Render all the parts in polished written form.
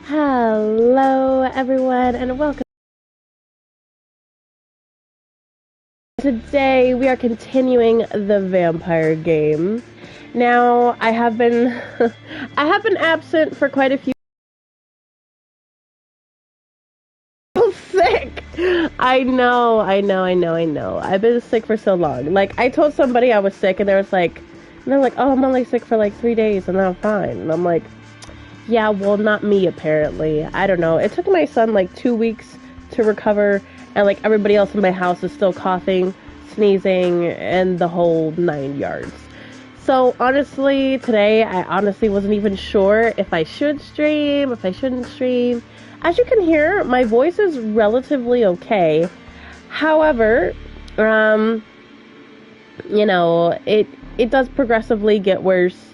Hello, everyone, and welcome. Today we are continuing the vampire game. Now, I have been I have been absent for quite a few. Sick. I know. I've been sick for so long. Like I told somebody I was sick, and they're like, "Oh, I'm only sick for like 3 days, and I'm fine." And I'm like, "Yeah, well, not me apparently. I don't know. It took my son like 2 weeks to recover, and like everybody else in my house is still coughing, sneezing, and the whole 9 yards." So honestly, today I honestly wasn't even sure if I should stream, if I shouldn't stream. As you can hear, my voice is relatively okay. However, um, it does progressively get worse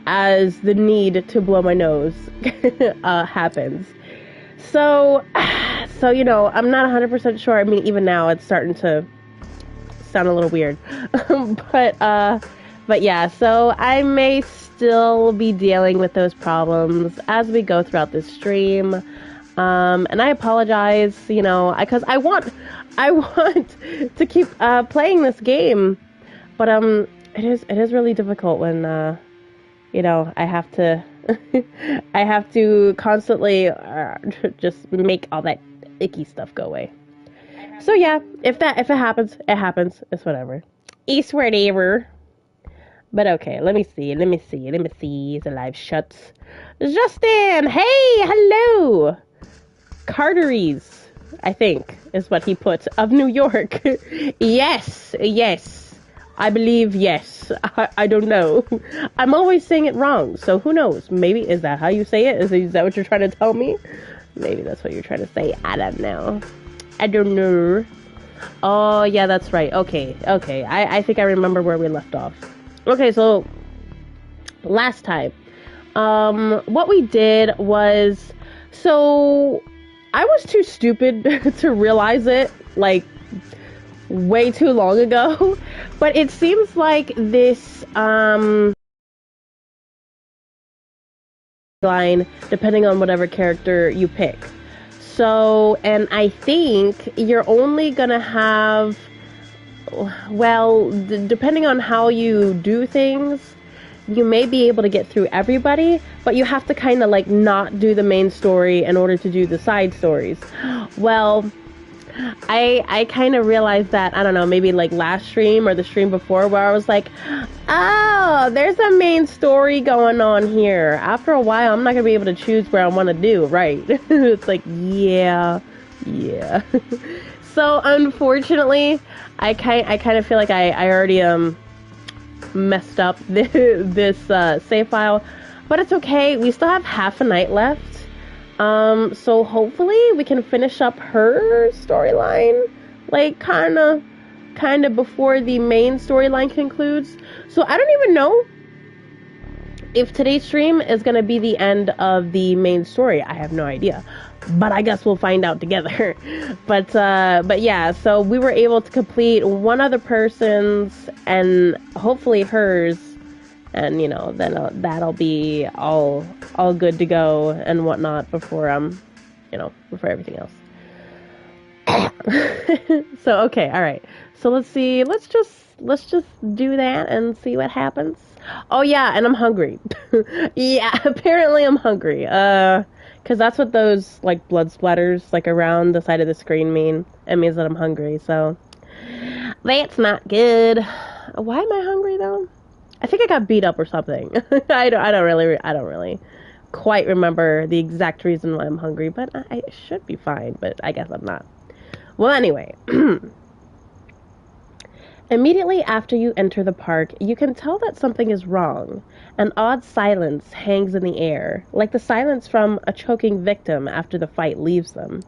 as the need to blow my nose happens. So, I'm not 100% sure. I mean, even now it's starting to sound a little weird. but, uh, but yeah, so I may still be dealing with those problems as we go throughout this stream. And I apologize, because I want to keep playing this game, but it is really difficult when I have to I have to constantly just make all that icky stuff go away. So yeah, if it happens, it happens. It's whatever. It's whatever. But okay, let me see. The live shuts. Justin, hey, hello. Coteries, I think, is what he put, of New York. Yes. I believe yes. I don't know. I'm always saying it wrong, so who knows? Maybe, is that how you say it? Is that what you're trying to tell me? Maybe that's what you're trying to say. I don't know. Oh, yeah, that's right. Okay. I think I remember where we left off. Okay, so last time, what we did was, so I was too stupid to realize it, like, way too long ago. But it seems like this, line, depending on whatever character you pick. So, and I think you're only gonna have, well, depending on how you do things, you may be able to get through everybody, but you have to kind of like not do the main story in order to do the side stories. Well, I kind of realized that, I don't know, maybe like last stream or the stream before, where I was like, oh, there's a main story going on here. After a while, I'm not going to be able to choose where I want to do, right? It's like, yeah. So, unfortunately, I kind of feel like I already messed up this save file, but it's okay. We still have half a night left. So hopefully we can finish up her storyline, like kind of before the main storyline concludes. So I don't even know if today's stream is going to be the end of the main story. I have no idea, but I guess we'll find out together. But yeah, so we were able to complete one other person's and hopefully hers, and then that'll be all good to go and whatnot before before everything else. So okay, all right. So let's see. Let's just do that and see what happens. Oh yeah, and I'm hungry. Yeah, apparently I'm hungry. Because that's what those like blood splatters like around the side of the screen mean. It means that I'm hungry. So that's not good. Why am I hungry though? I think I got beat up or something. I don't really quite remember the exact reason why I'm hungry, but I should be fine, but I guess I'm not. Well, anyway. Immediately after you enter the park, you can tell that something is wrong. An odd silence hangs in the air, like the silence from a choking victim after the fight leaves them.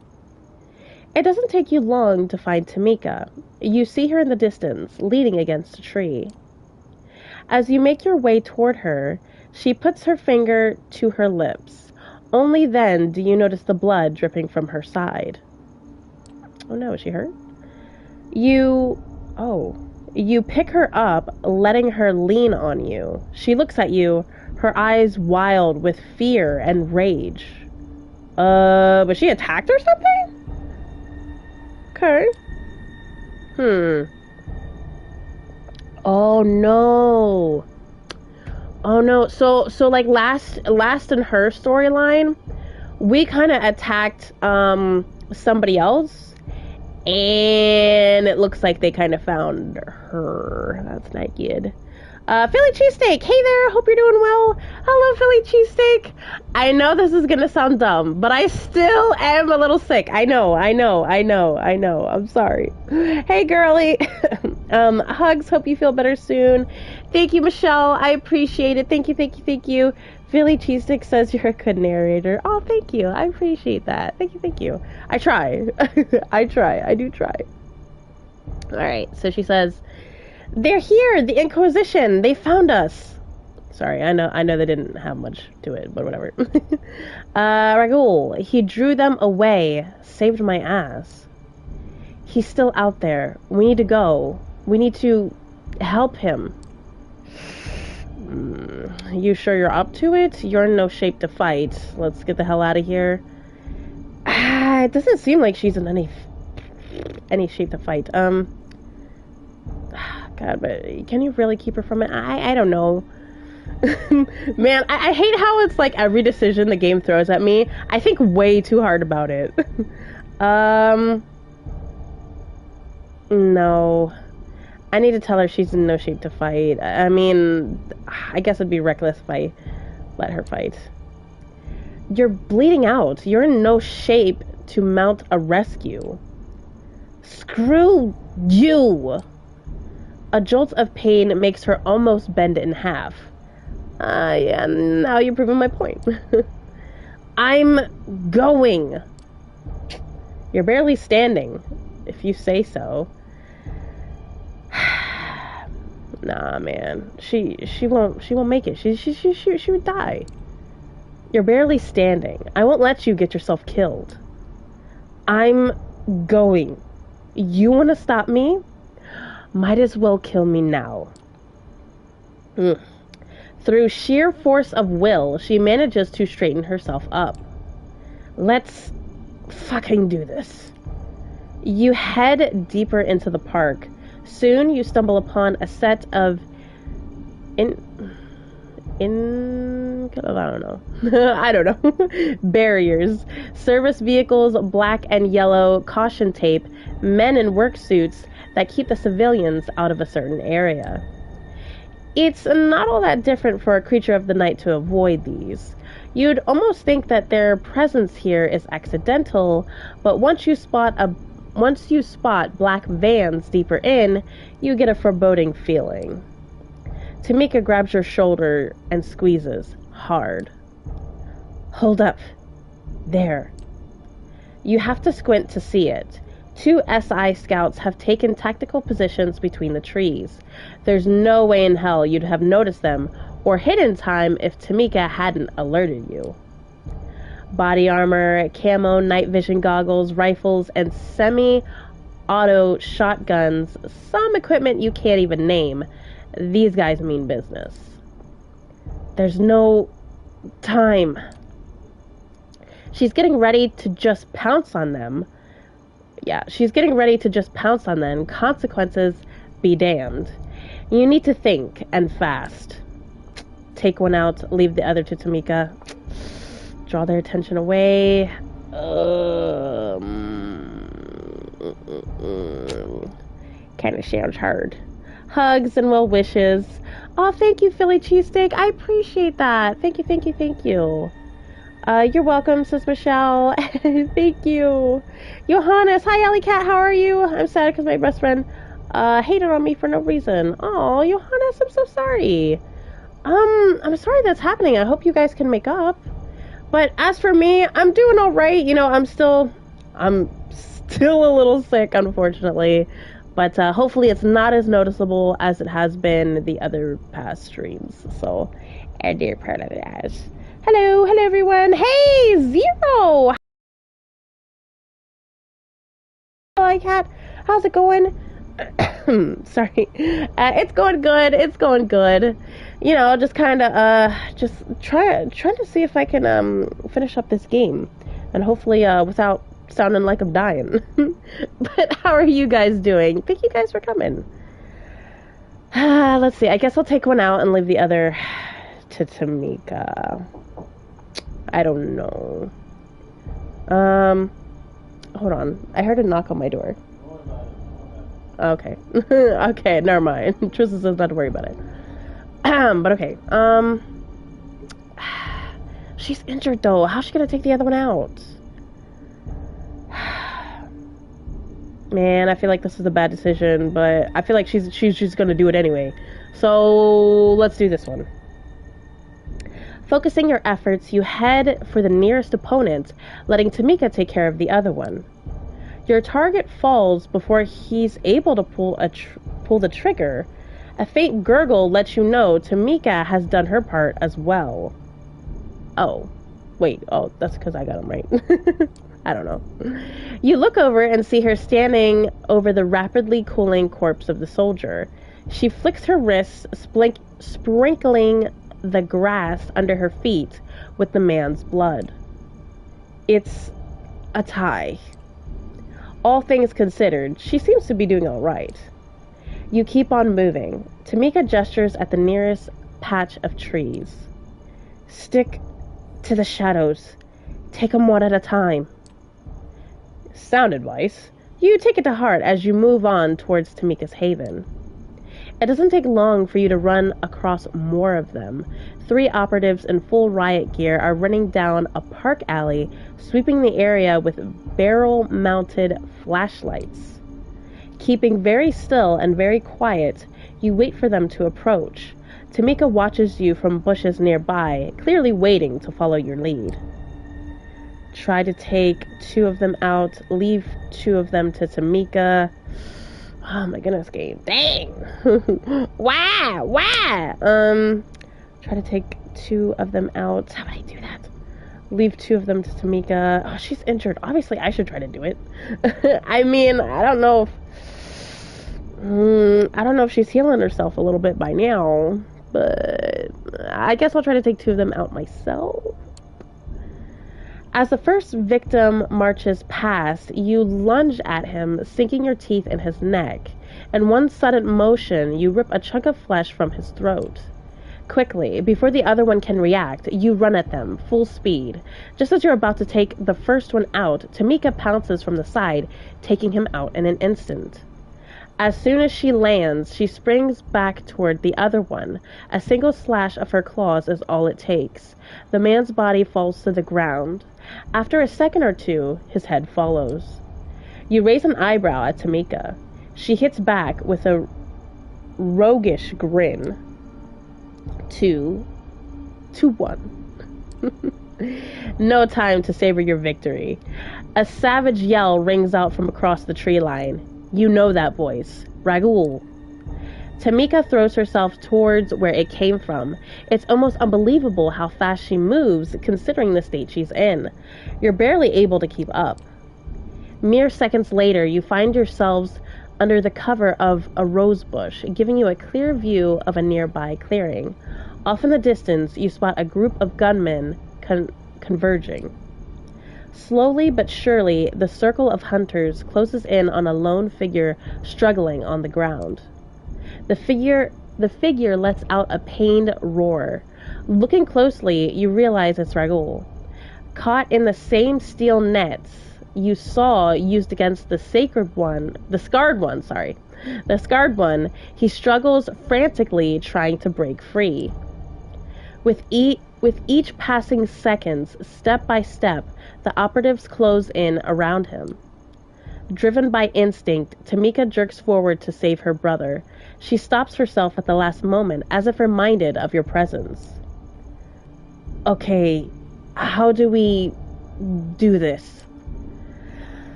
It doesn't take you long to find Tamika. You see her in the distance, leaning against a tree. As you make your way toward her, she puts her finger to her lips. Only then do you notice the blood dripping from her side. Oh no, is she hurt? You pick her up, letting her lean on you. She looks at you, her eyes wild with fear and rage. But she attacked or something? Okay. Oh no. Oh no. So like last in her storyline, we kind of attacked somebody else, and it looks like they kind of found her. That's not good. Philly cheesesteak. Hey there. Hope you're doing well. Hello, Philly cheesesteak. I know this is gonna sound dumb, but I still am a little sick. I know. I'm sorry. Hey, girly. Hugs. Hope you feel better soon. Thank you, Michelle. I appreciate it. Thank you. Philly cheesesteak says you're a good narrator. Oh, thank you. I appreciate that. Thank you. I try. I do try. All right. So she says, they're here, the Inquisition. They found us. Sorry, I know they didn't have much to it, but whatever. Ragul, he drew them away, saved my ass. He's still out there. We need to go. We need to help him. You sure you're up to it? You're in no shape to fight. Let's get the hell out of here. It doesn't seem like she's in any shape to fight. God, but can you really keep her from it? I don't know. Man, I hate how it's like every decision the game throws at me, I think way too hard about it. No. I need to tell her she's in no shape to fight. I mean, I guess it'd be reckless if I let her fight. You're bleeding out. You're in no shape to mount a rescue. Screw you! A jolt of pain makes her almost bend in half. Yeah, now you're proving my point. I'm going. You're barely standing, if you say so. Nah, man. She won't make it. She would die. You're barely standing. I won't let you get yourself killed. I'm going. You want to stop me? Might as well kill me now. Through sheer force of will, she manages to straighten herself up. Let's fucking do this. You head deeper into the park. Soon you stumble upon a set of I don't know. Barriers. Service vehicles, black and yellow, caution tape, men in work suits that keep the civilians out of a certain area. It's not all that different for a creature of the night to avoid these. You'd almost think that their presence here is accidental, but once you spot black vans deeper in, you get a foreboding feeling. Tamika grabs your shoulder and squeezes hard. Hold up. There. You have to squint to see it. 2 SI scouts have taken tactical positions between the trees. There's no way in hell you'd have noticed them or hit in time if Tamika hadn't alerted you. Body armor, camo, night vision goggles, rifles, and semi-auto shotguns, some equipment you can't even name. These guys mean business. There's no time. She's getting ready to just pounce on them. Consequences be damned. You need to think, and fast. Take one out, leave the other to Tamika. Draw their attention away. Kind of sounds hard. Hugs and well wishes. Oh, thank you, Philly cheesesteak. I appreciate that. Thank you. You're welcome, Sis Michelle. Thank you. Johannes, hi, Alley Cat. How are you? I'm sad because my best friend hated on me for no reason. Oh, Johannes, I'm so sorry. I'm sorry that's happening. I hope you guys can make up. But as for me, I'm doing all right. You know, I'm still a little sick, unfortunately. But hopefully it's not as noticeable as it has been the other past streams. So, I do apologize. Hello everyone. Hey, Zero. Hi, Cat. How's it going? Sorry. It's going good. You know, just kind of just trying to see if I can finish up this game. and hopefully without sounding like I'm dying. But how are you guys doing? Thank you guys for coming. Let's see. I guess I'll take one out and leave the other to Tamika. I don't know. Hold on. I heard a knock on my door. Okay. Okay, never mind. Tristan says not to worry about it. But okay. She's injured though. How's she gonna take the other one out? Man, I feel like this is a bad decision, but I feel like she's just gonna do it anyway. So let's do this one. Focusing your efforts, you head for the nearest opponent, letting Tamika take care of the other one. Your target falls before he's able to pull the trigger. A faint gurgle lets you know Tamika has done her part as well. Oh, wait. Oh, that's because I got him right. I don't know. You look over and see her standing over the rapidly cooling corpse of the soldier. She flicks her wrists, sprinkling the grass under her feet with the man's blood. It's a tie. All things considered, she seems to be doing all right. You keep on moving. Tamika gestures at the nearest patch of trees. Stick to the shadows. Take them one at a time. Sound advice. You take it to heart as you move on towards Tamika's haven. It doesn't take long for you to run across more of them. 3 operatives in full riot gear are running down a park alley, sweeping the area with barrel-mounted flashlights. Keeping very still and very quiet, you wait for them to approach. Tamika watches you from bushes nearby, clearly waiting to follow your lead. Try to take 2 of them out, leave 2 of them to Tamika. Oh my goodness, game. Dang! Why? Try to take 2 of them out. How would I do that? Leave 2 of them to Tamika. Oh, she's injured. Obviously, I should try to do it. I mean, I don't know if she's healing herself a little bit by now, but I guess I'll try to take 2 of them out myself. As the first victim marches past, you lunge at him, sinking your teeth in his neck. In one sudden motion, you rip a chunk of flesh from his throat. Quickly, before the other one can react, you run at them, full speed. Just as you're about to take the first one out, Tamika pounces from the side, taking him out in an instant. As soon as she lands, she springs back toward the other one. A single slash of her claws is all it takes. The man's body falls to the ground. After a second or two, his head follows. You raise an eyebrow at Tamika. She hits back with a roguish grin. 2-1. No time to savor your victory. A savage yell rings out from across the tree line. You know that voice. Ragoul. Tamika throws herself towards where it came from. It's almost unbelievable how fast she moves, considering the state she's in. You're barely able to keep up. Mere seconds later, you find yourselves under the cover of a rose bush, giving you a clear view of a nearby clearing. Off in the distance, you spot a group of gunmen converging. Slowly but surely, the circle of hunters closes in on a lone figure struggling on the ground. The figure lets out a pained roar. Looking closely, you realize it's Ragoul. Caught in the same steel nets you saw used against the scarred one, he struggles frantically trying to break free. With each passing seconds, step by step, the operatives close in around him. Driven by instinct, Tamika jerks forward to save her brother. She stops herself at the last moment, as if reminded of your presence. Okay, how do we do this?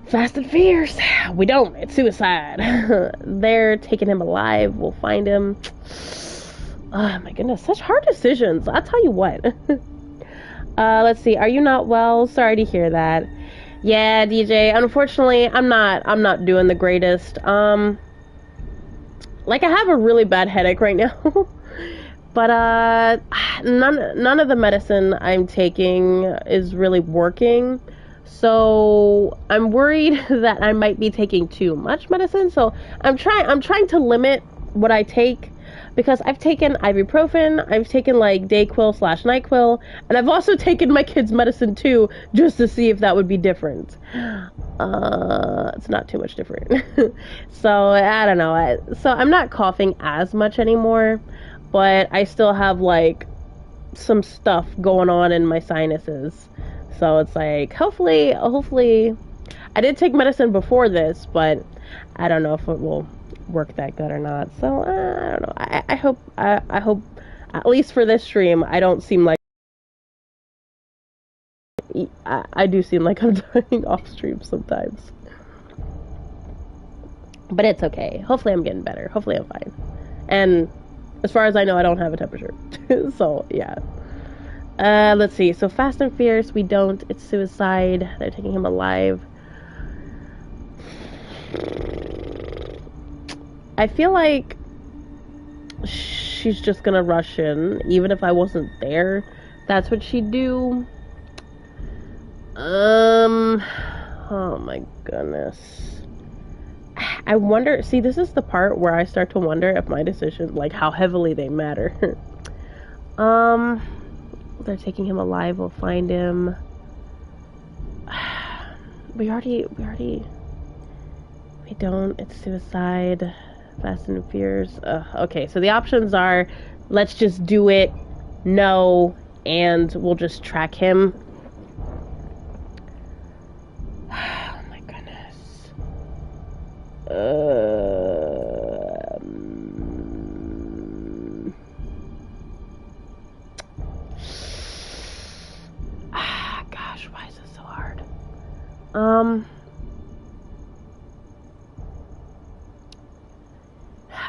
Fast and fierce. We don't. It's suicide. They're taking him alive. We'll find him. Oh my goodness, such hard decisions. I'll tell you what. Let's see. Are you not well? Sorry to hear that. Yeah, DJ. Unfortunately, I'm not doing the greatest. Like I have a really bad headache right now. But none of the medicine I'm taking is really working. So I'm worried that I might be taking too much medicine. So I'm trying to limit what I take, because I've taken ibuprofen, I've taken like Dayquil / NyQuil, and I've also taken my kid's medicine too, just to see if that would be different. It's not too much different. So I don't know. So I'm not coughing as much anymore, but I still have like some stuff going on in my sinuses. So it's like, hopefully, I did take medicine before this, but I don't know if it will work that good or not. So I don't know. I hope, at least for this stream, I don't seem like I do seem like I'm dying off stream sometimes. But it's okay. Hopefully, I'm getting better. Hopefully, I'm fine. And as far as I know, I don't have a temperature. So yeah. Let's see. So Fast and Fierce, we don't. It's suicide. They're taking him alive. I feel like she's just gonna rush in, even if I wasn't there. That's what she'd do. Oh my goodness. I wonder. See, this is the part where I start to wonder if my decisions, like how heavily they matter. They're taking him alive. We'll find him. We don't. It's suicide. Fast and Furious. Okay, so the options are, let's just do it, no, and we'll just track him. Oh my goodness. Gosh, why is this so hard?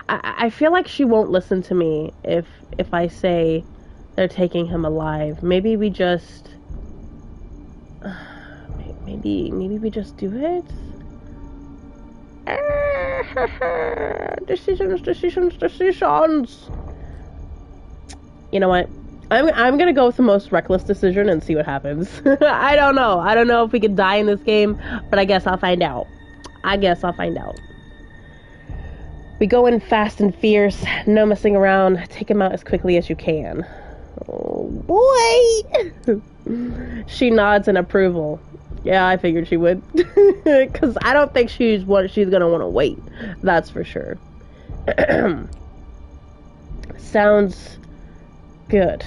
I feel like she won't listen to me if I say they're taking him alive. Maybe we just maybe we just do it. Decisions. You know what? I'm gonna go with the most reckless decision and see what happens. I don't know if we could die in this game, but I guess I'll find out. We go in fast and fierce, no messing around. Take him out as quickly as you can. Oh boy! She nods in approval. Yeah, I figured she would. Because I don't think she's gonna want to wait. That's for sure. Sounds good.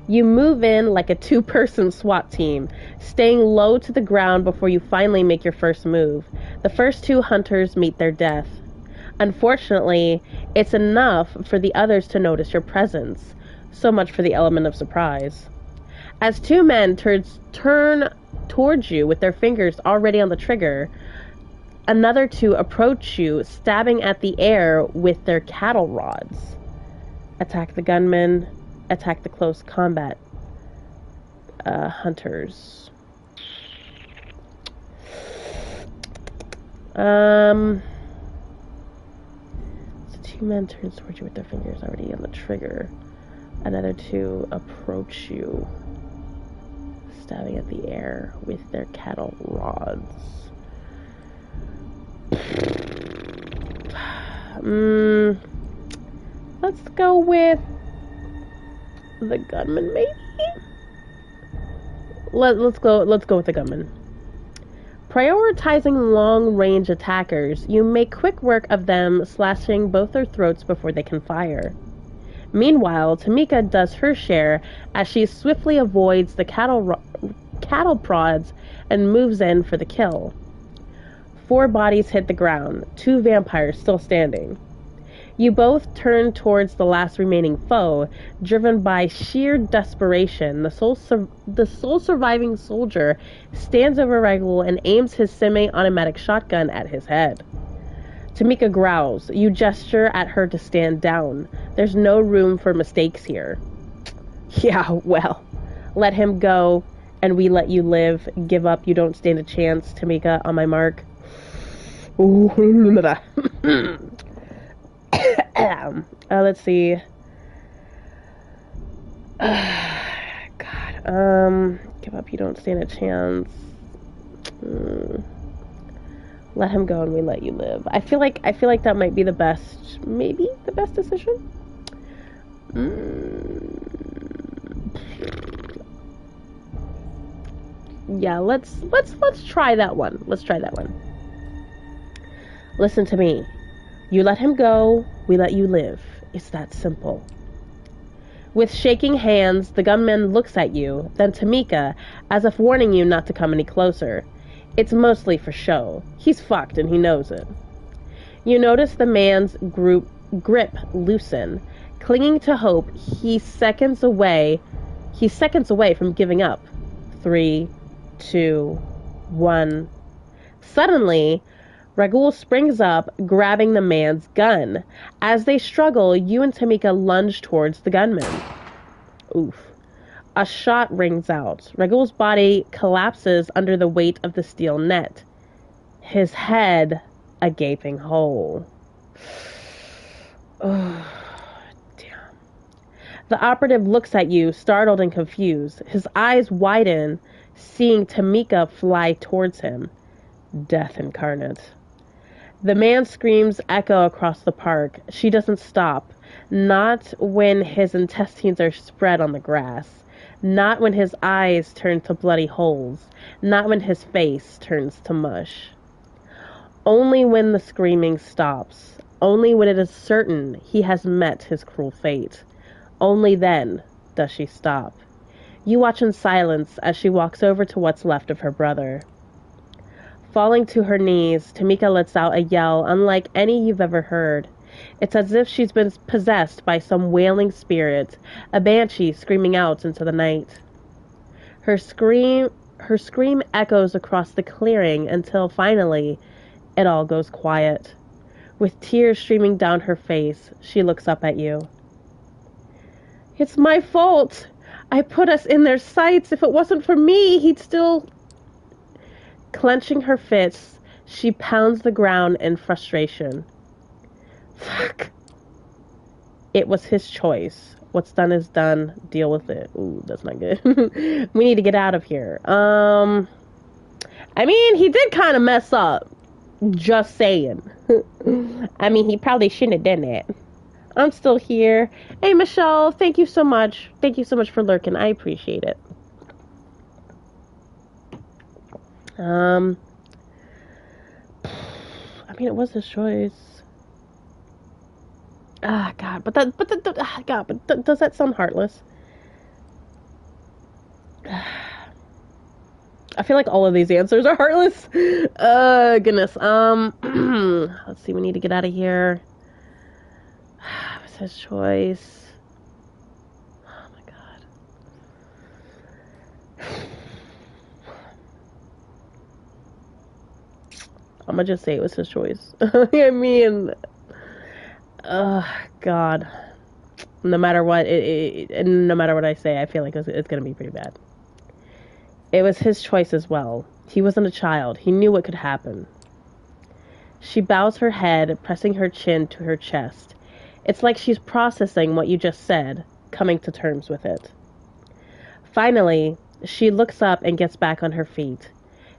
You move in like a 2-person SWAT team, staying low to the ground before you finally make your first move. The first 2 hunters meet their death. Unfortunately, it's enough for the others to notice your presence. So much for the element of surprise. As 2 men turn towards you with their fingers already on the trigger, another 2 approach you, stabbing at the air with their cattle rods. Attack the gunmen. Attack the close combat hunters. So 2 men turn towards you with their fingers already on the trigger. Another 2 approach you, stabbing at the air with their cattle rods. Let's go with the gunman, maybe? Let's go with the gunman. Prioritizing long-range attackers, you make quick work of them, slashing both their throats before they can fire. Meanwhile, Tamika does her share as she swiftly avoids the cattle prods and moves in for the kill. 4 bodies hit the ground, 2 vampires still standing. You both turn towards the last remaining foe, driven by sheer desperation. The sole surviving soldier stands over Raghul and aims his semi-automatic shotgun at his head. Tamika growls. You gesture at her to stand down. There's no room for mistakes here. Yeah, well, let him go, and we let you live. Give up, you don't stand a chance. Tamika, on my mark. Let's see. God. Give up, you don't stand a chance. Let him go and we let you live. I feel like that might be the best, maybe the best decision. Yeah, let's try that one. Let's try that one. Listen to me. You let him go, we let you live. It's that simple. With shaking hands, the gunman looks at you, then Tamika, as if warning you not to come any closer. It's mostly for show. He's fucked and he knows it. You notice the man's grip loosen. Clinging to hope, he's seconds away from giving up. 3, 2, 1. Suddenly, Raghul springs up, grabbing the man's gun. As they struggle, you and Tamika lunge towards the gunman. Oof. A shot rings out. Raghul's body collapses under the weight of the steel net. His head a gaping hole. Oh, damn. The operative looks at you, startled and confused. His eyes widen, seeing Tamika fly towards him. Death incarnate. The man's screams echo across the park. She doesn't stop. Not when his intestines are spread on the grass. Not when his eyes turn to bloody holes. Not when his face turns to mush. Only when the screaming stops. Only when it is certain he has met his cruel fate. Only then does she stop. You watch in silence as she walks over to what's left of her brother. Falling to her knees, Tamika lets out a yell unlike any you've ever heard. It's as if she's been possessed by some wailing spirit, a banshee screaming out into the night. Her scream echoes across the clearing until finally it all goes quiet. With tears streaming down her face, she looks up at you. It's my fault. I put us in their sights. If it wasn't for me, he'd still... Clenching her fists, she pounds the ground in frustration. Fuck. It was his choice. What's done is done. Deal with it. Ooh, that's not good. We need to get out of here. I mean, he did kind of mess up. Just saying. I mean, he probably shouldn't have done that. I'm still here. Hey, Michelle, thank you so much. Thank you so much for lurking. I appreciate it. I mean, it was his choice. God, but does that sound heartless? I feel like all of these answers are heartless. Goodness. Let's see, we need to get out of here. It was his choice. Oh my God. I'm gonna just say it was his choice. I mean, God. No matter what, no matter what I say, I feel like it's gonna be pretty bad. It was his choice as well. He wasn't a child. He knew what could happen. She bows her head, pressing her chin to her chest. It's like she's processing what you just said, coming to terms with it. Finally, she looks up and gets back on her feet.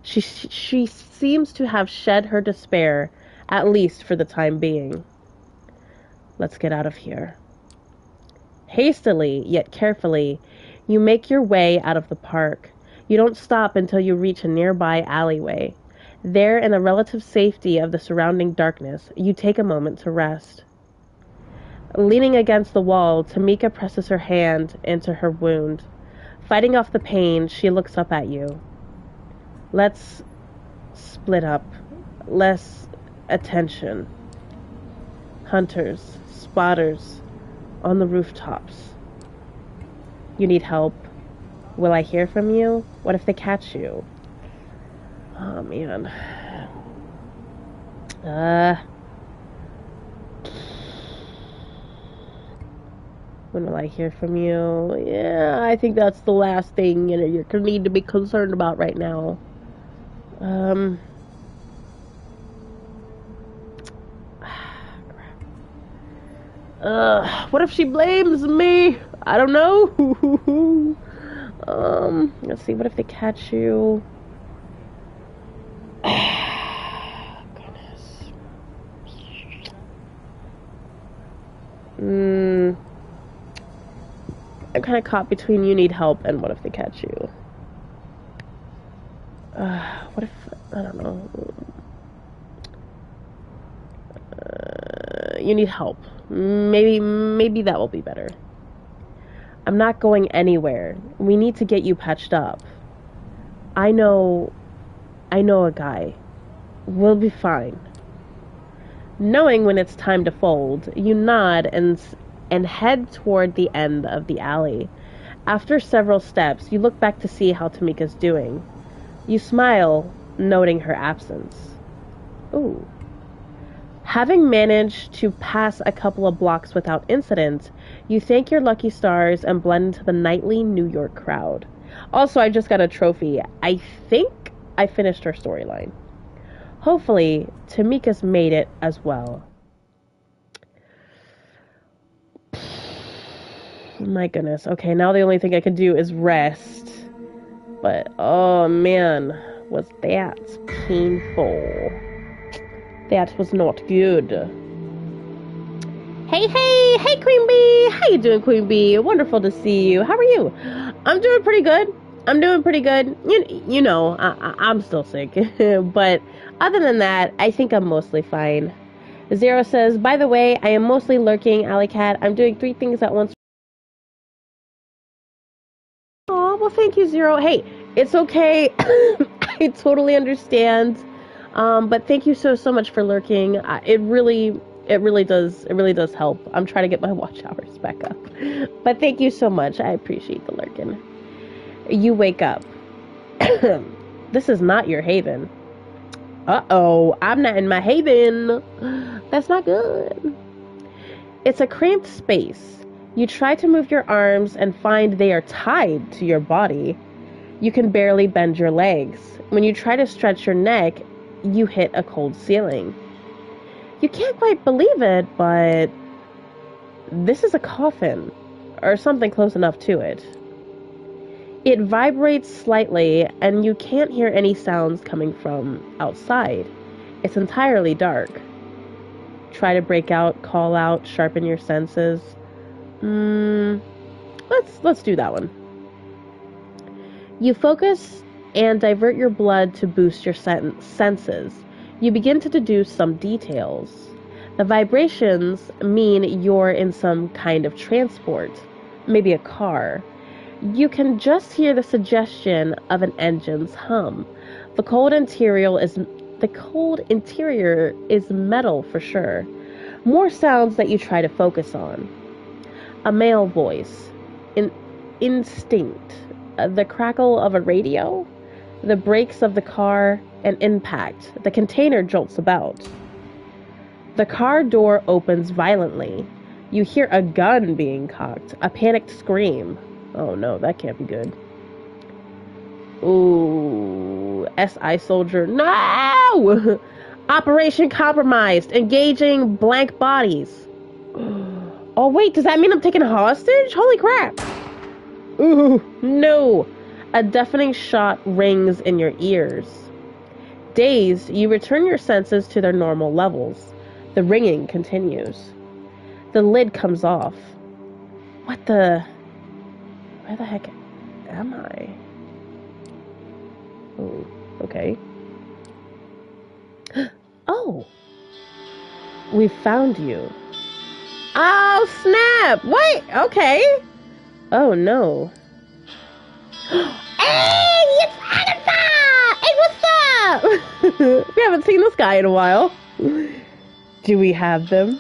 She seems to have shed her despair, at least for the time being. Let's get out of here. Hastily, yet carefully, you make your way out of the park. You don't stop until you reach a nearby alleyway. There, in the relative safety of the surrounding darkness, you take a moment to rest. Leaning against the wall, Tamika presses her hand into her wound. Fighting off the pain, she looks up at you. Let's split up. Less attention. Hunters, spotters, on the rooftops. You need help. Will I hear from you? What if they catch you? Oh, man. When will I hear from you? Yeah, I think that's the last thing you're gonna need to be concerned about right now. What if she blames me? I don't know. let's see. What if they catch you? I'm kind of caught between you need help and what if they catch you? What if, I don't know. You need help. Maybe that will be better. I'm not going anywhere. We need to get you patched up. I know a guy. We'll be fine. Knowing when it's time to fold, you nod and head toward the end of the alley. After several steps, you look back to see how Tamika's doing. You smile, noting her absence. Ooh. Having managed to pass a couple of blocks without incident, you thank your lucky stars and blend into the nightly New York crowd. Also, I just got a trophy. I think I finished her storyline. Hopefully, Tamika's made it as well. My goodness. Okay, now the only thing I can do is rest. But, oh man, was that painful. That was not good. Hey, Queen Bee! How you doing, Queen Bee? Wonderful to see you. How are you? I'm doing pretty good. You know, I'm still sick. But other than that, I think I'm mostly fine. Zero says, by the way, I am mostly lurking, Alley Cat. I'm doing 3 things at once. Oh, well, thank you, Zero. Hey, it's okay. I totally understand. But thank you so much for lurking. It really does help. I'm trying to get my watch hours back up. But thank you so much. I appreciate the lurking. You wake up. This is not your haven. Uh-oh, I'm not in my haven. That's not good. It's a cramped space. You try to move your arms and find they are tied to your body. You can barely bend your legs. When you try to stretch your neck, you hit a cold ceiling. You can't quite believe it, but this is a coffin, or something close enough to it. It vibrates slightly, and you can't hear any sounds coming from outside. It's entirely dark. Try to break out, call out, sharpen your senses. Let's do that one. You focus and divert your blood to boost your senses. You begin to deduce some details. The vibrations mean you're in some kind of transport, maybe a car. You can just hear the suggestion of an engine's hum. The cold interior is metal for sure. More sounds that you try to focus on. A male voice, an instinct, the crackle of a radio, the brakes of the car, an impact. The container jolts about. The car door opens violently. You hear a gun being cocked, a panicked scream. Oh no, that can't be good. Ooh, SI soldier, no! Operation compromised, engaging blank bodies. Oh wait, does that mean I'm taken hostage? Holy crap! Ooh, no! A deafening shot rings in your ears. Dazed, you return your senses to their normal levels. The ringing continues. The lid comes off. Where the heck am I? Oh, okay. Oh! We found you. Oh, snap! Wait, okay. Oh, no. Hey, it's Agatha! Hey, what's up? We haven't seen this guy in a while. Do we have them?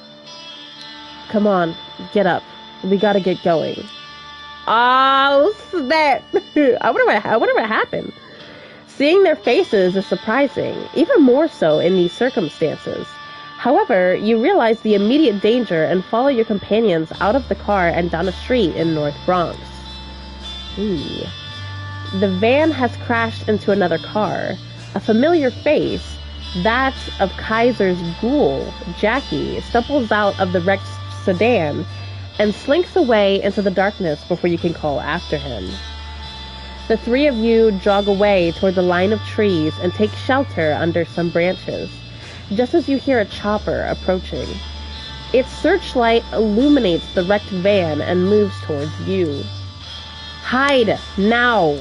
Come on, get up. We gotta get going. Oh, snap! I wonder what happened. Seeing their faces is surprising, even more so in these circumstances. However, you realize the immediate danger and follow your companions out of the car and down a street in North Bronx. Ooh. The van has crashed into another car. A familiar face, that of Kaiser's ghoul, Jackie, stumbles out of the wrecked sedan and slinks away into the darkness before you can call after him. The three of you jog away toward the line of trees and take shelter under some branches, just as you hear a chopper approaching. Its searchlight illuminates the wrecked van and moves towards you. Hide, now!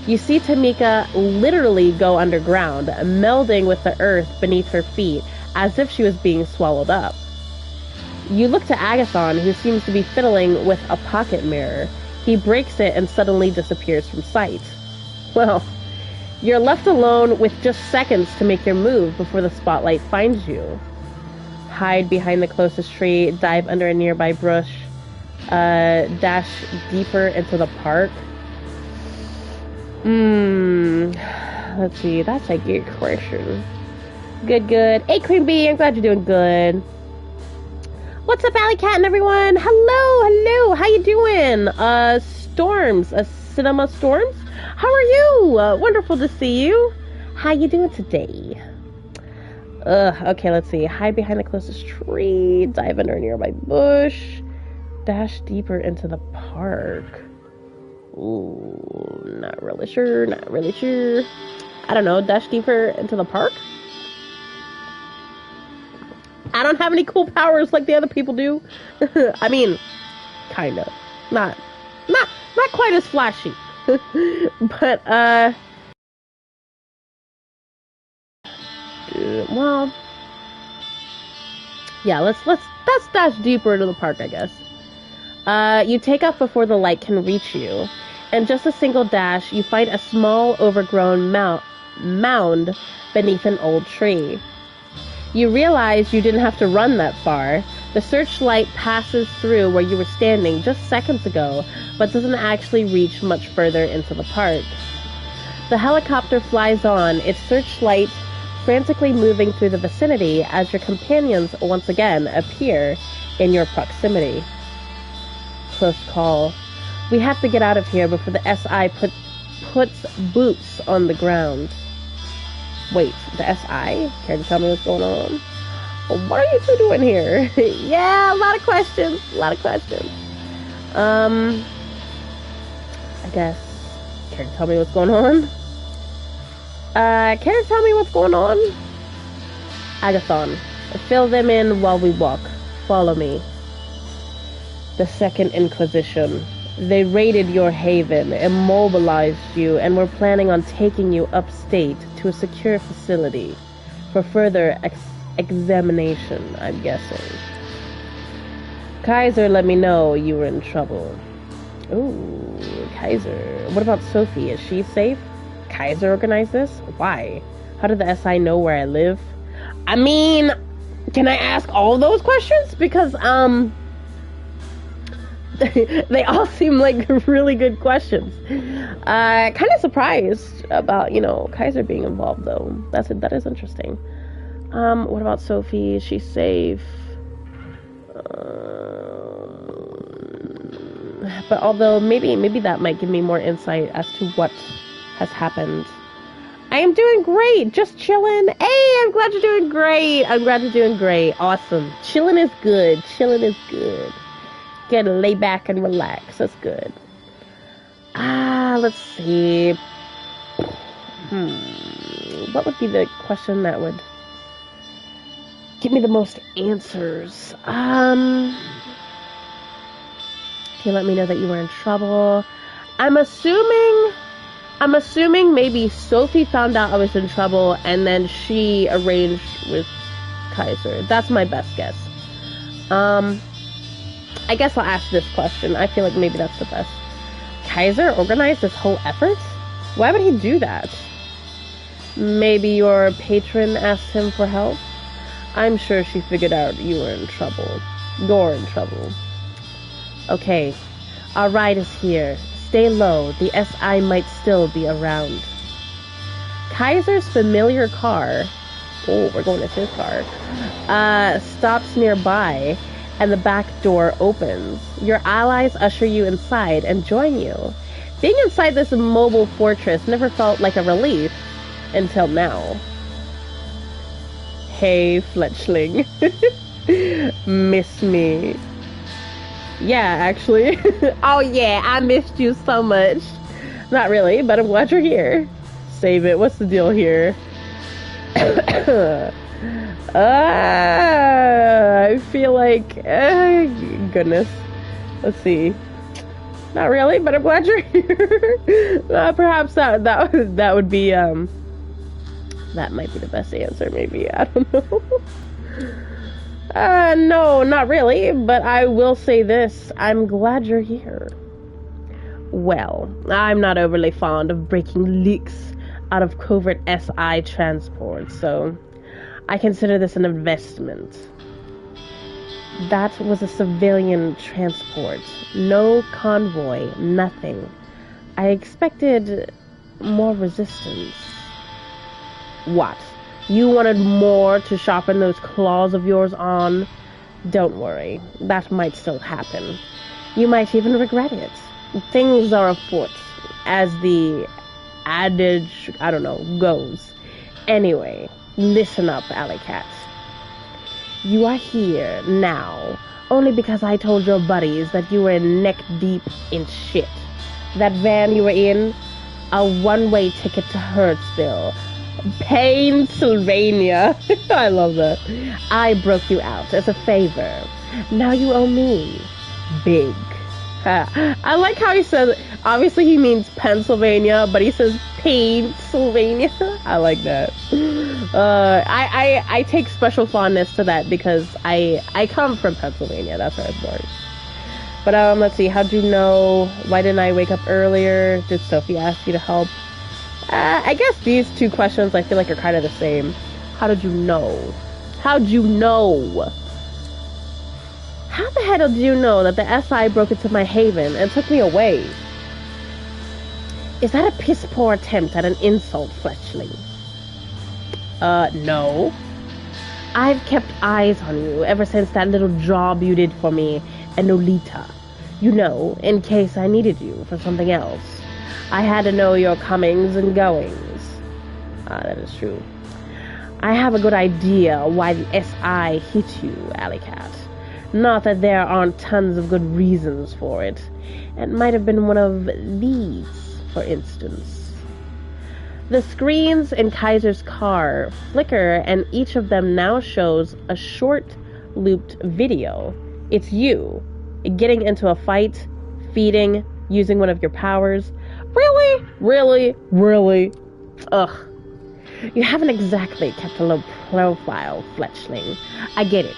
You see Tamika literally go underground, melding with the earth beneath her feet as if she was being swallowed up. You look to Agathon, who seems to be fiddling with a pocket mirror. He breaks it and suddenly disappears from sight. Well, you're left alone with just seconds to make your move before the spotlight finds you. Hide behind the closest tree, dive under a nearby bush, dash deeper into the park. Let's see, that's a good question. Good. Hey, Cream Bee, I'm glad you're doing good. What's up, Alley Cat and everyone? Hello, how you doing? Storms, Cinema Storms? How are you? Wonderful to see you. How you doing today? Okay, let's see. Hide behind the closest tree, dive under a nearby bush, dash deeper into the park. Ooh, not really sure. I don't know, dash deeper into the park? I don't have any cool powers like the other people do. I mean, kinda. Not quite as flashy. But, well, yeah, let's dash deeper into the park, I guess. You take off before the light can reach you. And just a single dash, you find a small, overgrown mound beneath an old tree. You realize you didn't have to run that far. The searchlight passes through where you were standing just seconds ago, but doesn't actually reach much further into the park. The helicopter flies on, its searchlight frantically moving through the vicinity as your companions once again appear in your proximity. Close call. We have to get out of here before the SI puts boots on the ground. Wait, the SI? Care to tell me what's going on? What are you two doing here? Yeah, a lot of questions. I guess. Care to tell me what's going on? Care to tell me what's going on? Agathon, fill them in while we walk. Follow me. The Second Inquisition. They raided your haven, immobilized you, and were planning on taking you upstate to a secure facility for further examination, I'm guessing. Kaiser let me know you were in trouble. Ooh, Kaiser. What about Sophie? Is she safe? Kaiser organized this? Why? How did the SI know where I live? I mean, can I ask all those questions? Because, they all seem like really good questions. Kind of surprised about, Kaiser being involved, though. That is interesting. What about Sophie? Is she safe? But although maybe that might give me more insight as to what has happened. I am doing great. Just chilling. Hey, I'm glad you're doing great. Awesome. Chilling is good. Gotta lay back and relax. That's good. Let's see. What would be the question that would give me the most answers? You let me know that you were in trouble. I'm assuming maybe Sophie found out I was in trouble and then she arranged with Kaiser. That's my best guess. I guess I'll ask this question. I feel like maybe that's the best. Kaiser organized this whole effort? Why would he do that? Maybe your patron asked him for help? I'm sure she figured out you were in trouble. You're in trouble. Okay, our ride is here. Stay low. The SI might still be around. Kaiser's familiar car, oh, we're going to his car, stops nearby, and the back door opens. Your allies usher you inside and join you. Being inside this mobile fortress never felt like a relief until now. Hey, Fletchling. Miss me. Yeah, actually. Oh yeah, I missed you so much. Not really, but I'm glad you're here. Save it. What's the deal here? I feel like... goodness. Let's see. Not really, but I'm glad you're here. Perhaps that would be... that might be the best answer, maybe. I don't know. No, not really, but I will say this. I'm glad you're here. Well, I'm not overly fond of breaking leaks out of covert SI transport, so I consider this an investment. That was a civilian transport. No convoy, nothing. I expected more resistance. What? You wanted more to sharpen those claws of yours on? Don't worry, that might still happen. You might even regret it. Things are afoot, as the adage, I don't know, goes. Anyway, listen up, Alley Cat. You are here now only because I told your buddies that you were neck deep in shit. That van you were in, a one-way ticket to Hurtsville, Pennsylvania. I love that. I broke you out as a favor. Now you owe me. Big. I like how he says, obviously he means Pennsylvania, but he says Pennsylvania. I like that. I take special fondness to that because I come from Pennsylvania. That's where I was born. But let's see. How'd you know? Why didn't I wake up earlier? Did Sophie ask you to help? I guess these two questions I feel like are kind of the same. How did you know? How'd you know? How the hell did you know that the SI broke into my haven and took me away? Is that a piss-poor attempt at an insult, Fletchling? No. I've kept eyes on you ever since that little job you did for me and Nolita. You know, in case I needed you for something else. I had to know your comings and goings. That is true. I have a good idea why the SI hit you, Alley Cat. Not that there aren't tons of good reasons for it. It might have been one of these, for instance. The screens in Kaiser's car flicker, and each of them now shows a short, looped video. It's you, getting into a fight, feeding, using one of your powers. Really? Really? Really? Ugh. You haven't exactly kept a low profile, Fletchling. I get it.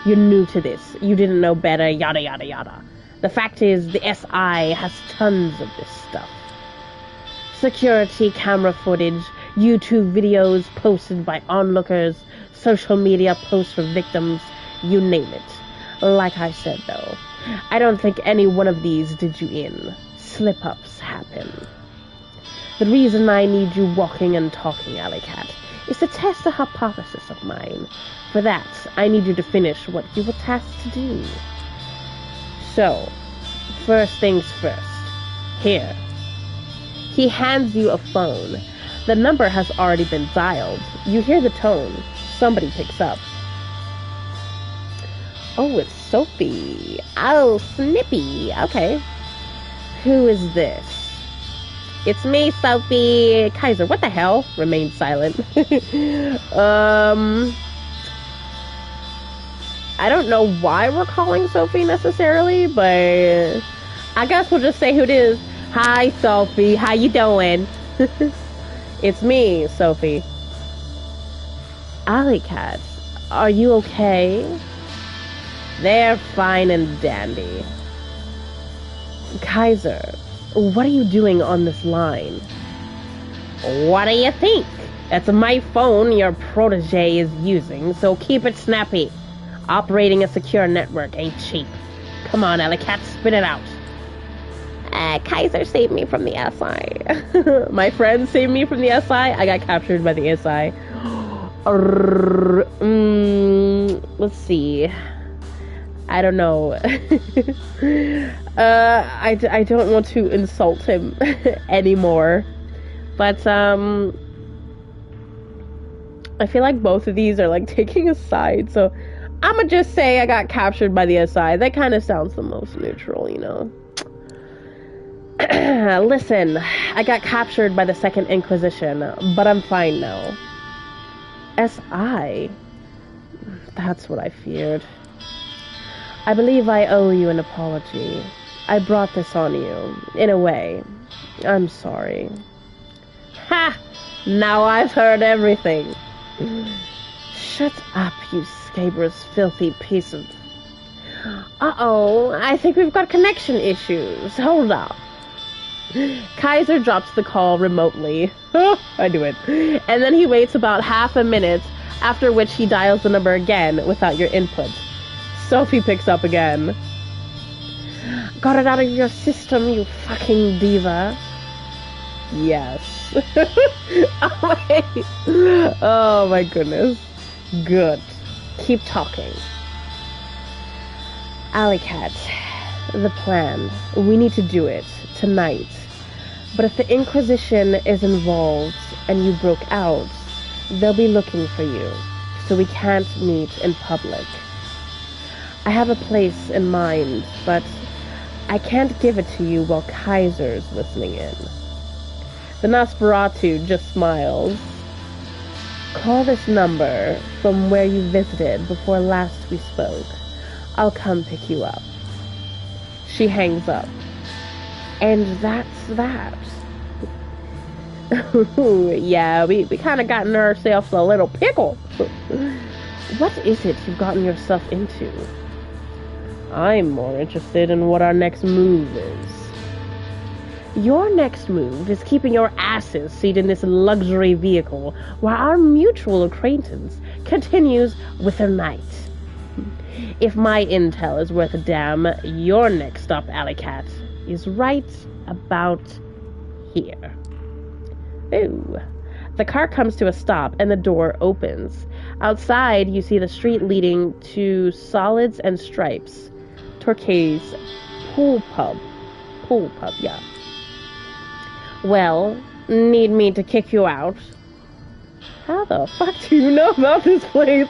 You're new to this. You didn't know better, yada yada yada. The fact is, the SI has tons of this stuff. Security camera footage, YouTube videos posted by onlookers, social media posts for victims, you name it. Like I said, though, I don't think any one of these did you in. Slip-ups happen. The reason I need you walking and talking, Alley Cat, is to test a hypothesis of mine. For that, I need you to finish what you were tasked to do. So, first things first. Here. He hands you a phone. The number has already been dialed. You hear the tone. Somebody picks up. Oh, it's Sophie. Oh, snippy. Okay. Who is this? It's me, Sophie. Kaiser, what the hell? Remain silent. I don't know why we're calling Sophie necessarily, but I guess we'll just say who it is. Hi, Sophie. How you doing? It's me, Sophie. Alley Cat, are you okay? They're fine and dandy. Kaiser, what are you doing on this line? What do you think? It's my phone your protege is using, so keep it snappy. Operating a secure network ain't cheap. Come on, Alley Cat, spit it out. Kaiser saved me from the SI. My friend saved me from the SI. I got captured by the SI. Let's see. I don't know. I don't want to insult him anymore. But, I feel like both of these are, like, taking a side. So, I'ma just say I got captured by the SI. That kind of sounds the most neutral, you know. Listen, I got captured by the Second Inquisition, but I'm fine now. S.I.? That's what I feared. I believe I owe you an apology. I brought this on you, in a way. I'm sorry. Ha! Now I've heard everything. Shut up, you scabrous, filthy piece of... Uh-oh, I think we've got connection issues. Hold up. Kaiser drops the call remotely. I do it. And then he waits about half a minute, after which he dials the number again without your input. Sophie picks up again. Got it out of your system, you fucking diva. Yes. Oh my goodness. Good. Keep talking. Alley Cat, the plan. We need to do it tonight. But if the Inquisition is involved and you broke out, they'll be looking for you, so we can't meet in public. I have a place in mind, but I can't give it to you while Kaiser's listening in. The Nosferatu just smiles. Call this number from where you visited before last we spoke. I'll come pick you up. She hangs up. And that's that. Yeah, we kind of gotten ourselves a little pickle. What is it you've gotten yourself into? I'm more interested in what our next move is. Your next move is keeping your asses seated in this luxury vehicle while our mutual acquaintance continues with her night. If my intel is worth a damn, your next stop, Alley Cat, is right about here. Ooh. The car comes to a stop and the door opens. Outside, you see the street leading to Solids and Stripes. Torquay's pool pub, yeah. Well, need me to kick you out? How the fuck do you know about this place?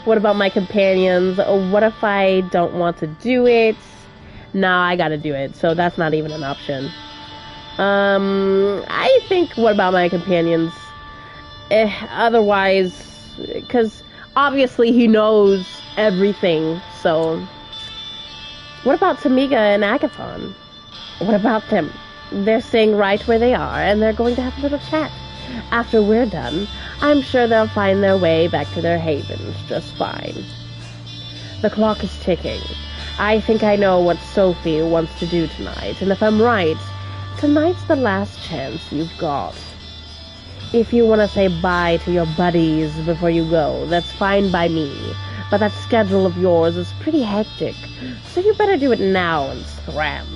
What about my companions? What if I don't want to do it? Nah, I gotta do it, so that's not even an option. I think, what about my companions? Otherwise, because obviously he knows everything, so... What about Tamika and Agathon? What about them? They're staying right where they are, and they're going to have a little chat. After we're done, I'm sure they'll find their way back to their havens just fine. The clock is ticking. I think I know what Sophie wants to do tonight, and if I'm right, tonight's the last chance you've got. If you want to say bye to your buddies before you go, that's fine by me. But that schedule of yours is pretty hectic, so you better do it now and scram.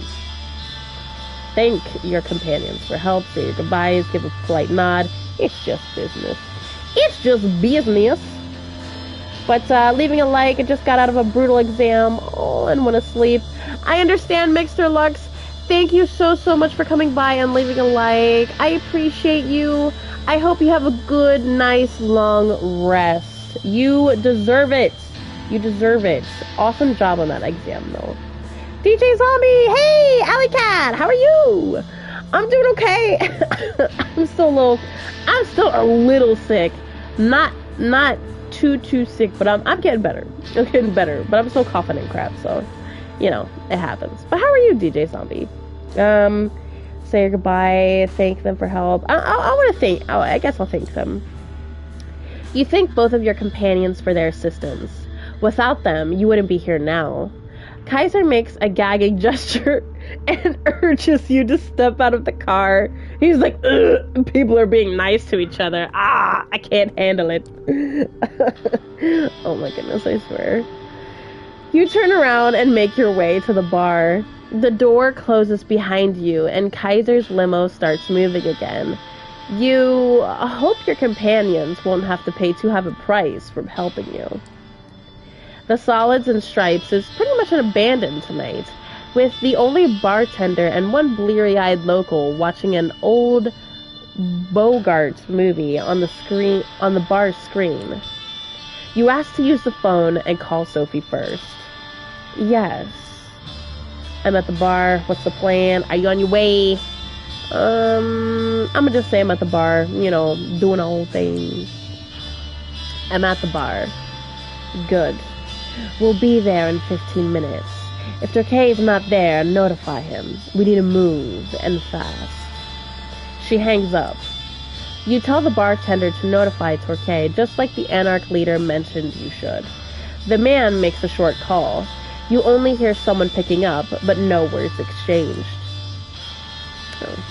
Thank your companions for help, say your goodbyes, give a polite nod. It's just business. It's just business. But leaving a like, I just got out of a brutal exam, and went to sleep. I understand, Mixter Lux. Thank you so much for coming by and leaving a like. I appreciate you. I hope you have a good, nice, long rest. You deserve it. You deserve it. Awesome job on that exam, though. DJ Zombie, hey, Alley Cat, how are you? I'm doing okay. I'm still a little sick. Not too sick, but I'm getting better. I'm getting better, but I'm still coughing and crap, so, you know, it happens. But how are you, DJ Zombie? Say your goodbye, thank them for help. I guess I'll thank them. You thank both of your companions for their assistance. Without them, you wouldn't be here now. Kaiser makes a gagging gesture and urges you to step out of the car. He's like, ugh, people are being nice to each other. I can't handle it. Oh my goodness, I swear. You turn around and make your way to the bar. The door closes behind you and Kaiser's limo starts moving again. You hope your companions won't have to pay too high a price for helping you. The Solids and Stripes is pretty much abandoned tonight, with the only bartender and one bleary-eyed local watching an old Bogart movie on the bar's screen. You ask to use the phone and call Sophie first. Yes. I'm at the bar. What's the plan? Are you on your way? I'm gonna just say I'm at the bar, you know, doing all things. I'm at the bar. Good. We'll be there in 15 minutes. If Turkey's not there, notify him. We need to move, and fast. She hangs up. You tell the bartender to notify Turkey, just like the Anarch leader mentioned you should. The man makes a short call. You only hear someone picking up, but no words exchanged. Oh.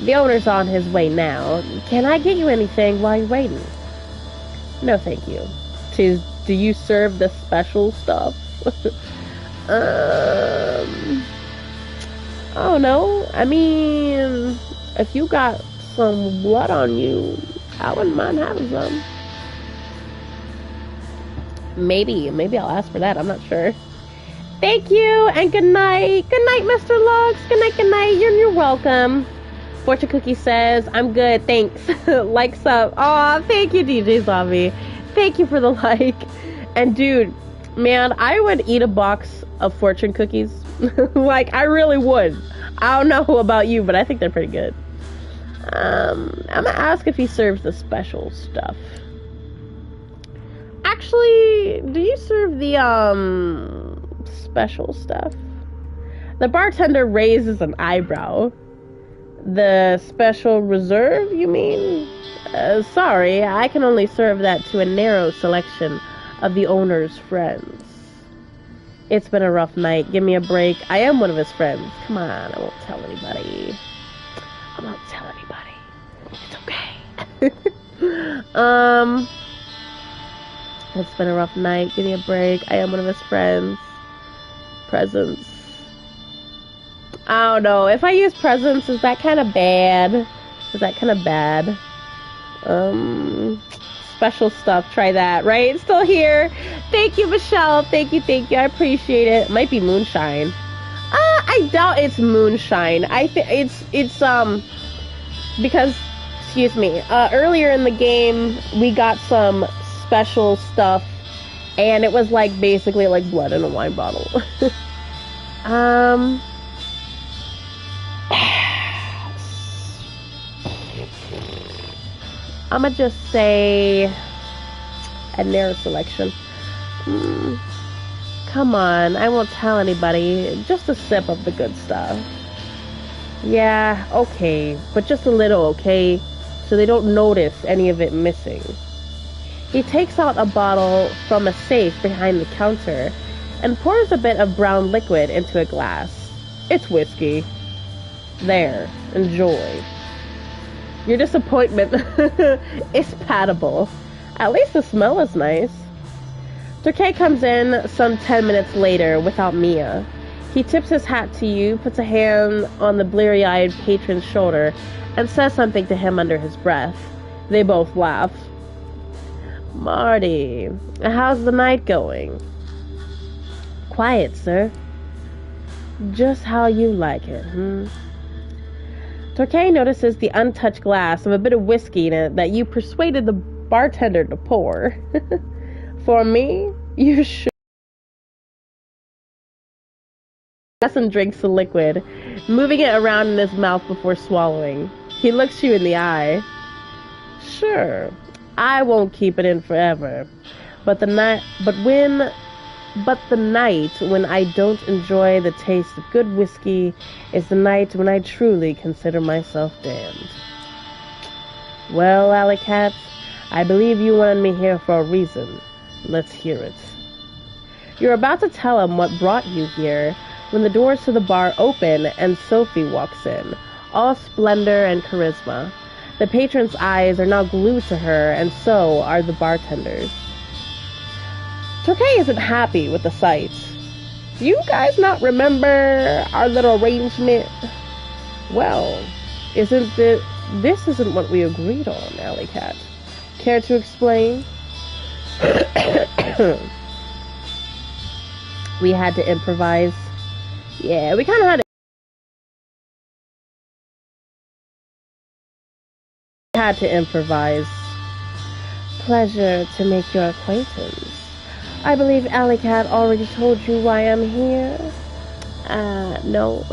The owner's on his way now. Can I get you anything while you're waiting? No, thank you. Do you serve the special stuff? I don't know. I mean, if you got some blood on you, I wouldn't mind having some. Maybe I'll ask for that. I'm not sure. Thank you, and good night. Good night, Mr. Lux. Good night. You're welcome. Fortune Cookie says, I'm good, thanks. Likes up. Aw, thank you, DJ Zombie. Thank you for the like. And dude, man, I would eat a box of Fortune Cookies. Like, I really would. I don't know about you, but I think they're pretty good. I'm gonna ask if he serves the special stuff. Actually, do you serve the, special stuff? The bartender raises an eyebrow. The special reserve, you mean? Sorry, I can only serve that to a narrow selection of the owner's friends. It's been a rough night. Give me a break. I am one of his friends. Come on, I won't tell anybody. It's okay. It's been a rough night. Give me a break. I am one of his friends. Presents. I don't know. If I use presents, is that kind of bad? Special stuff. Try that, right? It's still here. Thank you, Michelle. Thank you. I appreciate it. It might be moonshine. I doubt it's moonshine. I think it's because, excuse me, earlier in the game, we got some special stuff, and it was like basically like blood in a wine bottle. I'ma just say a narrow selection. Come on, I won't tell anybody. Just a sip of the good stuff. Yeah, okay, but just a little, okay? So they don't notice any of it missing. He takes out a bottle from a safe behind the counter and pours a bit of brown liquid into a glass. It's whiskey. There, enjoy. Your disappointment is patable. At least the smell is nice. Turkey comes in some 10 minutes later without Mia. He tips his hat to you, puts a hand on the bleary-eyed patron's shoulder, and says something to him under his breath. They both laugh. Marty, how's the night going? Quiet, sir. Just how you like it, Turkey notices the untouched glass of a bit of whiskey in it that you persuaded the bartender to pour. For me, you should. And drinks the liquid, moving it around in his mouth before swallowing. He looks you in the eye. Sure, I won't keep it in forever, but the night when I don't enjoy the taste of good whiskey is the night when I truly consider myself damned. Well, Alley Cat, I believe you wanted me here for a reason. Let's hear it. You're about to tell him what brought you here when the doors to the bar open and Sophie walks in, all splendor and charisma. The patron's eyes are now glued to her, and so are the bartenders. Turkey isn't happy with the sight. Do you guys not remember our little arrangement? Well, this isn't what we agreed on, Alley Cat. Care to explain? We had to improvise. Yeah, we kind of had to improvise. Pleasure to make your acquaintance. I believe Alley Cat already told you why I'm here. No.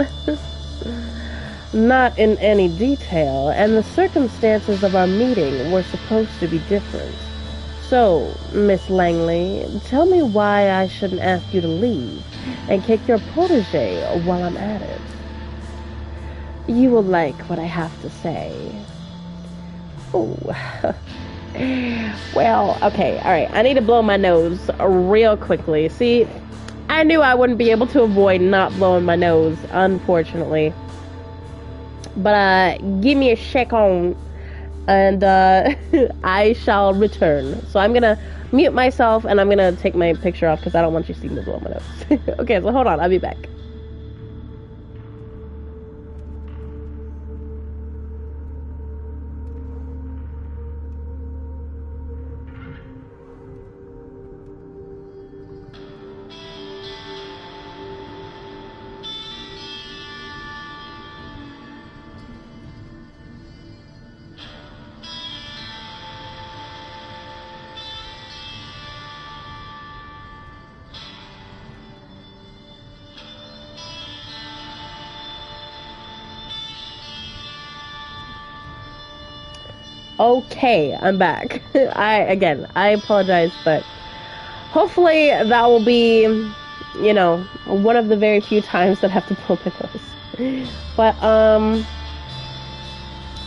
Not in any detail, and the circumstances of our meeting were supposed to be different. So, Miss Langley, tell me why I shouldn't ask you to leave and kick your protege while I'm at it. You will like what I have to say. Oh. Well, okay, alright. I need to blow my nose real quickly. See, I knew I wouldn't be able to avoid not blowing my nose, unfortunately. But, give me a second, and, I shall return. So I'm gonna mute myself, and I'm gonna take my picture off, because I don't want you to see me blow my nose. Okay, so hold on, I'll be back. Okay, I'm back. I apologize, but hopefully that will be, one of the very few times that I have to blow my nose. But,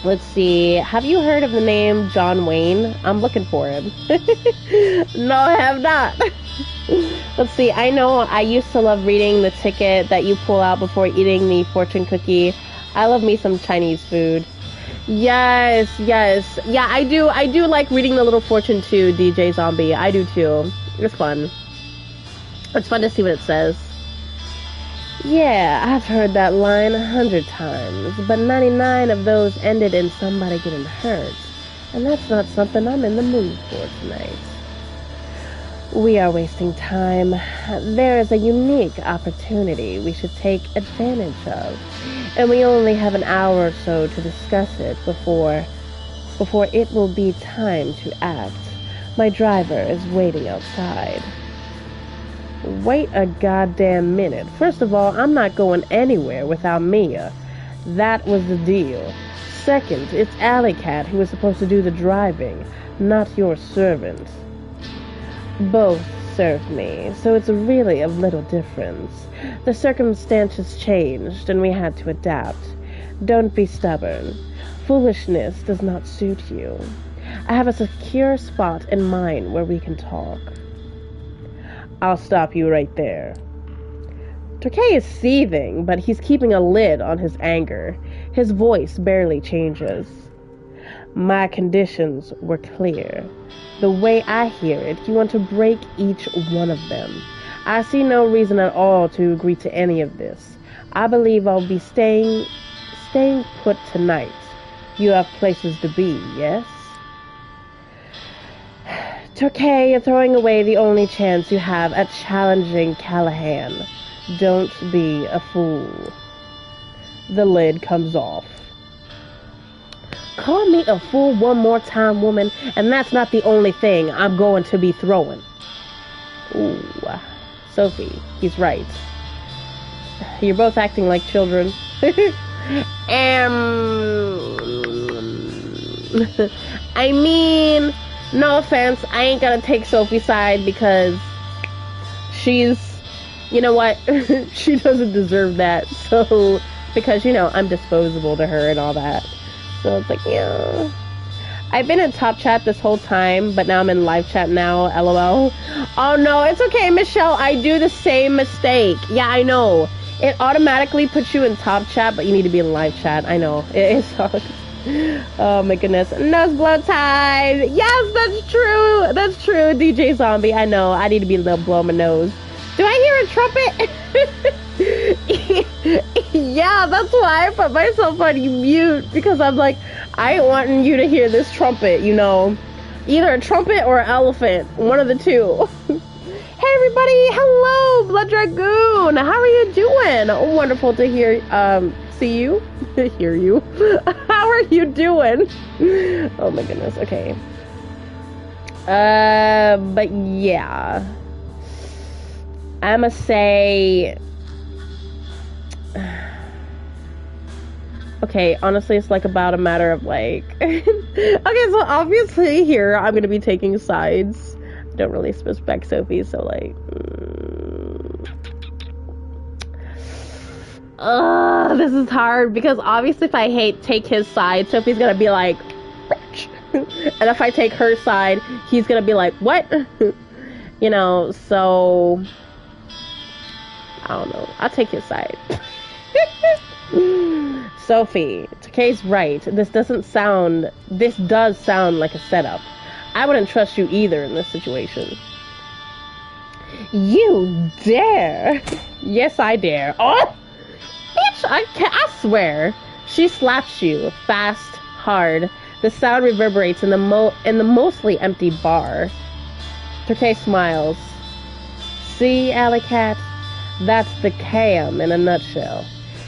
let's see. Have you heard of the name John Wayne? I'm looking for him. No, I have not. Let's see. I know I used to love reading the ticket that you pull out before eating the fortune cookie. I love me some Chinese food. Yes. Yeah, I do like reading the little fortune too, DJ Zombie. I do too. It's fun. It's fun to see what it says. Yeah, I've heard that line 100 times, but 99 of those ended in somebody getting hurt. And that's not something I'm in the mood for tonight. We are wasting time. There is a unique opportunity we should take advantage of, and we only have an hour or so to discuss it before it will be time to act. My driver is waiting outside. Wait a goddamn minute. First of all, I'm not going anywhere without Mia. That was the deal. Second, it's Alley Cat who is supposed to do the driving, not your servant. Both served me, so it's really of little difference. The circumstances changed, and we had to adapt. Don't be stubborn. Foolishness does not suit you. I have a secure spot in mind where we can talk. I'll stop you right there. Torquay is seething, but he's keeping a lid on his anger. His voice barely changes. My conditions were clear. The way I hear it, you want to break each one of them. I see no reason at all to agree to any of this. I believe I'll be staying put tonight. You have places to be, yes? Torquay, you're throwing away the only chance you have at challenging Callahan. Don't be a fool. The lid comes off. Call me a fool one more time, woman, and that's not the only thing I'm going to be throwing. Ooh, Sophie, he's right. You're both acting like children. I mean, no offense, I ain't gonna take Sophie's side because she's, you know what, she doesn't deserve that. So, because, I'm disposable to her and all that. So it's like, yeah. I've been in top chat this whole time, but now I'm in live chat now, lol. Oh no, it's okay, Michelle. I do the same mistake. Yeah, I know. It automatically puts you in top chat, but you need to be in live chat. I know. It sucks. Oh my goodness. Nose blow time. Yes, that's true. That's true, DJ Zombie. I know. I need to be blowing my nose. Do I hear a trumpet? Yeah, that's why I put myself on mute, because I'm like, I ain't wanting you to hear this trumpet, Either a trumpet or an elephant. One of the two. Hey everybody, hello, Blood Dragoon. How are you doing? Wonderful to see you. Hear you. How are you doing? Oh my goodness, okay. But yeah. I'ma say Okay, honestly, it's like about a matter of like. Okay, so obviously here I'm gonna be taking sides. I don't really suspect Sophie, so like. This is hard because obviously if I take his side, Sophie's gonna be like, and if I take her side, he's gonna be like, what? You know, so I don't know. I'll take his side. Sophie, Takei's right. This does sound like a setup. I wouldn't trust you either in this situation. You dare? Yes, I dare. Oh! Bitch, I swear. She slaps you fast, hard. The sound reverberates in the mostly empty bar. Takei smiles. See, Alley Cat? That's the cam in a nutshell.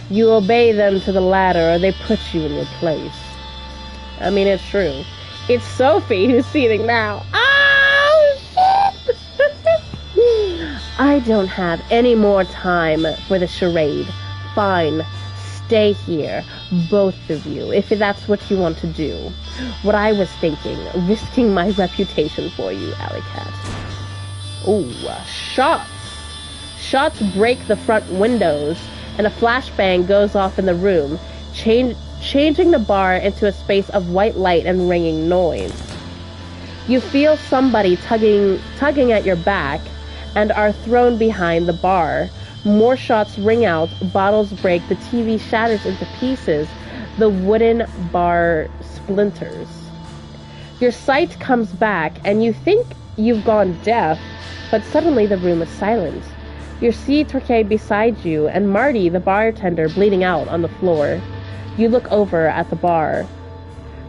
You obey them to the ladder or they put you in your place. I mean, it's true. It's Sophie who's seething now. Oh, shit! I don't have any more time for the charade. Fine. Stay here, both of you, if that's what you want to do. What I was thinking, risking my reputation for you, Alley Cat. Ooh, shots! Shots break the front windows, and a flashbang goes off in the room, changing the bar into a space of white light and ringing noise. You feel somebody tugging at your back, and are thrown behind the bar. More shots ring out, bottles break, the TV shatters into pieces, the wooden bar splinters. Your sight comes back, and you think you've gone deaf, but suddenly the room is silent. You see Takei beside you, and Marty, the bartender, bleeding out on the floor. You look over at the bar.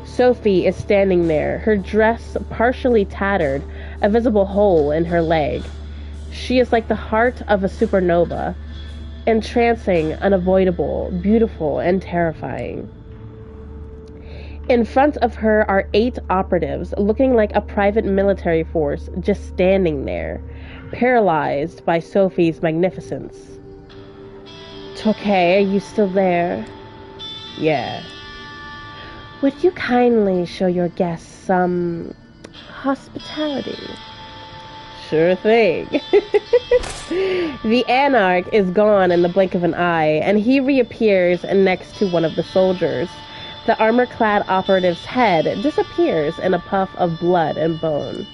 Sophie is standing there, her dress partially tattered, a visible hole in her leg. She is like the heart of a supernova, entrancing, unavoidable, beautiful, and terrifying. In front of her are 8 operatives, looking like a private military force, just standing there, paralyzed by Sophie's magnificence. Takei, are you still there? Yeah. Would you kindly show your guests some hospitality? Sure thing. The Anarch is gone in the blink of an eye, and he reappears next to one of the soldiers. The armor-clad operative's head disappears in a puff of blood and bone.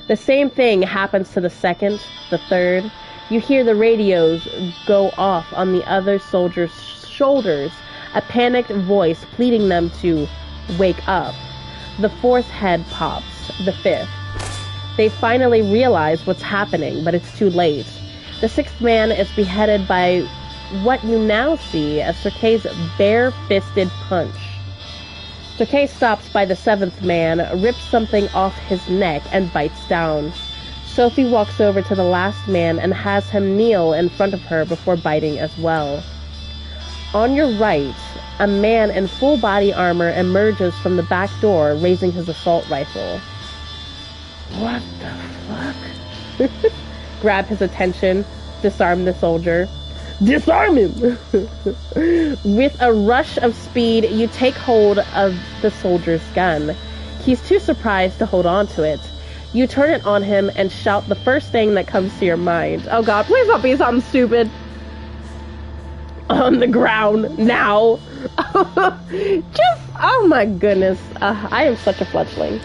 The same thing happens to the second, the third. You hear the radios go off on the other soldiers' shoulders, a panicked voice pleading them to wake up. The fourth head pops, the fifth. They finally realize what's happening, but it's too late. The 6th man is beheaded by what you now see as Takei's bare-fisted punch. Takei stops by the 7th man, rips something off his neck, and bites down. Sophie walks over to the last man and has him kneel in front of her before biting as well. On your right, a man in full body armor emerges from the back door, raising his assault rifle. What the fuck? Grab his attention, disarm the soldier. Disarm him! With a rush of speed, you take hold of the soldier's gun. He's too surprised to hold on to it. You turn it on him and shout the first thing that comes to your mind. Oh god, please don't be something stupid. On the ground, now. Oh my goodness. I am such a fledgling.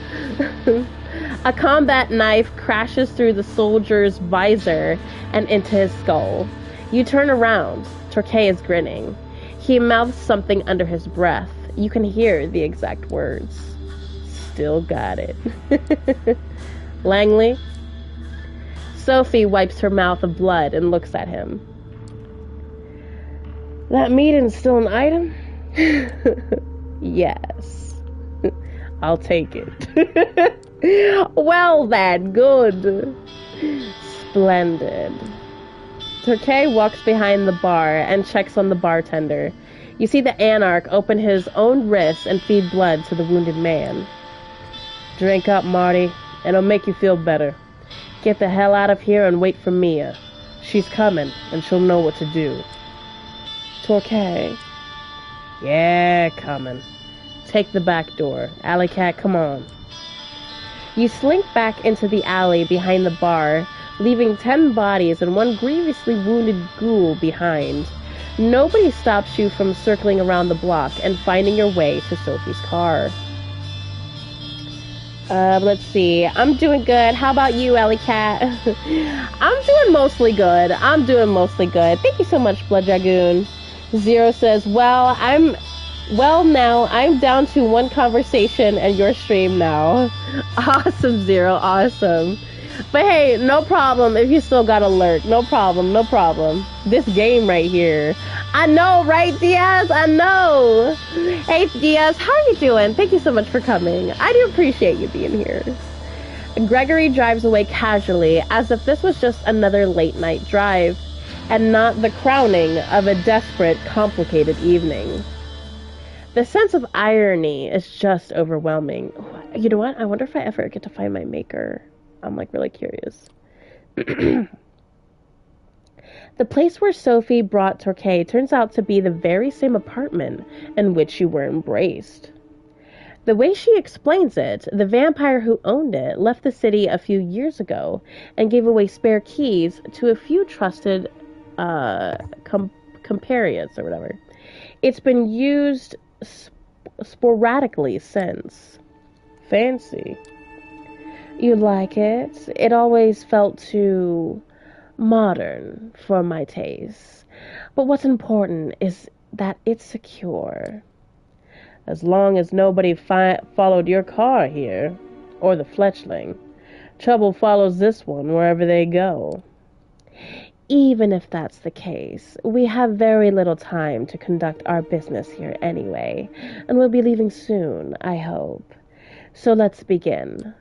A combat knife crashes through the soldier's visor and into his skull. You turn around. Takei is grinning. He mouths something under his breath. You can hear the exact words. Still got it. Langley? Sophie wipes her mouth of blood and looks at him. That meeting's still an item? Yes. I'll take it. Well then, good. Splendid. Takei walks behind the bar and checks on the bartender. You see the Anarch open his own wrists and feed blood to the wounded man. Drink up, Marty, and it'll make you feel better. Get the hell out of here and wait for Mia. She's coming, and she'll know what to do. Takei. Yeah, coming. Take the back door. Alley cat, come on. You slink back into the alley behind the bar, leaving 10 bodies and one grievously wounded ghoul behind. Nobody stops you from circling around the block and finding your way to Sophie's car. Let's see. I'm doing good. How about you, Alley Cat? I'm doing mostly good. Thank you so much, Blood Dragoon. Zero says, well, now I'm down to one conversation and your stream now. Awesome, Zero. Awesome. But hey, no problem if you still got alert. No problem. This game right here. I know, right, Diaz? I know. Hey, Diaz, how are you doing? Thank you so much for coming. I do appreciate you being here. Gregory drives away casually, as if this was just another late-night drive, and not the crowning of a desperate, complicated evening. The sense of irony is just overwhelming. You know what? I wonder if I ever get to find my maker. I'm, like, really curious. The place where Sophie brought Torquay turns out to be the very same apartment in which you were embraced. The way she explains it, the vampire who owned it left the city a few years ago and gave away spare keys to a few trusted compatriots or whatever. It's been used sporadically since. Fancy. You like it? It always felt too modern for my taste. But what's important is that it's secure. As long as nobody followed your car here, or the fletchling, trouble follows this one wherever they go. Even if that's the case, we have very little time to conduct our business here anyway, and we'll be leaving soon, I hope. So let's begin.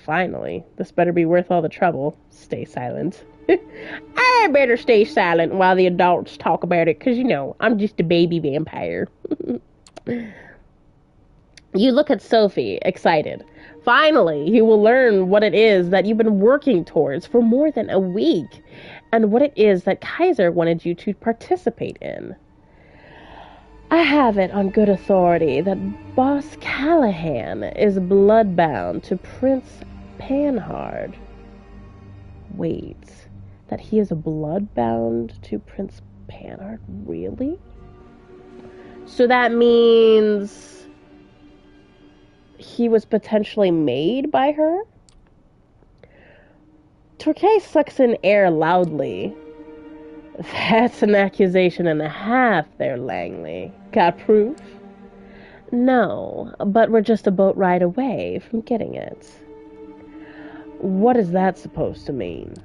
Finally, this better be worth all the trouble. Stay silent. I better stay silent while the adults talk about it, because, you know, I'm just a baby vampire. You look at Sophie, excited. Finally, you will learn what it is that you've been working towards for more than a week, and what it is that Kaiser wanted you to participate in. I have it on good authority that Boss Callahan is bloodbound to Prince Panhard. Wait, that he is bloodbound to Prince Panhard? Really? So that means he was potentially made by her? Torquay sucks in air loudly. That's an accusation and a half there, Langley. Got proof? No, but we're just a boat ride away from getting it. What is that supposed to mean?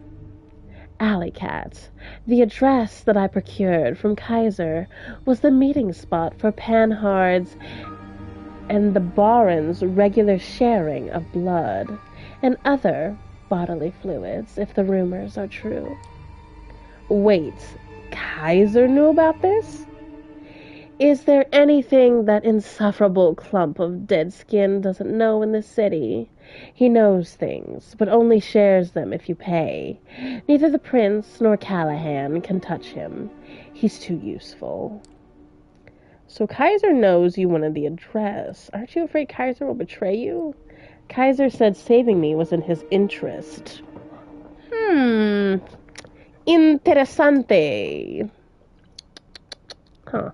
Alley Cat, the address that I procured from Kaiser was the meeting spot for Panhard's and the Baron's regular sharing of blood and other bodily fluids, if the rumors are true. Wait, Kaiser knew about this? Is there anything that insufferable clump of dead skin doesn't know in this city? He knows things, but only shares them if you pay. Neither the prince nor Callahan can touch him. He's too useful. So Kaiser knows you wanted the address. Aren't you afraid Kaiser will betray you? Kaiser said saving me was in his interest. Interessante. Huh.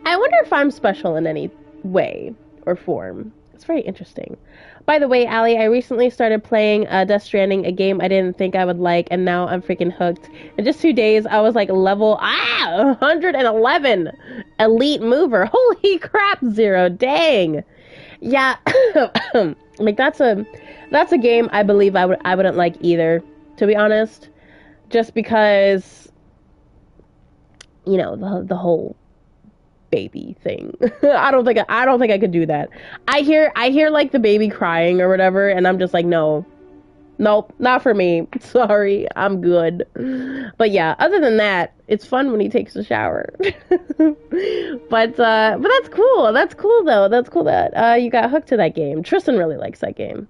I wonder if I'm special in any way or form. It's very interesting. By the way, Allie, I recently started playing Death Stranding, a game I didn't think I would like, and now I'm freaking hooked. In just 2 days, I was like level 111 elite mover. Holy crap, Zero. Dang. Yeah. Like that's a game I believe I wouldn't like either, to be honest. Just because, you know, the whole baby thing. I don't think I could do that. I hear like the baby crying or whatever, and I'm just like, nope, not for me. Sorry, I'm good. But yeah, other than that, it's fun when he takes a shower. But that's cool. That's cool though. That's cool that you got hooked to that game. Tristan really likes that game.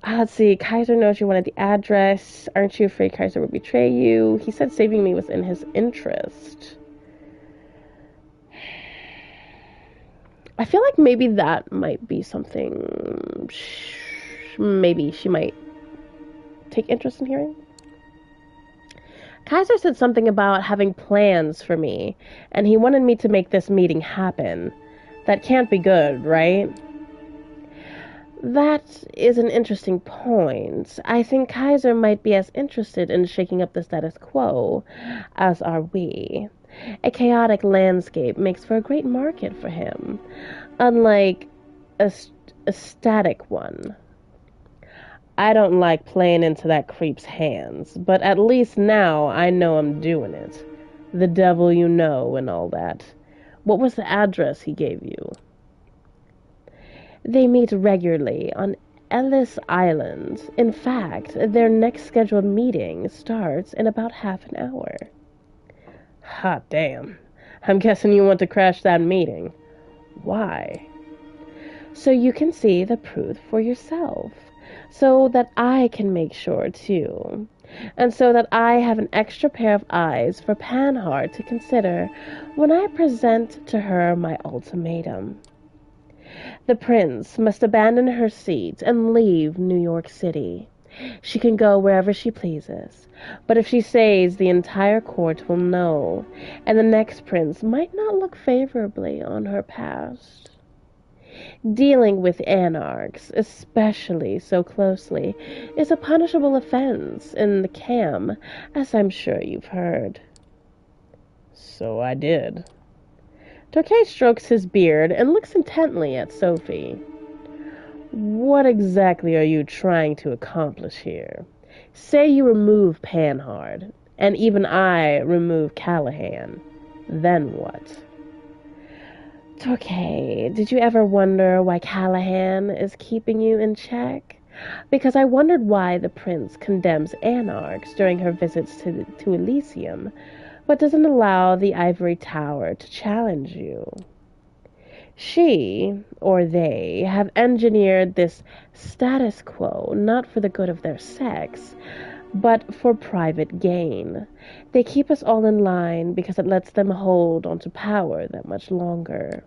Let's see. Kaiser knows you wanted the address. Aren't you afraid Kaiser would betray you? He said saving me was in his interest. I feel like maybe that might be something maybe she might take interest in hearing. Kaiser said something about having plans for me, and he wanted me to make this meeting happen. That can't be good, right? That is an interesting point. I think Kaiser might be as interested in shaking up the status quo as are we. A chaotic landscape makes for a great market for him, unlike a static one. I don't like playing into that creep's hands, but at least now I know I'm doing it. The devil you know and all that. What was the address he gave you? They meet regularly on Ellis Island. In fact, their next scheduled meeting starts in about half an hour. Hot damn. I'm guessing you want to crash that meeting. Why? So you can see the proof for yourself. So that I can make sure too. And so that I have an extra pair of eyes for Panhard to consider when I present to her my ultimatum. The prince must abandon her seat and leave New York City. She can go wherever she pleases, but if she stays, the entire court will know, and the next prince might not look favorably on her past. Dealing with anarchs, especially so closely, is a punishable offense in the Cam, as I'm sure you've heard. So I did. Torquay strokes his beard and looks intently at Sophie. What exactly are you trying to accomplish here? Say you remove Panhard, and even I remove Callahan. Then what? Torquay, did you ever wonder why Callahan is keeping you in check? Because I wondered why the prince condemns anarchs during her visits to Elysium, but doesn't allow the ivory tower to challenge you. She, or they, have engineered this status quo not for the good of their sex, but for private gain. They keep us all in line because it lets them hold onto power that much longer.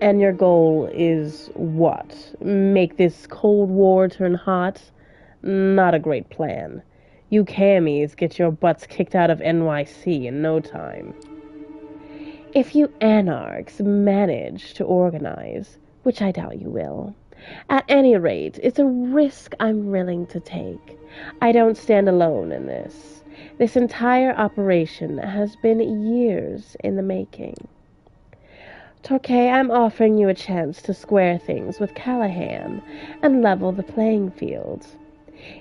And your goal is what? Make this Cold War turn hot? Not a great plan. You cammies get your butts kicked out of NYC in no time. If you anarchs manage to organize, which I doubt you will, at any rate, it's a risk I'm willing to take. I don't stand alone in this. This entire operation has been years in the making. Torquay, I'm offering you a chance to square things with Callahan and level the playing field.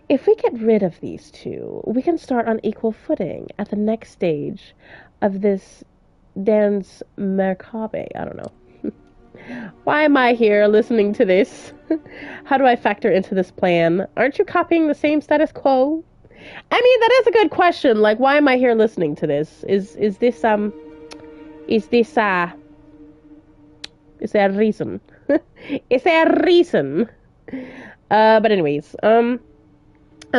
If we get rid of these two, we can start on equal footing at the next stage of this dance mercabe. I don't know. Why am I here listening to this? How do I factor into this plan? Aren't you copying the same status quo? I mean, that is a good question. Like, why am I here listening to this? Is there a reason? Is there a reason? But anyways, I'm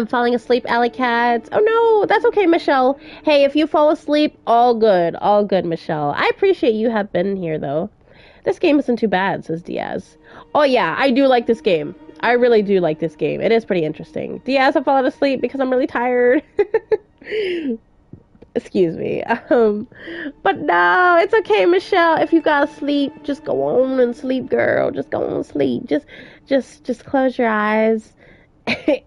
falling asleep, alley cats. Oh no, that's okay, Michelle. Hey, if you fall asleep, all good, Michelle. I appreciate you have been here, though. This game isn't too bad, says Diaz. Oh yeah, I do like this game. I really do like this game. It is pretty interesting. Diaz, I'm falling asleep because I'm really tired. Excuse me. But no, it's okay, Michelle. If you gotta sleep, just go on and sleep, girl. Just go on and sleep. Just close your eyes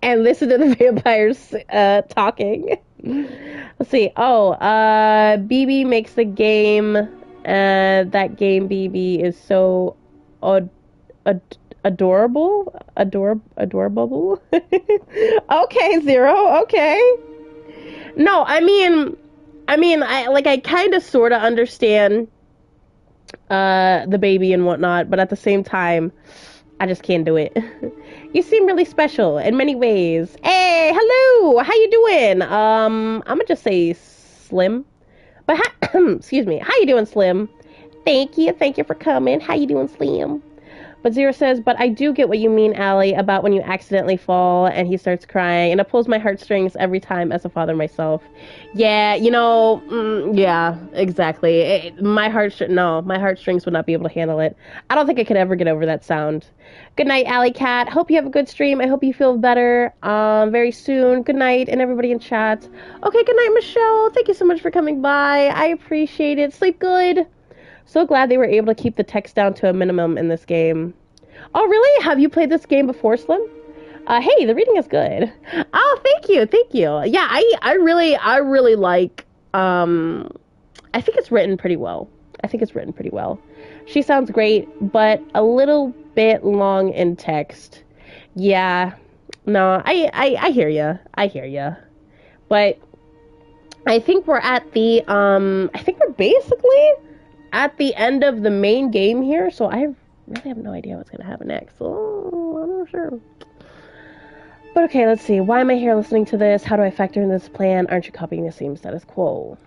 and listen to the vampires talking. Let's see. Oh, BB makes the game. That game, BB, is so adorable. Adorable. Okay, Zero. Okay. No, I mean, I kind of sort of understand the baby and whatnot, but at the same time, I just can't do it. You seem really special in many ways. Hey, hello, how you doing? I'm gonna just say Slim. But excuse me, how you doing, Slim? Thank you for coming. How you doing, Slim? But Zero says, but I do get what you mean, Allie, about when you accidentally fall and he starts crying. And it pulls my heartstrings every time as a father myself. Yeah, yeah, exactly. My heartstrings would not be able to handle it. I don't think I could ever get over that sound. Good night, Allie Cat. Hope you have a good stream. I hope you feel better very soon. Good night, and everybody in chat. Okay, good night, Michelle. Thank you so much for coming by. I appreciate it. Sleep good. So glad they were able to keep the text down to a minimum in this game. Oh, really? Have you played this game before, Slim? Hey, the reading is good. Oh, thank you. Yeah, I really like. I think it's written pretty well. She sounds great, but a little bit long in text. Yeah, no, I hear ya. But I think we're at the I think we're basically at the end of the main game here, so I really have no idea what's gonna happen next. Oh, I'm not sure. But okay, let's see. Why am I here listening to this? How do I factor in this plan? Aren't you copying the same status quo?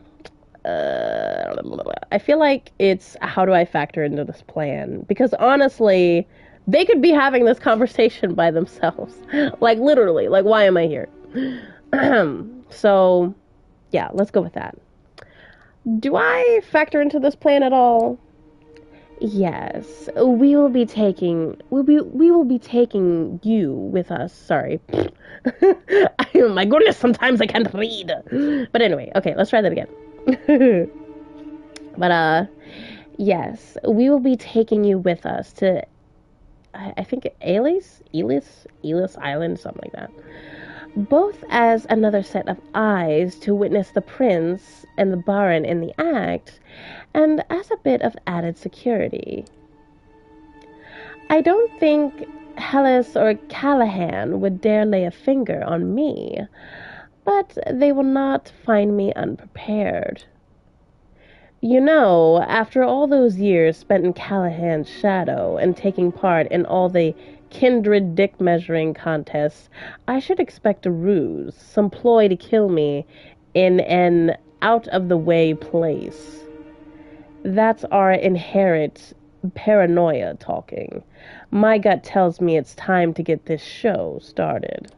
I feel like it's how do I factor into this plan? Because honestly, they could be having this conversation by themselves. Like literally, like why am I here? So, yeah, let's go with that. Do I factor into this plan at all? Yes, we will be taking you with us. Sorry. My goodness, sometimes I can't read. But anyway, okay, let's try that again. But yes, we will be taking you with us to I think Elis Island, something like that. Both as another set of eyes to witness the prince and the baron in the act, and as a bit of added security. I don't think Hellas or Callahan would dare lay a finger on me, but they will not find me unprepared. You know, after all those years spent in Callahan's shadow and taking part in all the kindred dick-measuring contests, I should expect a ruse, some ploy to kill me in an out-of-the-way place. That's our inherent paranoia talking. My gut tells me it's time to get this show started.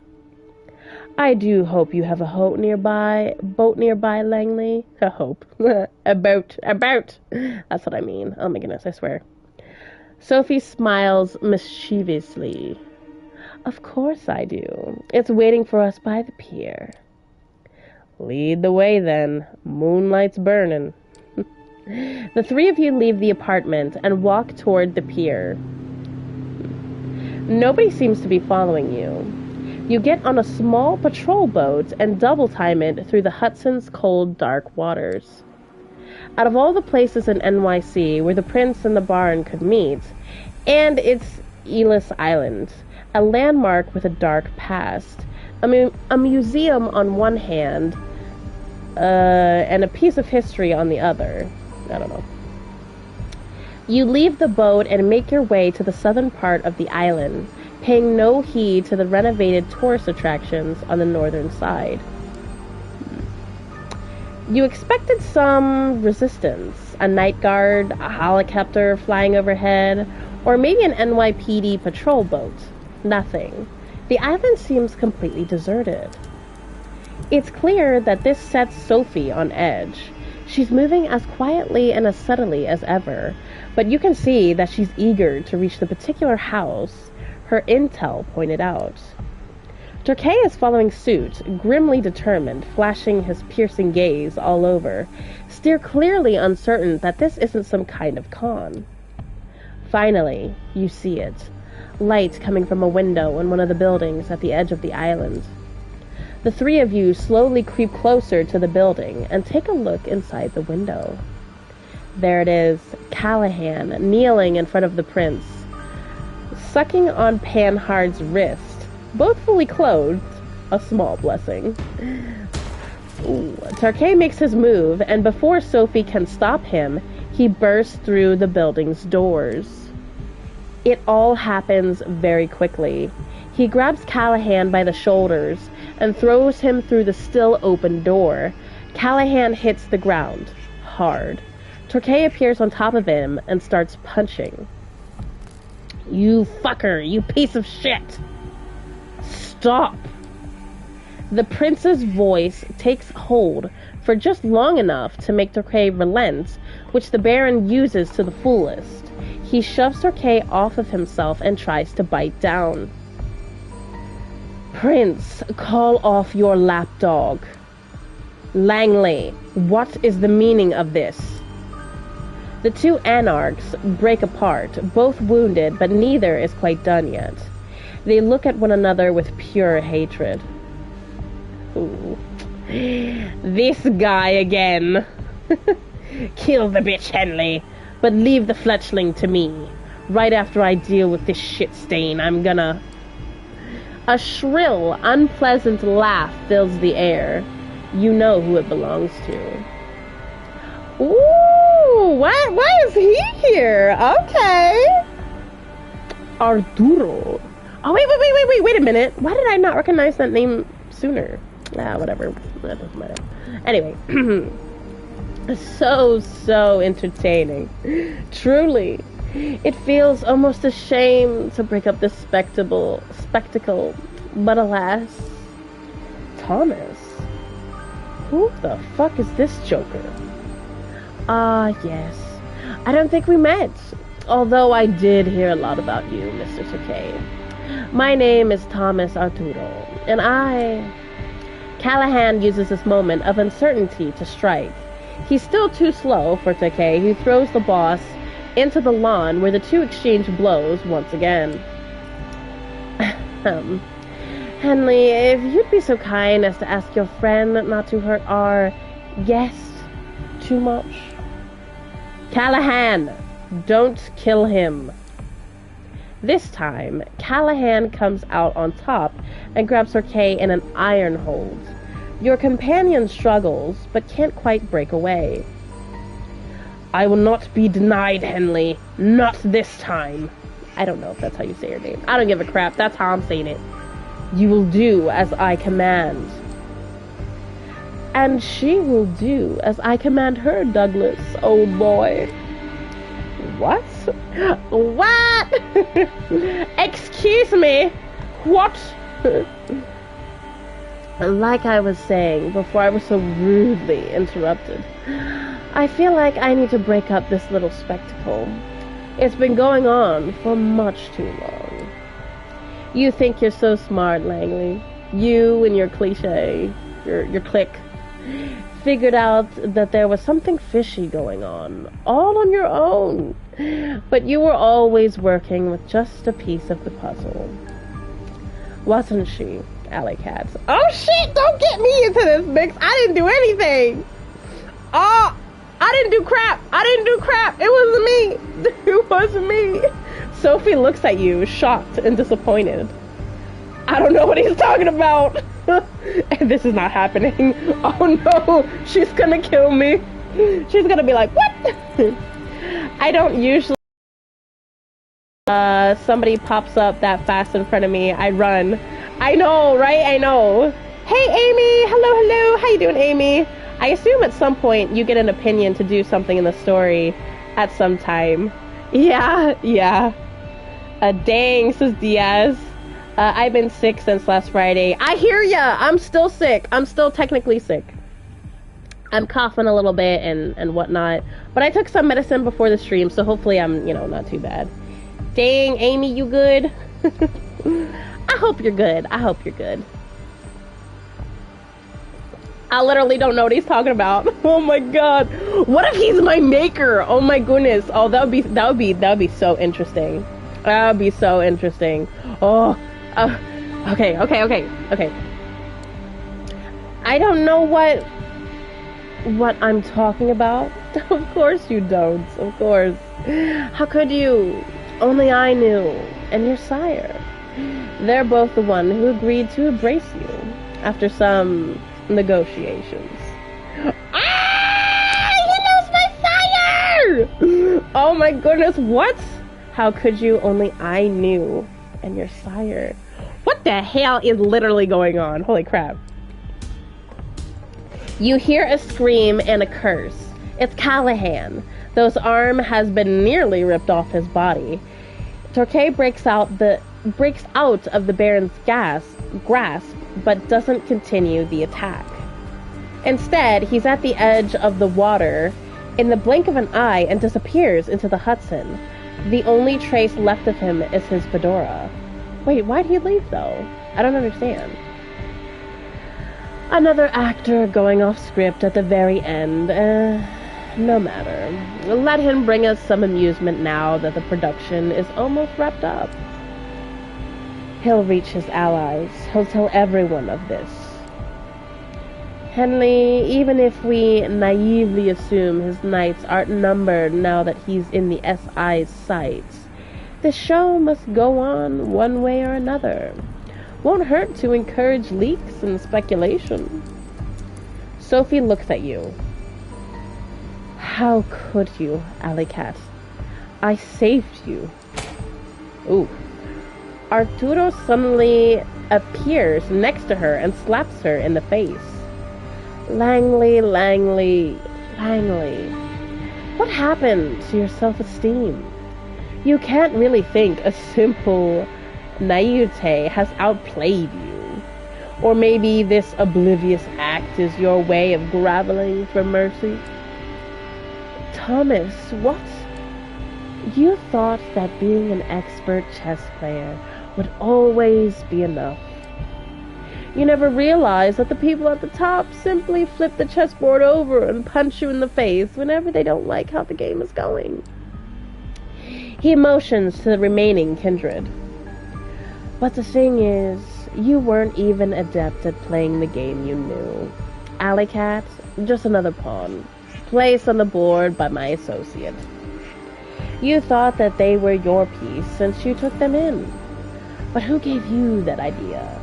I do hope you have a boat nearby, Langley. A hope. a boat. That's what I mean. Oh my goodness, I swear. Sophie smiles mischievously. Of course I do. It's waiting for us by the pier. Lead the way then. Moonlight's burning. The three of you leave the apartment and walk toward the pier. Nobody seems to be following you. You get on a small patrol boat and double time it through the Hudson's cold, dark waters. Out of all the places in NYC where the prince and the baron could meet, and it's Ellis Island, a landmark with a dark past, a museum on one hand, and a piece of history on the other. I don't know. You leave the boat and make your way to the southern part of the island, paying no heed to the renovated tourist attractions on the northern side. You expected some resistance, a night guard, a helicopter flying overhead, or maybe an NYPD patrol boat. Nothing. The island seems completely deserted. It's clear that this sets Sophie on edge. She's moving as quietly and as subtly as ever, but you can see that she's eager to reach the particular house her intel pointed out. Turkey is following suit, grimly determined, flashing his piercing gaze all over, still clearly uncertain that this isn't some kind of con. Finally, you see it. Light coming from a window in one of the buildings at the edge of the island. The three of you slowly creep closer to the building and take a look inside the window. There it is, Callahan, kneeling in front of the prince, sucking on Panhard's wrist, both fully clothed, a small blessing. Turkey makes his move, and before Sophie can stop him, he bursts through the building's doors. It all happens very quickly. He grabs Callahan by the shoulders and throws him through the still open door. Callahan hits the ground, hard. Turkey appears on top of him and starts punching. You fucker, you piece of shit. Stop. The prince's voice takes hold for just long enough to make Torquay relent, which the Baron uses to the fullest. He shoves Torquay off of himself and tries to bite down. Prince, call off your lapdog. Langley, what is the meaning of this? The two anarchs break apart, both wounded, but neither is quite done yet. They look at one another with pure hatred. Ooh. This guy again. Kill the bitch, Henley, but leave the fletchling to me. Right after I deal with this shit stain, I'm gonna... A shrill, unpleasant laugh fills the air. You know who it belongs to. Ooh, why is he here? Okay. Arturo. Oh, wait a minute. Why did I not recognize that name sooner? Ah, whatever. That doesn't matter. Anyway. So entertaining. Truly. It feels almost a shame to break up this spectacle. But alas. Thomas. Who the fuck is this joker? Yes. I don't think we met. Although I did hear a lot about you, Mr. Torquay. My name is Thomas Arturo, and Callahan uses this moment of uncertainty to strike. He's still too slow for Torquay, who throws the boss into the lawn where the two exchange blows once again. Henley, if you'd be so kind as to ask your friend not to hurt our guest too much. Callahan, don't kill him. This time, Callahan comes out on top and grabs Torquay in an iron hold. Your companion struggles, but can't quite break away. I will not be denied, Henley. Not this time. I don't know if that's how you say her name. I don't give a crap. That's how I'm saying it. You will do as I command. And she will do as I command her, Douglas. Oh boy. What? What? Excuse me. What? Like I was saying before I was so rudely interrupted, I feel like I need to break up this little spectacle. It's been going on for much too long. You think you're so smart, Langley. You and your cliche, your clique, figured out that there was something fishy going on, all on your own. But you were always working with just a piece of the puzzle. Wasn't she, Alley Cats? Oh shit, don't get me into this mix. I didn't do anything. Oh, I didn't do crap. It wasn't me. It wasn't me. Sophie looks at you, shocked and disappointed. I don't know what he's talking about. And this is not happening. Oh no, she's gonna kill me. She's gonna be like, what? I don't usually... somebody pops up that fast in front of me, I run. I know, right? I know. Hey, Amy. Hello. How you doing, Amy? I assume at some point you get an opinion to do something in the story at some time. Yeah. Dang, says Diaz. I've been sick since last Friday. I hear ya. I'm still sick. I'm still technically sick. I'm coughing a little bit and whatnot. But I took some medicine before the stream, so hopefully I'm, not too bad. Dang, Amy, you good? I hope you're good. I literally don't know what he's talking about. Oh my god. What if he's my maker? Oh my goodness. Oh, that would be so interesting. That would be so interesting. Oh, okay. I don't know what I'm talking about. Of course you don't. Of course. How could you? Only I knew. And your sire. They're both the one who agreed to embrace you after some negotiations. Ah! He knows my sire! Oh my goodness, what? How could you? Only I knew. And your sire. What the hell is literally going on? Holy crap. You hear a scream and a curse. It's Callahan. Those arm has been nearly ripped off his body. Torquay breaks out of the Baron's grasp, but doesn't continue the attack. Instead, he's at the edge of the water in the blink of an eye and disappears into the Hudson. The only trace left of him is his fedora. Wait, why'd he leave, though? I don't understand. Another actor going off script at the very end. No matter. Let him bring us some amusement now that the production is almost wrapped up. He'll reach his allies. He'll tell everyone of this. Henley, even if we naively assume his nights aren't numbered now that he's in the SI's sights, the show must go on one way or another. Won't hurt to encourage leaks and speculation. Sophie looks at you. How could you, Alley Cat? I saved you. Ooh. Arturo suddenly appears next to her and slaps her in the face. Langley. What happened to your self-esteem? You can't really think a simple naivete has outplayed you. Or maybe this oblivious act is your way of groveling for mercy? Thomas, what? You thought that being an expert chess player would always be enough. You never realized that the people at the top simply flip the chessboard over and punch you in the face whenever they don't like how the game is going. He motions to the remaining kindred. But the thing is, you weren't even adept at playing the game you knew. Alley Cat, just another pawn, placed on the board by my associate. You thought that they were your piece since you took them in. But who gave you that idea?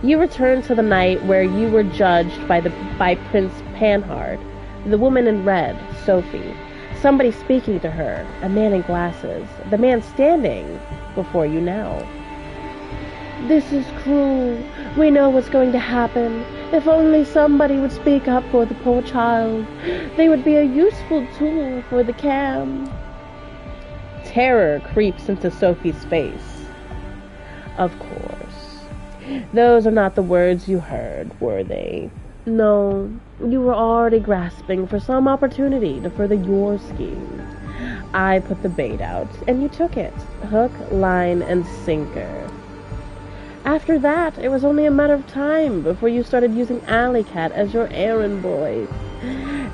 You returned to the night where you were judged by Prince Panhard, the woman in red, Sophie, somebody speaking to her, a man in glasses, the man standing before you now. This is cruel. We know what's going to happen. If only somebody would speak up for the poor child. They would be a useful tool for the cam. Terror creeps into Sophie's face. Of course. Those are not the words you heard, were they? No, you were already grasping for some opportunity to further your scheme. I put the bait out, and you took it. Hook, line, and sinker. After that, it was only a matter of time before you started using Alley Cat as your errand boy.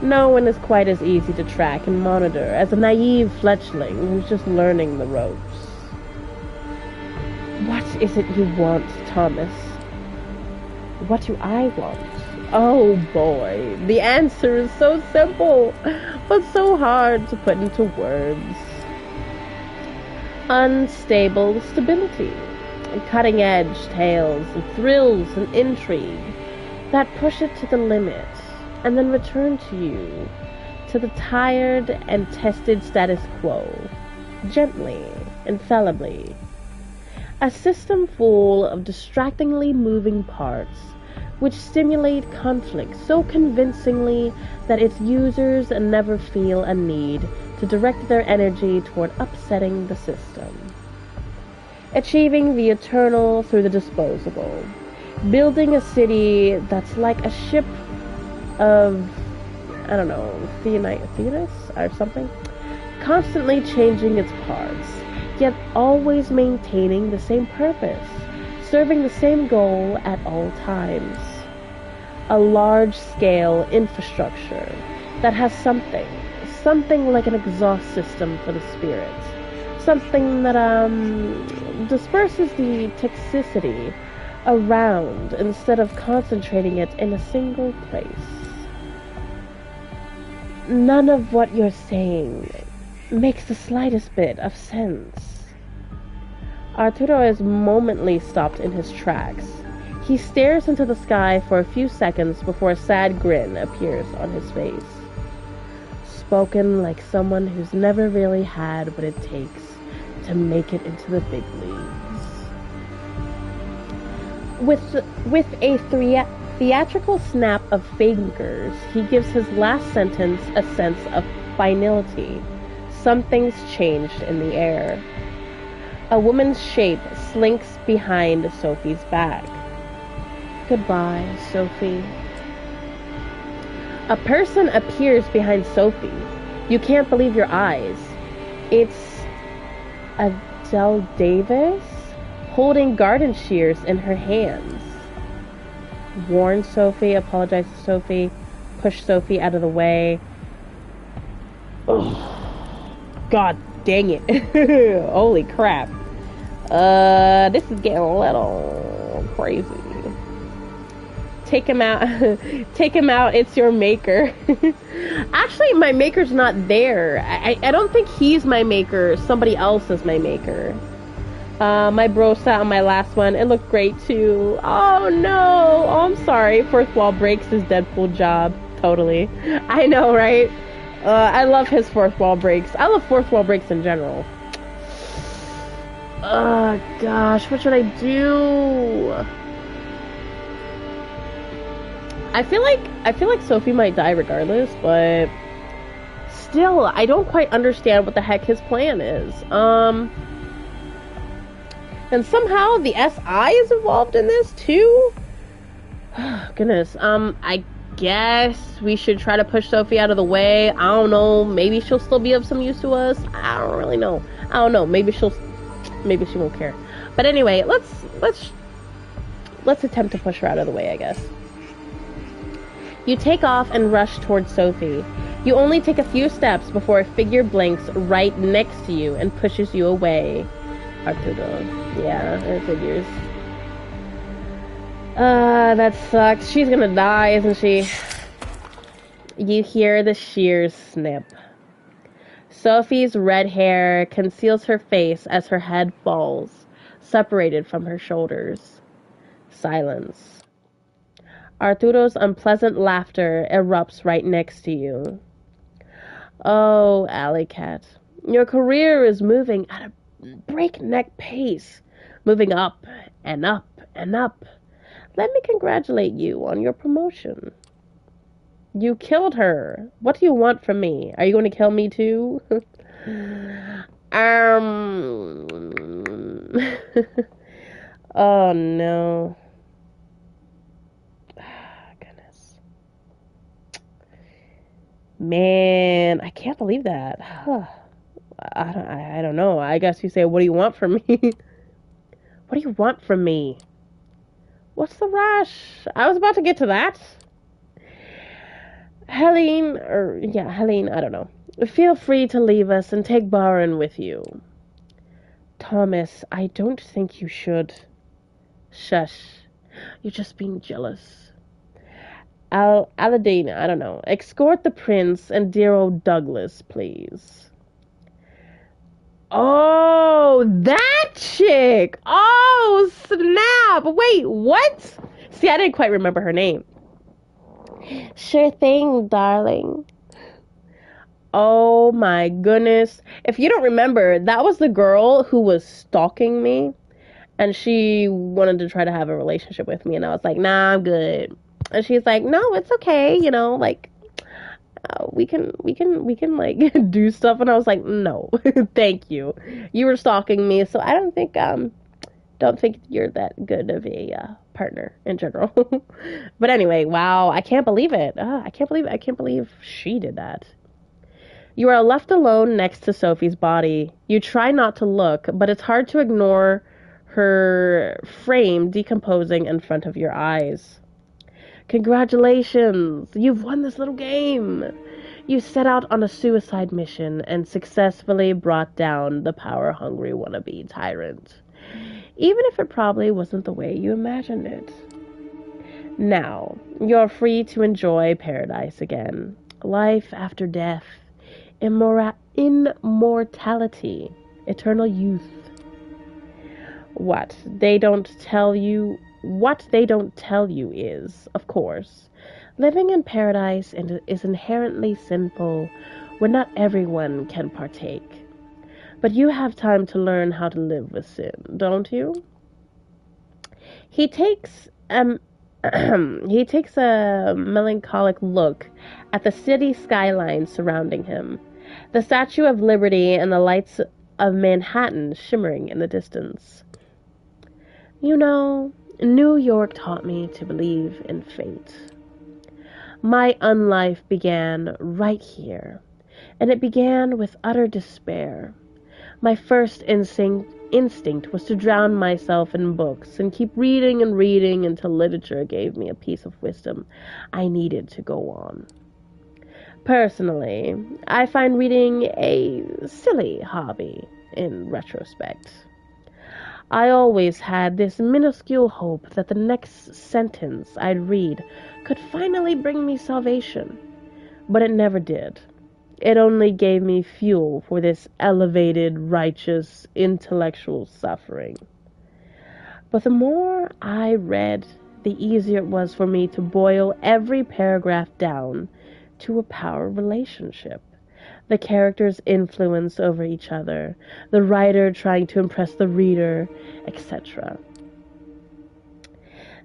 No one is quite as easy to track and monitor as a naive fledgling who's just learning the ropes. What is it you want, Thomas? What do I want? Oh boy, the answer is so simple, but so hard to put into words. Unstable stability, cutting-edge tales and thrills and intrigue that push it to the limit and then return to you, to the tired and tested status quo, gently, infallibly. A system full of distractingly moving parts which stimulate conflict so convincingly that its users never feel a need to direct their energy toward upsetting the system. Achieving the eternal through the disposable. Building a city that's like a ship of, I don't know, Thetis or something. Constantly changing its parts, yet always maintaining the same purpose, serving the same goal at all times. A large-scale infrastructure that has something like an exhaust system for the spirit, something that disperses the toxicity around instead of concentrating it in a single place. None of what you're saying makes the slightest bit of sense. Arturo is momently stopped in his tracks. He stares into the sky for a few seconds before a sad grin appears on his face. Spoken like someone who's never really had what it takes to make it into the big leagues. With a theatrical snap of fingers, he gives his last sentence a sense of finality. Something's changed in the air. A woman's shape slinks behind Sophie's back. Goodbye, Sophie. A person appears behind Sophie. You can't believe your eyes. It's Adele Davis, holding garden shears in her hands. Warn Sophie, apologize to Sophie, push Sophie out of the way. Oh, God dang it. Holy crap. This is getting a little crazy. Take him out. Take him out. It's your maker. Actually, my maker's not there. I don't think he's my maker. Somebody else is my maker. My bro sat on my last one. It looked great too. Oh no. Oh, I'm sorry. Fourth wall breaks his Deadpool job. Totally. I know, right? I love his fourth wall breaks. I love fourth wall breaks in general. Oh gosh, what should I do? I feel like Sophie might die regardless, but still, I don't quite understand what the heck his plan is. And somehow the SI is involved in this too. Goodness. I guess we should try to push Sophie out of the way. I don't know. Maybe she'll still be of some use to us. I don't really know. I don't know. Maybe she won't care. But anyway, let's attempt to push her out of the way, I guess. You take off and rush towards Sophie. You only take a few steps before a figure blinks right next to you and pushes you away. Arturo. Yeah, it figures. That sucks. She's gonna die, isn't she? You hear the shears snip. Sophie's red hair conceals her face as her head falls, separated from her shoulders. Silence. Arturo's unpleasant laughter erupts right next to you. Oh, Alley Cat, your career is moving at a breakneck pace, moving up and up and up. Let me congratulate you on your promotion. You killed her. What do you want from me? Are you going to kill me too? Oh no. Goodness. Man, I can't believe that. I don't know. I guess you say, what do you want from me? What do you want from me? What's the rush? I was about to get to that. Helene, I don't know. Feel free to leave us and take Baron with you. Thomas, I don't think you should. Shush. You're just being jealous. Aladdin, I don't know. Escort the prince and dear old Douglas, please. Oh, that chick! Oh, snap! Wait, what? See, I didn't quite remember her name. Sure thing, darling. Oh my goodness. If you don't remember, that was the girl who was stalking me, and she wanted to try to have a relationship with me, and I was like, nah, I'm good. And she's like, no, it's okay, you know, like, we can like do stuff. And I was like, no, thank you. You were stalking me, so I don't think you're that good of a partner in general. But anyway, wow, I can't believe it. I can't believe she did that. You are left alone next to Sophie's body. You try not to look, but it's hard to ignore her frame decomposing in front of your eyes. Congratulations! You've won this little game! You set out on a suicide mission and successfully brought down the power-hungry wannabe tyrant. Even if it probably wasn't the way you imagined it. Now, you're free to enjoy paradise again. Life after death. Immortality. Eternal youth. What they don't tell you is, of course, living in paradise is inherently sinful where not everyone can partake. But you have time to learn how to live with sin, don't you? He takes a melancholic look at the city skyline surrounding him. The Statue of Liberty and the lights of Manhattan shimmering in the distance. You know, New York taught me to believe in fate. My unlife began right here, and it began with utter despair. My first instinct was to drown myself in books and keep reading and reading until literature gave me a piece of wisdom I needed to go on. Personally, I find reading a silly hobby in retrospect. I always had this minuscule hope that the next sentence I'd read could finally bring me salvation, but it never did. It only gave me fuel for this elevated, righteous, intellectual suffering. But the more I read, the easier it was for me to boil every paragraph down to a power relationship. The characters' influence over each other, the writer trying to impress the reader, etc.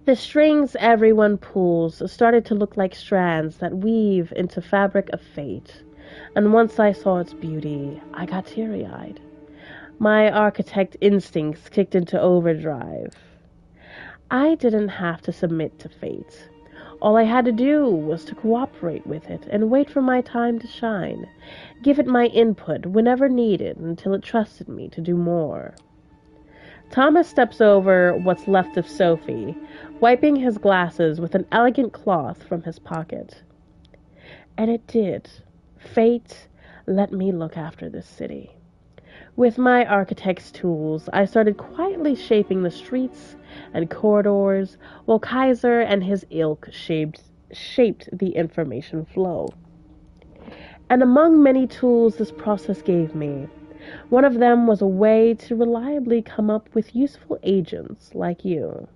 The strings everyone pulls started to look like strands that weave into fabric of fate, and once I saw its beauty, I got teary-eyed. My architect instincts kicked into overdrive. I didn't have to submit to fate. All I had to do was to cooperate with it and wait for my time to shine, give it my input whenever needed until it trusted me to do more. Thomas steps over what's left of Sophie, wiping his glasses with an elegant cloth from his pocket. And it did. Fate let me look after this city. With my architect's tools, I started quietly shaping the streets and corridors, while Kaiser and his ilk shaped the information flow. And among many tools this process gave me, one of them was a way to reliably come up with useful agents like you.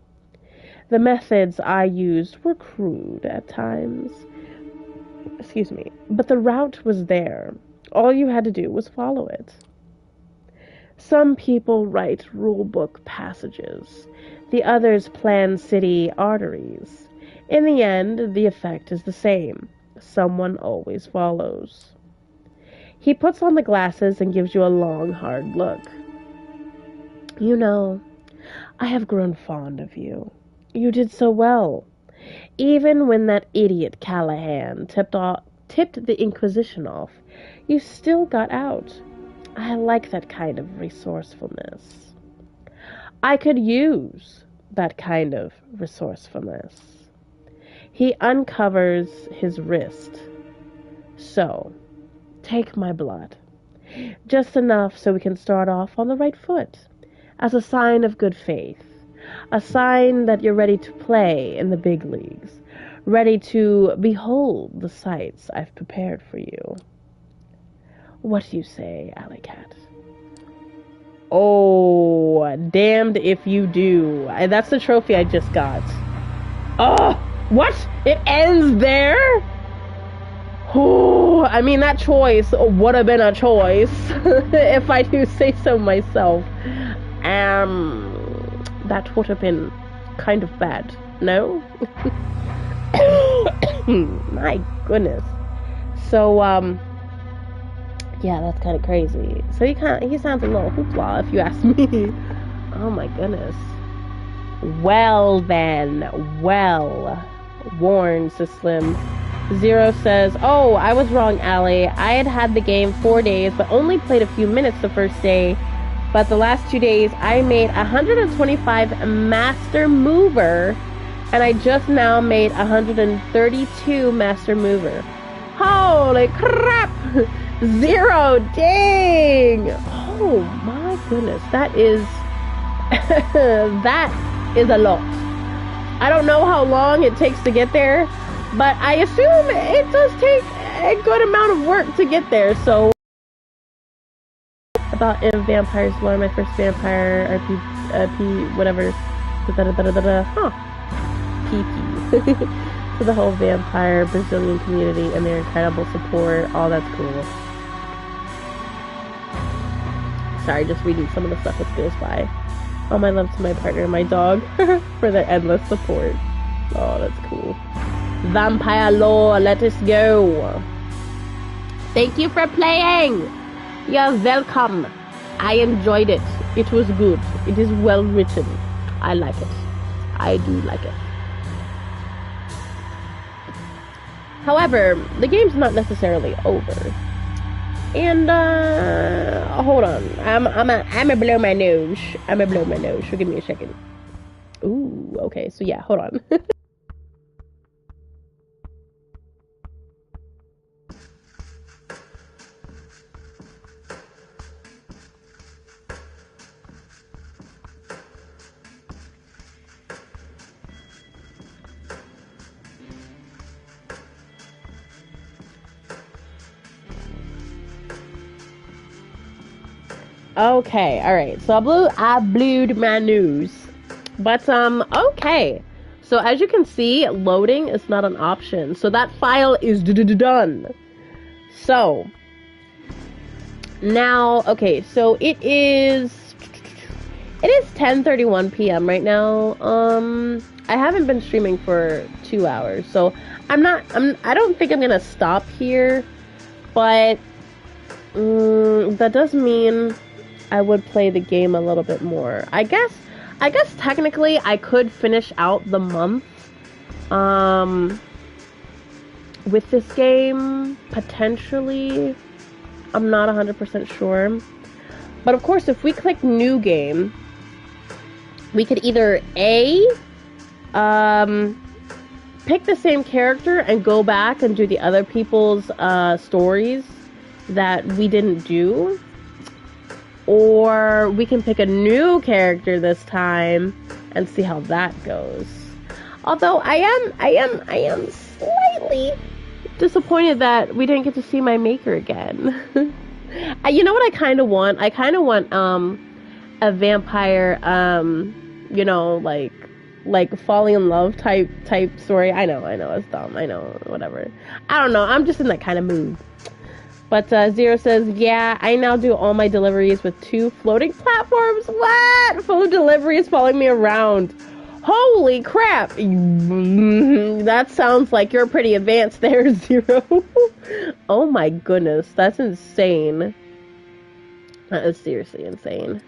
The methods I used were crude at times. But the route was there. All you had to do was follow it. Some people write rule-book passages. The others plan city arteries. In the end, the effect is the same. Someone always follows. He puts on the glasses and gives you a long, hard look. You know, I have grown fond of you. You did so well. Even when that idiot Callahan tipped the Inquisition off, you still got out. I like that kind of resourcefulness. I could use that kind of resourcefulness. He uncovers his wrist. So, take my blood. Just enough so we can start off on the right foot, as a sign of good faith. A sign that you're ready to play in the big leagues, ready to behold the sights I've prepared for you. What do you say, Alley Cat? Oh, damned if you do. That's the trophy I just got. Oh, what? It ends there? Oh, I mean, that choice would have been a choice, if I do say so myself. That would have been kind of bad, no? My goodness. So, yeah, that's kind of crazy. So he sounds a little hoopla, if you ask me. Oh my goodness. Well then, warns Slim. Zero says, oh, I was wrong, Allie. I had the game 4 days, but only played a few minutes the first day. But the last 2 days, I made 125 Master Mover, and I just now made 132 Master Mover. Holy crap! Zero, dang! Oh my goodness, that is a lot. I don't know how long it takes to get there, but I assume it does take a good amount of work to get there. So about Vampires Lore, my first vampire RP whatever PP. To the whole vampire Brazilian community and their incredible support. All that's cool. Sorry, just reading some of the stuff that goes by. All my love to my partner and my dog for their endless support. Oh, that's cool. Vampire Lore, let us go. Thank you for playing. You're welcome. I enjoyed it. It was good. It is well written. I like it. I do like it. However, the game's not necessarily over. And hold on. I'm blow my nose. I'm gonna blow my nose. So give me a second. Ooh, okay. So yeah, hold on. Okay, alright. So I blewed my nose. But okay. So as you can see, loading is not an option. So that file is done. So now, okay, so it is 10:31 p.m. right now. I haven't been streaming for 2 hours. So I don't think I'm going to stop here, but that does mean I would play the game a little bit more. I guess technically I could finish out the month with this game, potentially. I'm not 100% sure. But of course, if we click new game, we could either pick the same character and go back and do the other people's stories that we didn't do, or we can pick a new character this time and see how that goes. Although I am slightly disappointed that we didn't get to see my maker again. You know what I kind of want? I kind of want a vampire you know, like falling in love type story. I know it's dumb. I know, whatever. I don't know. I'm just in that kind of mood. But Zero says, yeah, I now do all my deliveries with 2 floating platforms. What? Food delivery is following me around. Holy crap. That sounds like you're pretty advanced there, Zero. Oh my goodness. That's insane. That is seriously insane.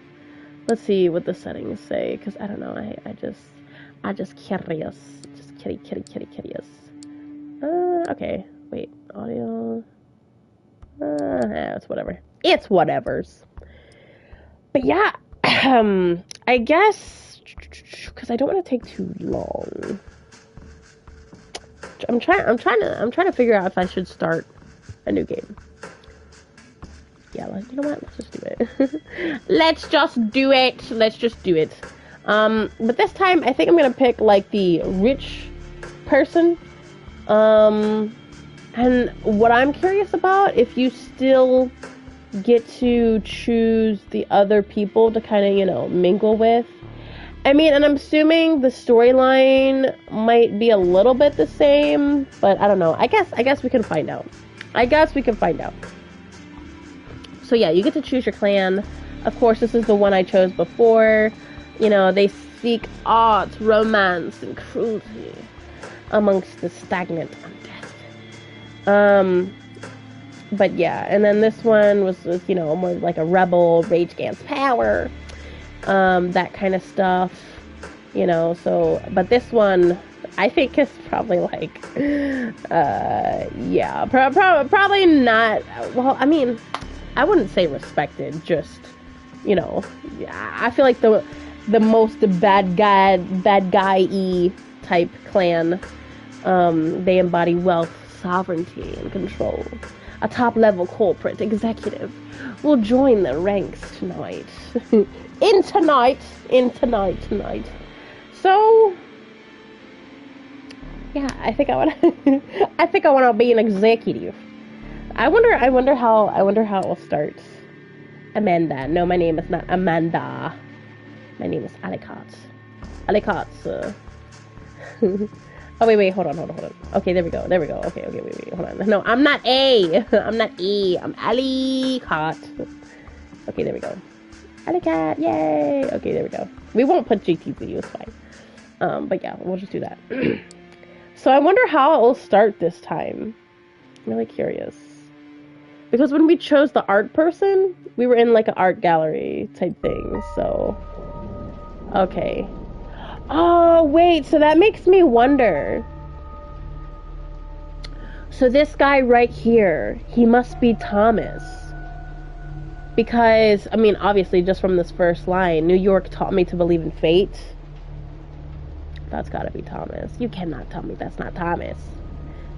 Let's see what the settings say, because I don't know. I just curious. Just curious. Okay. Wait. Audio. It's whatever. It's whatevers. But yeah, I guess because I don't want to take too long. I'm trying to figure out if I should start a new game. Yeah, you know what? Let's just do it. Let's just do it. But this time I think I'm gonna pick like the rich person. And what I'm curious about, if you still get to choose the other people to kind of, you know, mingle with. I mean, and I'm assuming the storyline might be a little bit the same, but I don't know. I guess we can find out. So yeah, you get to choose your clan. Of course, this is the one I chose before. You know, they seek art, romance, and cruelty amongst the stagnant undead. But yeah, and then this one was, you know, more like a rebel, rage against power, that kind of stuff, you know, so, but this one, I think is probably like, yeah, probably not, well, I mean, I wouldn't say respected, just, you know, I feel like the most bad guy-y type clan, they embody wealth, sovereignty, and control. A top-level corporate executive will join the ranks tonight. tonight. So, yeah, I think I want to be an executive. I wonder how it will start. Amanda. No, my name is not Amanda. My name is Alicott. Oh, wait, hold on. Okay, there we go. Okay, wait, hold on. No, I'm not A. I'm Alicott. Okay, there we go. Alicott, yay! Okay, there we go. We won't put GTZ, it's fine. But yeah, we'll just do that. So I wonder how it will start this time. I'm really curious. Because when we chose the art person, we were in like an art gallery type thing, so. Okay. Oh, wait, so that makes me wonder. So this guy right here, he must be Thomas. Because, I mean, obviously, just from this first line, New York taught me to believe in fate. That's gotta be Thomas. You cannot tell me that's not Thomas.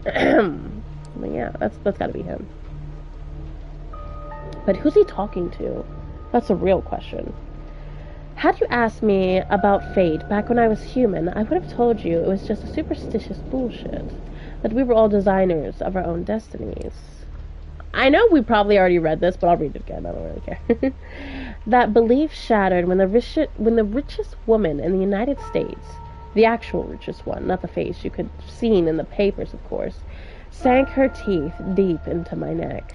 But yeah, that's gotta be him. But who's he talking to? That's a real question. Had you asked me about fate back when I was human, I would have told you it was just a superstitious bullshit. That we were all designers of our own destinies. I know we probably already read this, but I'll read it again. I don't really care. That belief shattered when the richest woman in the United States, the actual richest one, not the face you could have seen in the papers, of course, sank her teeth deep into my neck.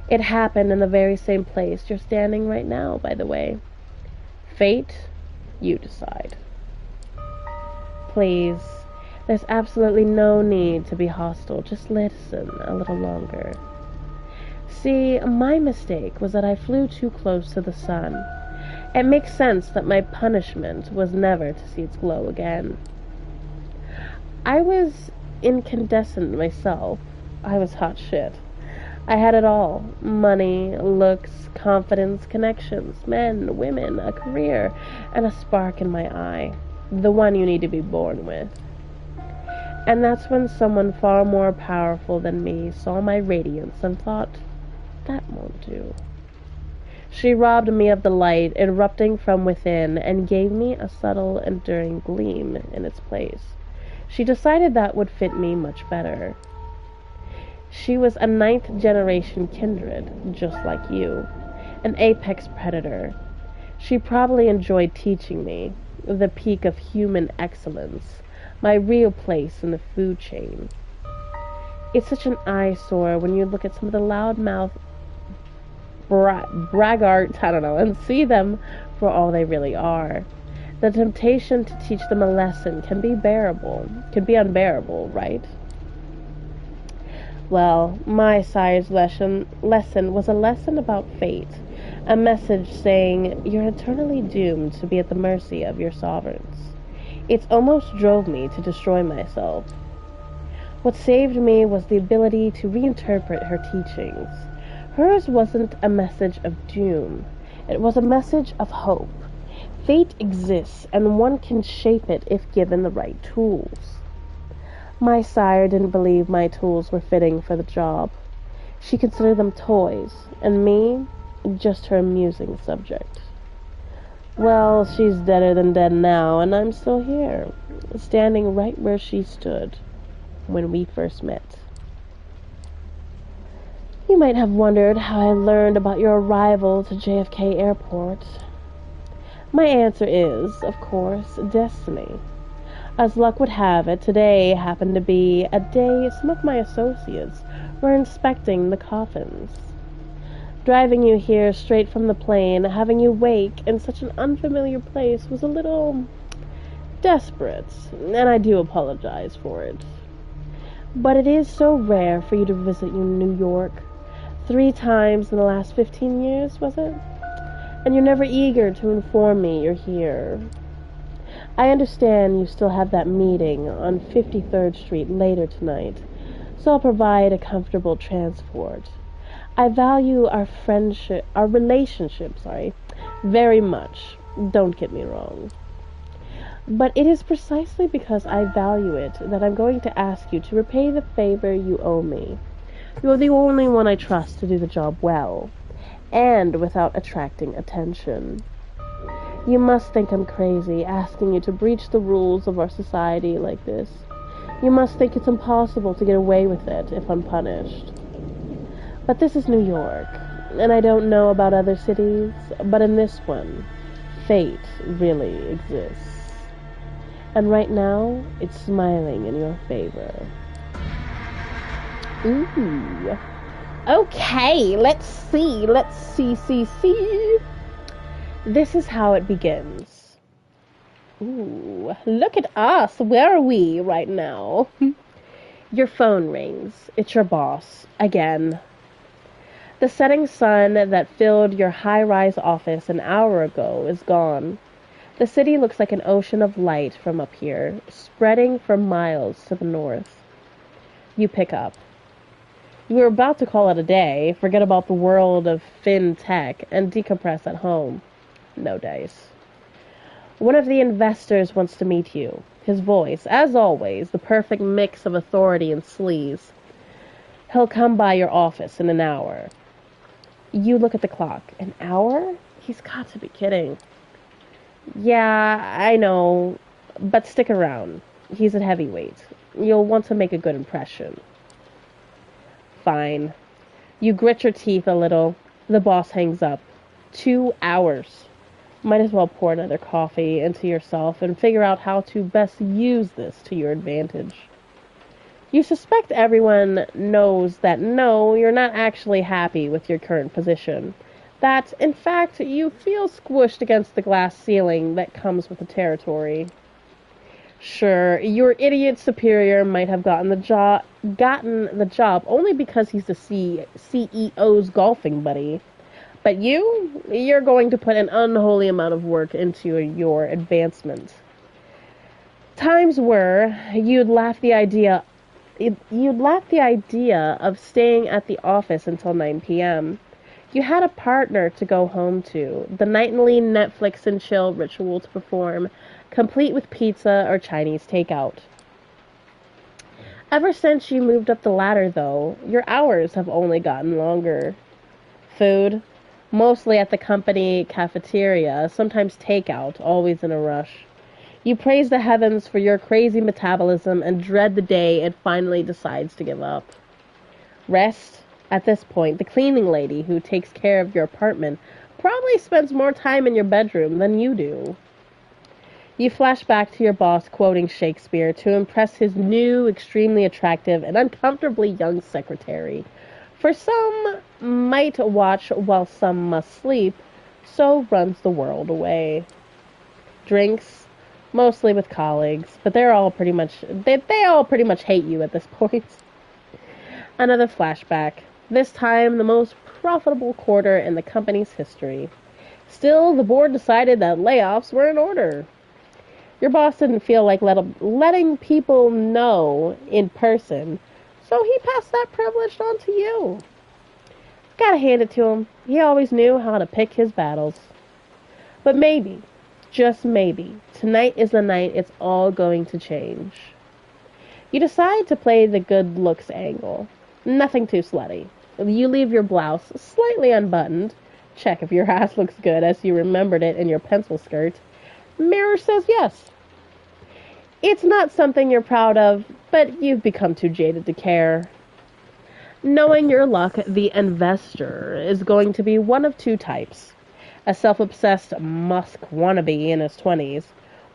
It happened in the very same place you're standing right now, by the way. Fate, you decide. Please, there's absolutely no need to be hostile. Just listen a little longer. See, my mistake was that I flew too close to the sun. It makes sense that my punishment was never to see its glow again. I was incandescent myself. I was hot shit. I had it all. Money, looks, confidence, connections, men, women, a career, and a spark in my eye. The one you need to be born with. And that's when someone far more powerful than me saw my radiance and thought, that won't do. She robbed me of the light erupting from within and gave me a subtle, enduring gleam in its place. She decided that would fit me much better. She was a 9th generation kindred, just like you, an apex predator. She probably enjoyed teaching me the peak of human excellence, my real place in the food chain. It's such an eyesore when you look at some of the loudmouth braggarts, I don't know, and see them for all they really are. The temptation to teach them a lesson can be unbearable, right? Well, my sire's lesson was a lesson about fate, a message saying you're eternally doomed to be at the mercy of your sovereigns. It almost drove me to destroy myself. What saved me was the ability to reinterpret her teachings. Hers wasn't a message of doom. It was a message of hope. Fate exists, and one can shape it if given the right tools. My sire didn't believe my tools were fitting for the job. She considered them toys, and me, just her amusing subject. Well, she's deader than dead now, and I'm still here, standing right where she stood when we first met. You might have wondered how I learned about your arrival to JFK Airport. My answer is, of course, destiny. As luck would have it, today happened to be a day some of my associates were inspecting the coffins. Driving you here straight from the plane, having you wake in such an unfamiliar place was a little desperate, and I do apologize for it. But it is so rare for you to visit New York. 3 times in the last 15 years, was it? And you're never eager to inform me you're here. I understand you still have that meeting on 53rd Street later tonight, so I'll provide a comfortable transport. I value our relationship, very much. Don't get me wrong. But it is precisely because I value it that I'm going to ask you to repay the favor you owe me. You're the only one I trust to do the job well, and without attracting attention. You must think I'm crazy asking you to breach the rules of our society like this. You must think it's impossible to get away with it if unpunished. But this is New York, and I don't know about other cities, but in this one, fate really exists. And right now, it's smiling in your favor. Ooh. Okay, let's see. See. This is how it begins. Ooh, look at us. Where are we right now? Your phone rings. It's your boss. Again. The setting sun that filled your high-rise office an hour ago is gone. The city looks like an ocean of light from up here, spreading for miles to the north. You pick up. You were about to call it a day, forget about the world of fintech, and decompress at home. No dice. One of the investors wants to meet you. His voice, as always, the perfect mix of authority and sleaze. He'll come by your office in an hour. You look at the clock. An hour? He's got to be kidding. Yeah, I know, but stick around. He's a heavyweight. You'll want to make a good impression. Fine. You grit your teeth a little. The boss hangs up. 2 hours. Might as well pour another coffee into yourself and figure out how to best use this to your advantage. You suspect everyone knows that no, you're not actually happy with your current position. That, in fact, you feel squished against the glass ceiling that comes with the territory. Sure, your idiot superior might have gotten the job only because he's the CEO's golfing buddy. But you're going to put an unholy amount of work into your advancement. Times were you'd laugh the idea of staying at the office until 9 p.m. You had a partner to go home to, the nightly Netflix and chill ritual to perform, complete with pizza or Chinese takeout. Ever since you moved up the ladder, though, your hours have only gotten longer. Food, mostly at the company cafeteria, sometimes takeout, always in a rush. You praise the heavens for your crazy metabolism and dread the day it finally decides to give up. Rest? At this point, the cleaning lady who takes care of your apartment probably spends more time in your bedroom than you do. You flash back to your boss quoting Shakespeare to impress his new, extremely attractive, and uncomfortably young secretary. For some might watch while some must sleep, so runs the world away. Drinks, mostly with colleagues, but they all pretty much hate you at this point. Another flashback. This time, the most profitable quarter in the company's history. Still, the board decided that layoffs were in order. Your boss didn't feel like letting people know in person, so he passed that privilege on to you. Gotta hand it to him. He always knew how to pick his battles. But maybe, just maybe, tonight is the night it's all going to change. You decide to play the good looks angle. Nothing too slutty. You leave your blouse slightly unbuttoned. Check if your ass looks good as you remembered it in your pencil skirt. Mirror says yes. It's not something you're proud of, but you've become too jaded to care. Knowing your luck, the investor is going to be one of two types. A self-obsessed Musk wannabe in his 20s,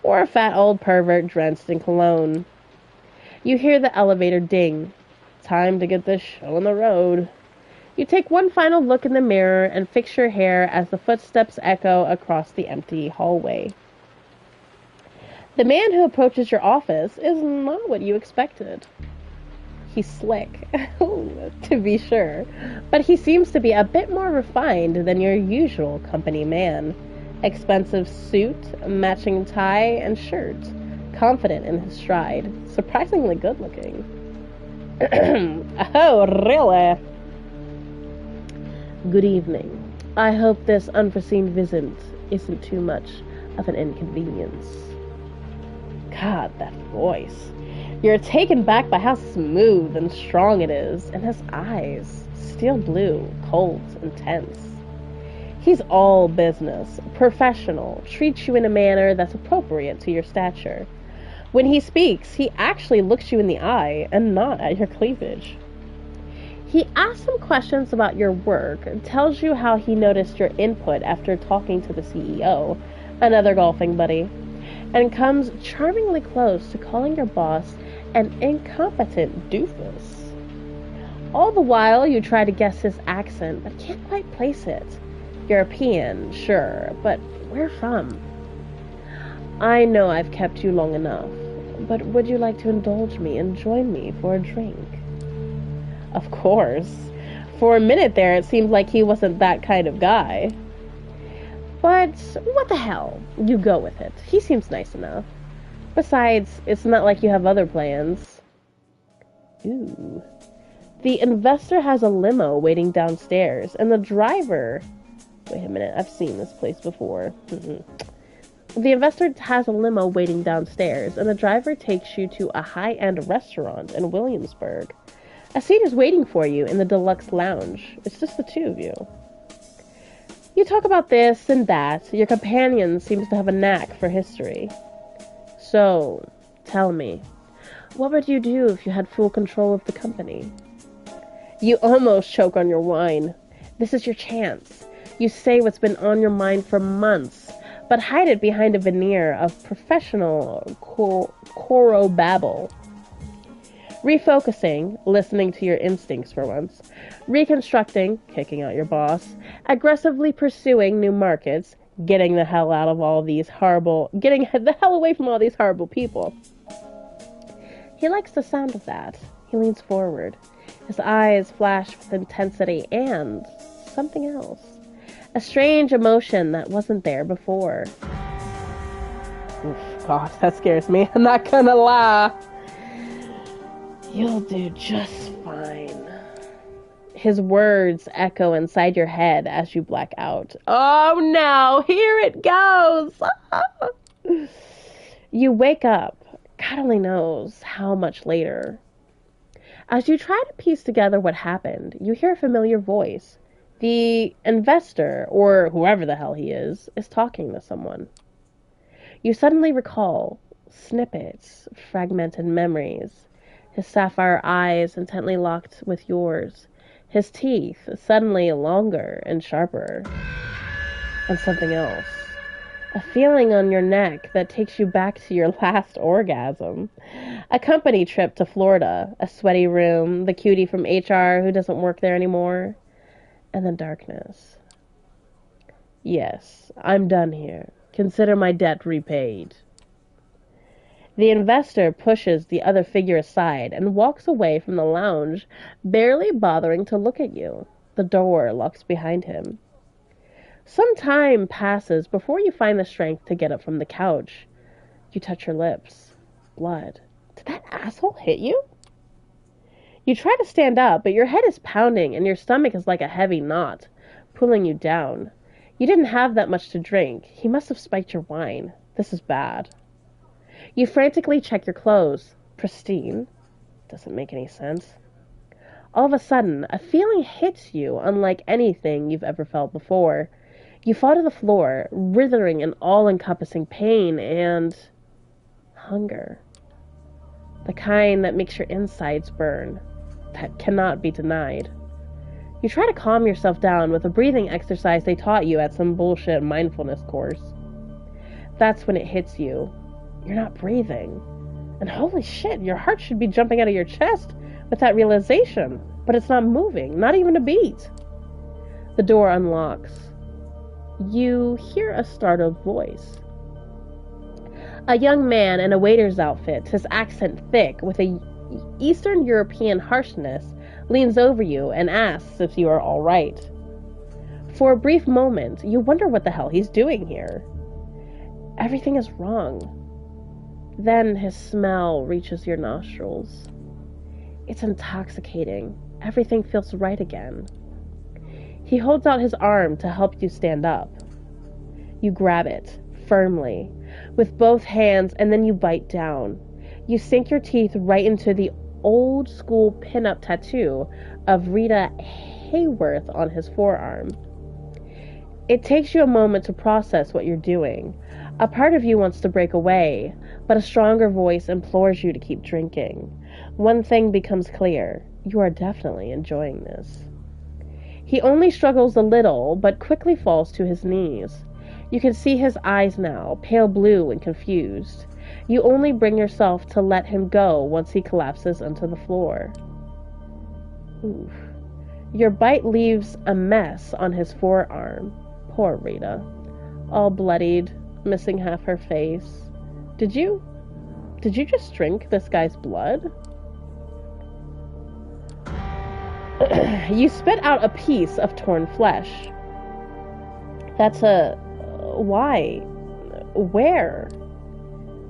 or a fat old pervert drenched in cologne. You hear the elevator ding. Time to get this show on the road. You take one final look in the mirror and fix your hair as the footsteps echo across the empty hallway. The man who approaches your office is not what you expected. He's slick, to be sure, but he seems to be a bit more refined than your usual company man. Expensive suit, matching tie and shirt, confident in his stride, surprisingly good-looking. Oh, really? Good evening. I hope this unforeseen visit isn't too much of an inconvenience. God, that voice. You're taken back by how smooth and strong it is, and his eyes, steel blue, cold, intense. He's all business, professional, treats you in a manner that's appropriate to your stature. When he speaks, he actually looks you in the eye and not at your cleavage. He asks some questions about your work, tells you how he noticed your input after talking to the CEO, another golfing buddy, and comes charmingly close to calling your boss an incompetent doofus. All the while, you try to guess his accent, but can't quite place it. European, sure, but where from? I know I've kept you long enough, but would you like to indulge me and join me for a drink? Of course. For a minute there, it seemed like he wasn't that kind of guy. But what the hell? You go with it. He seems nice enough. Besides, it's not like you have other plans. Ooh. The investor has a limo waiting downstairs, and the driver... Wait a minute, I've seen this place before. The investor has a limo waiting downstairs, and the driver takes you to a high-end restaurant in Williamsburg. A seat is waiting for you in the deluxe lounge. It's just the two of you. You talk about this and that. Your companion seems to have a knack for history. So, tell me, what would you do if you had full control of the company? You almost choke on your wine. This is your chance. You say what's been on your mind for months, but hide it behind a veneer of professional chorobabble. Refocusing, listening to your instincts for once. Reconstructing, kicking out your boss. Aggressively pursuing new markets. Getting the hell out of all these horrible... Getting the hell away from all these horrible people. He likes the sound of that. He leans forward. His eyes flash with intensity and something else. A strange emotion that wasn't there before. Oof, God, that scares me. I'm not gonna lie. You'll do just fine. His words echo inside your head as you black out. Oh no, here it goes. You wake up, God only knows how much later. As you try to piece together what happened, you hear a familiar voice. The investor, or whoever the hell he is talking to someone. You suddenly recall snippets, fragmented memories. His sapphire eyes intently locked with yours. His teeth suddenly longer and sharper. And something else. A feeling on your neck that takes you back to your last orgasm. A company trip to Florida. A sweaty room. The cutie from HR who doesn't work there anymore. And then darkness. Yes, I'm done here. Consider my debt repaid. The investor pushes the other figure aside and walks away from the lounge, barely bothering to look at you. The door locks behind him. Some time passes before you find the strength to get up from the couch. You touch your lips. Blood. Did that asshole hit you? You try to stand up, but your head is pounding and your stomach is like a heavy knot, pulling you down. You didn't have that much to drink. He must have spiked your wine. This is bad. You frantically check your clothes. Pristine. Doesn't make any sense. All of a sudden, a feeling hits you unlike anything you've ever felt before. You fall to the floor, writhing in all-encompassing pain and... hunger. The kind that makes your insides burn. That cannot be denied. You try to calm yourself down with a breathing exercise they taught you at some bullshit mindfulness course. That's when it hits you. You're not breathing. And holy shit, your heart should be jumping out of your chest with that realization. But it's not moving, not even a beat. The door unlocks. You hear a startled voice. A young man in a waiter's outfit, his accent thick with a Eastern European harshness, leans over you and asks if you are all right. For a brief moment, you wonder what the hell he's doing here. Everything is wrong. Then his smell reaches your nostrils. It's intoxicating. Everything feels right again. He holds out his arm to help you stand up. You grab it, firmly, with both hands, and then you bite down. You sink your teeth right into the old-school pin-up tattoo of Rita Hayworth on his forearm. It takes you a moment to process what you're doing. A part of you wants to break away, but a stronger voice implores you to keep drinking. One thing becomes clear. You are definitely enjoying this. He only struggles a little, but quickly falls to his knees. You can see his eyes now, pale blue and confused. You only bring yourself to let him go once he collapses onto the floor. Oof. Your bite leaves a mess on his forearm. Poor Rita. All bloodied, missing half her face. Did you just drink this guy's blood? You spit out a piece of torn flesh. That's a... Why? Where?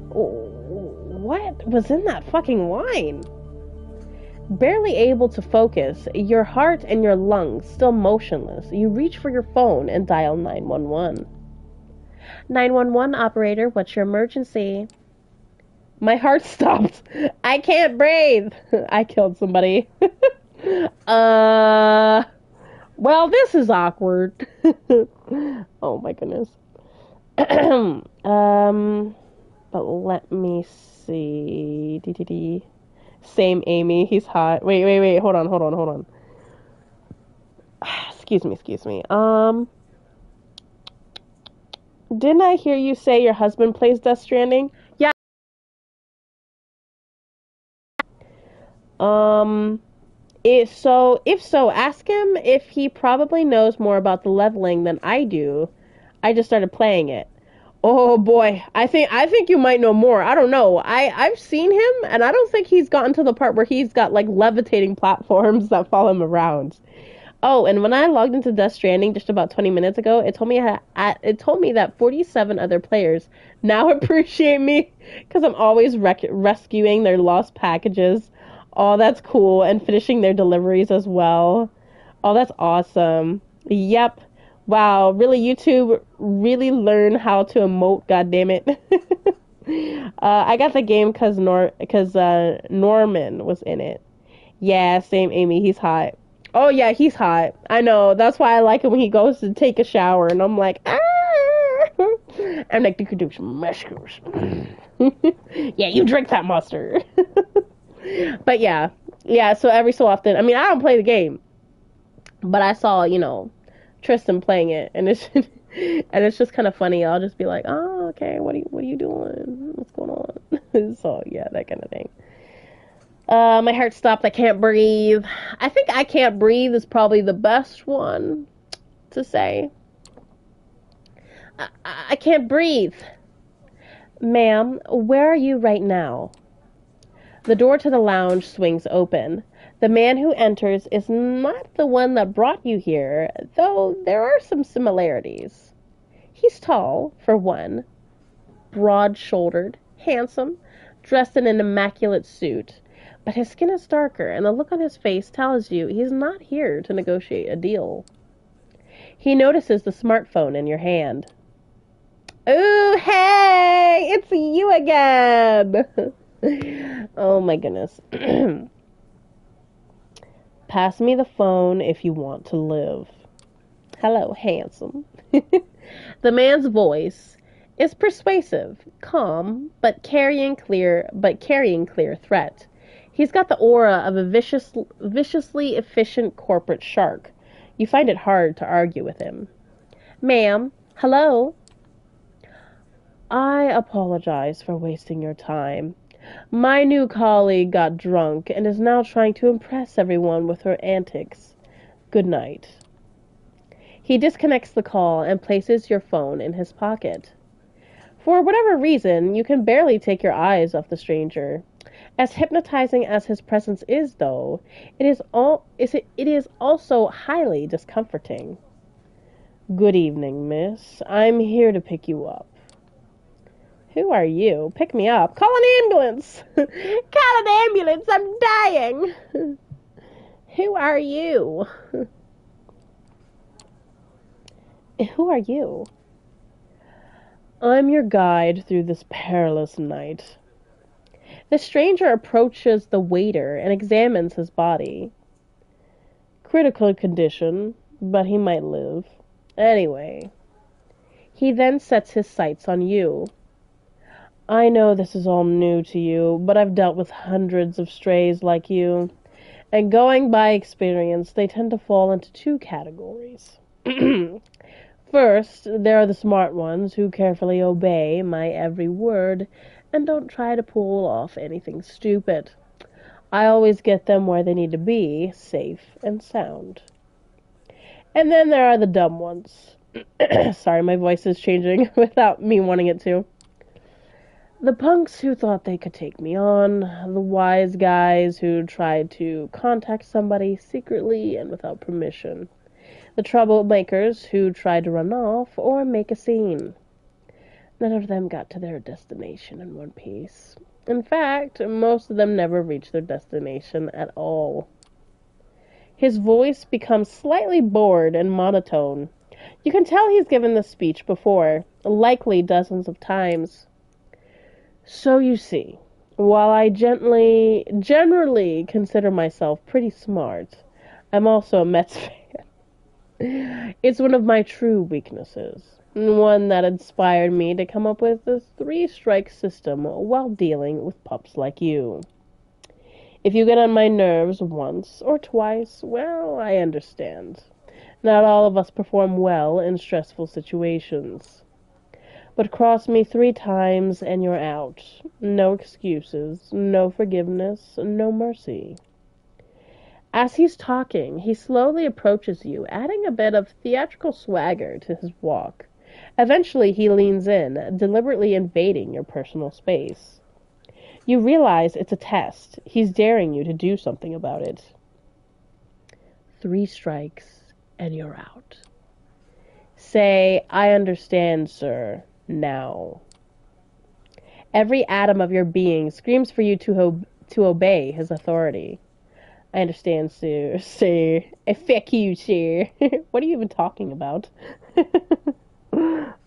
What was in that fucking wine? Barely able to focus, your heart and your lungs still motionless, you reach for your phone and dial 911. 911 operator, what's your emergency? My heart stopped. I can't breathe. I killed somebody. Well, this is awkward. Oh my goodness. But let me see. Same Amy, he's hot. Wait. Hold on. Excuse me. Didn't I hear you say your husband plays Death Stranding? Yeah. If so, ask him if he probably knows more about the leveling than I do. I just started playing it. Oh boy, I think you might know more. I don't know. I've seen him, and I don't think he's gotten to the part where he's got like levitating platforms that follow him around. Oh, and when I logged into Death Stranding just about 20 minutes ago, it told me that 47 other players now appreciate me because I'm always rescuing their lost packages. Oh, that's cool, and finishing their deliveries as well. Oh, that's awesome. Yep. Wow, really, YouTube really learn how to emote, goddammit. I got the game because Norman was in it. Yeah, same Amy, he's hot. Oh yeah, he's hot. I know. That's why I like it when he goes to take a shower, and I'm like, ah! I'm like, you could do some mushrooms. Yeah, you drink that mustard. But yeah. So every so often, I mean, I don't play the game, but I saw, Tristan playing it, and it's just kind of funny. I'll just be like, oh, okay, what are you doing? What's going on? So yeah, that kind of thing. My heart stopped. I can't breathe. I think I can't breathe is probably the best one to say. I can't breathe. Ma'am, where are you right now? The door to the lounge swings open. The man who enters is not the one that brought you here, though there are some similarities. He's tall, for one, broad-shouldered, handsome, dressed in an immaculate suit. But his skin is darker, and the look on his face tells you he's not here to negotiate a deal. He notices the smartphone in your hand. Ooh, hey! It's you again! Oh my goodness. Pass me the phone if you want to live. Hello, handsome. The man's voice is persuasive, calm, but carrying clear threat. He's got the aura of a viciously efficient corporate shark. You find it hard to argue with him. Ma'am, hello? I apologize for wasting your time. My new colleague got drunk and is now trying to impress everyone with her antics. Good night. He disconnects the call and places your phone in his pocket. For whatever reason, you can barely take your eyes off the stranger. As hypnotizing as his presence is, though, it is also highly discomforting. Good evening, miss. I'm here to pick you up. Who are you? Pick me up. Call an ambulance! Call an ambulance! I'm dying! Who are you? Who are you? I'm your guide through this perilous night. The stranger approaches the waiter and examines his body. Critical condition, but he might live. Anyway, he then sets his sights on you. I know this is all new to you, but I've dealt with hundreds of strays like you, and going by experience, they tend to fall into two categories. First, there are the smart ones who carefully obey my every word and don't try to pull off anything stupid. I always get them where they need to be, safe and sound. And then there are the dumb ones. Sorry, my voice is changing without me wanting it to. The punks who thought they could take me on, the wise guys who tried to contact somebody secretly and without permission, the troublemakers who tried to run off or make a scene. None of them got to their destination in one piece. In fact, most of them never reached their destination at all. His voice becomes slightly bored and monotone. You can tell he's given this speech before, likely dozens of times. So you see, while I generally consider myself pretty smart, I'm also a Mets fan. It's one of my true weaknesses, one that inspired me to come up with the three-strike system while dealing with pups like you. If you get on my nerves once or twice, well, I understand. Not all of us perform well in stressful situations. But cross me 3 times and you're out. No excuses, no forgiveness, no mercy. As he's talking, he slowly approaches you, adding a bit of theatrical swagger to his walk. Eventually, he leans in, deliberately invading your personal space. You realize it's a test. He's daring you to do something about it. 3 strikes and you're out. Say, I understand, sir. Now. Every atom of your being screams for you to obey his authority. I understand, sir. Sir. Fuck you, sir. What are you even talking about?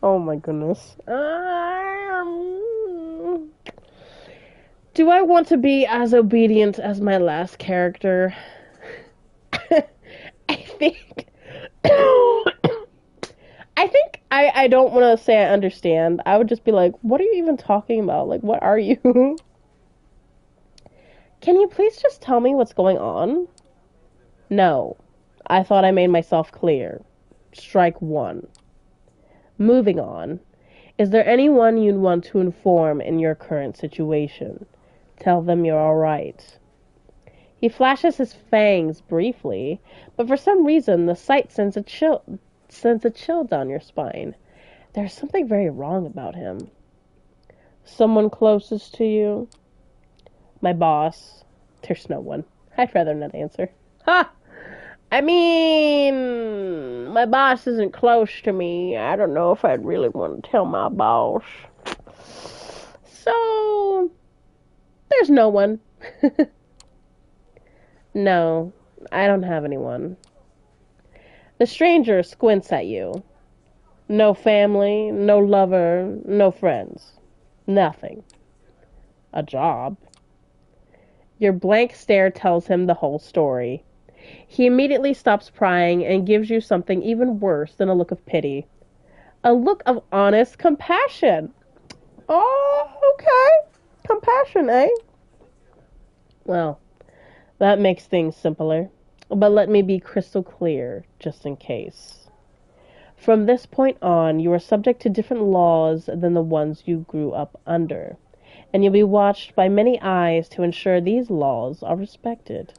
Oh my goodness. Do I want to be as obedient as my last character? I think... I don't want to say I understand. I would just be like, what are you even talking about? Like, what are you? Can you please just tell me what's going on? No. I thought I made myself clear. Strike 1. Moving on. Is there anyone you'd want to inform in your current situation? Tell them you're alright. He flashes his fangs briefly, but for some reason the sight sends a chill down your spine. There's something very wrong about him. Someone closest to you? My boss. There's no one. I'd rather not answer. Ha! I mean, my boss isn't close to me. I don't know if I'd really want to tell my boss. So, there's no one. No, I don't have anyone. The stranger squints at you. No family, no lover, no friends. Nothing. A job. Your blank stare tells him the whole story. He immediately stops prying and gives you something even worse than a look of pity. A look of honest compassion. Oh, okay. Compassion, eh? Well, that makes things simpler. But let me be crystal clear, just in case. From this point on, you are subject to different laws than the ones you grew up under, and you'll be watched by many eyes to ensure these laws are respected.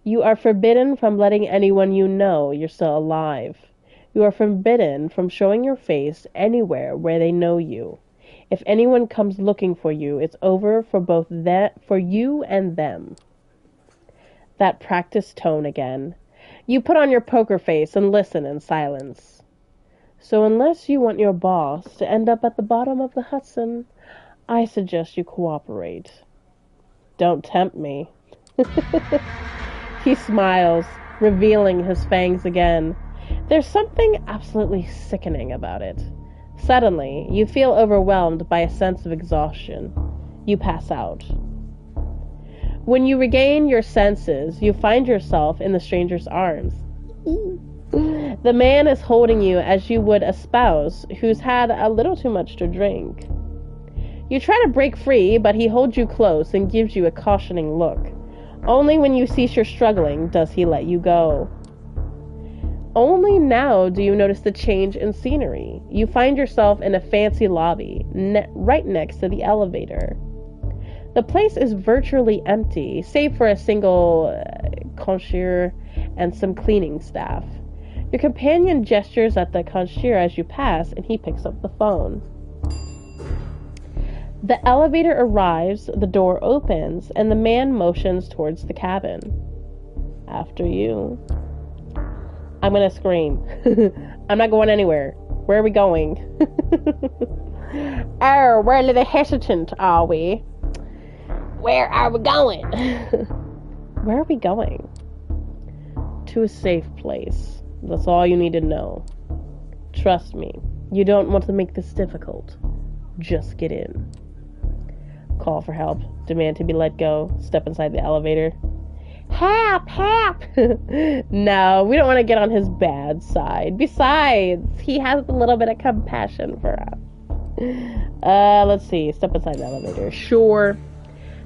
You are forbidden from letting anyone you know you're still alive. You are forbidden from showing your face anywhere where they know you. If anyone comes looking for you, it's over for you and them. That practiced tone again. You put on your poker face and listen in silence. So unless you want your boss to end up at the bottom of the Hudson, I suggest you cooperate. Don't tempt me. He smiles, revealing his fangs again. There's something absolutely sickening about it. Suddenly, you feel overwhelmed by a sense of exhaustion. You pass out. When you regain your senses, you find yourself in the stranger's arms. The man is holding you as you would a spouse who's had a little too much to drink. You try to break free, but he holds you close and gives you a cautioning look. Only when you cease your struggling does he let you go. Only now do you notice the change in scenery. You find yourself in a fancy lobby, right next to the elevator. The place is virtually empty, save for a single concierge and some cleaning staff. Your companion gestures at the concierge as you pass, and he picks up the phone. The elevator arrives, the door opens, and the man motions towards the cabin. After you. I'm gonna scream. I'm not going anywhere. Where are we going? Oh, we're a little hesitant, are we? Where are we going? Where are we going? To a safe place. That's all you need to know. Trust me, you don't want to make this difficult. Just get in. Call for help. Demand to be let go. Step inside the elevator. Help! Help! No, we don't want to get on his bad side. Besides, he has a little bit of compassion for us. Let's see. Step inside the elevator. Sure.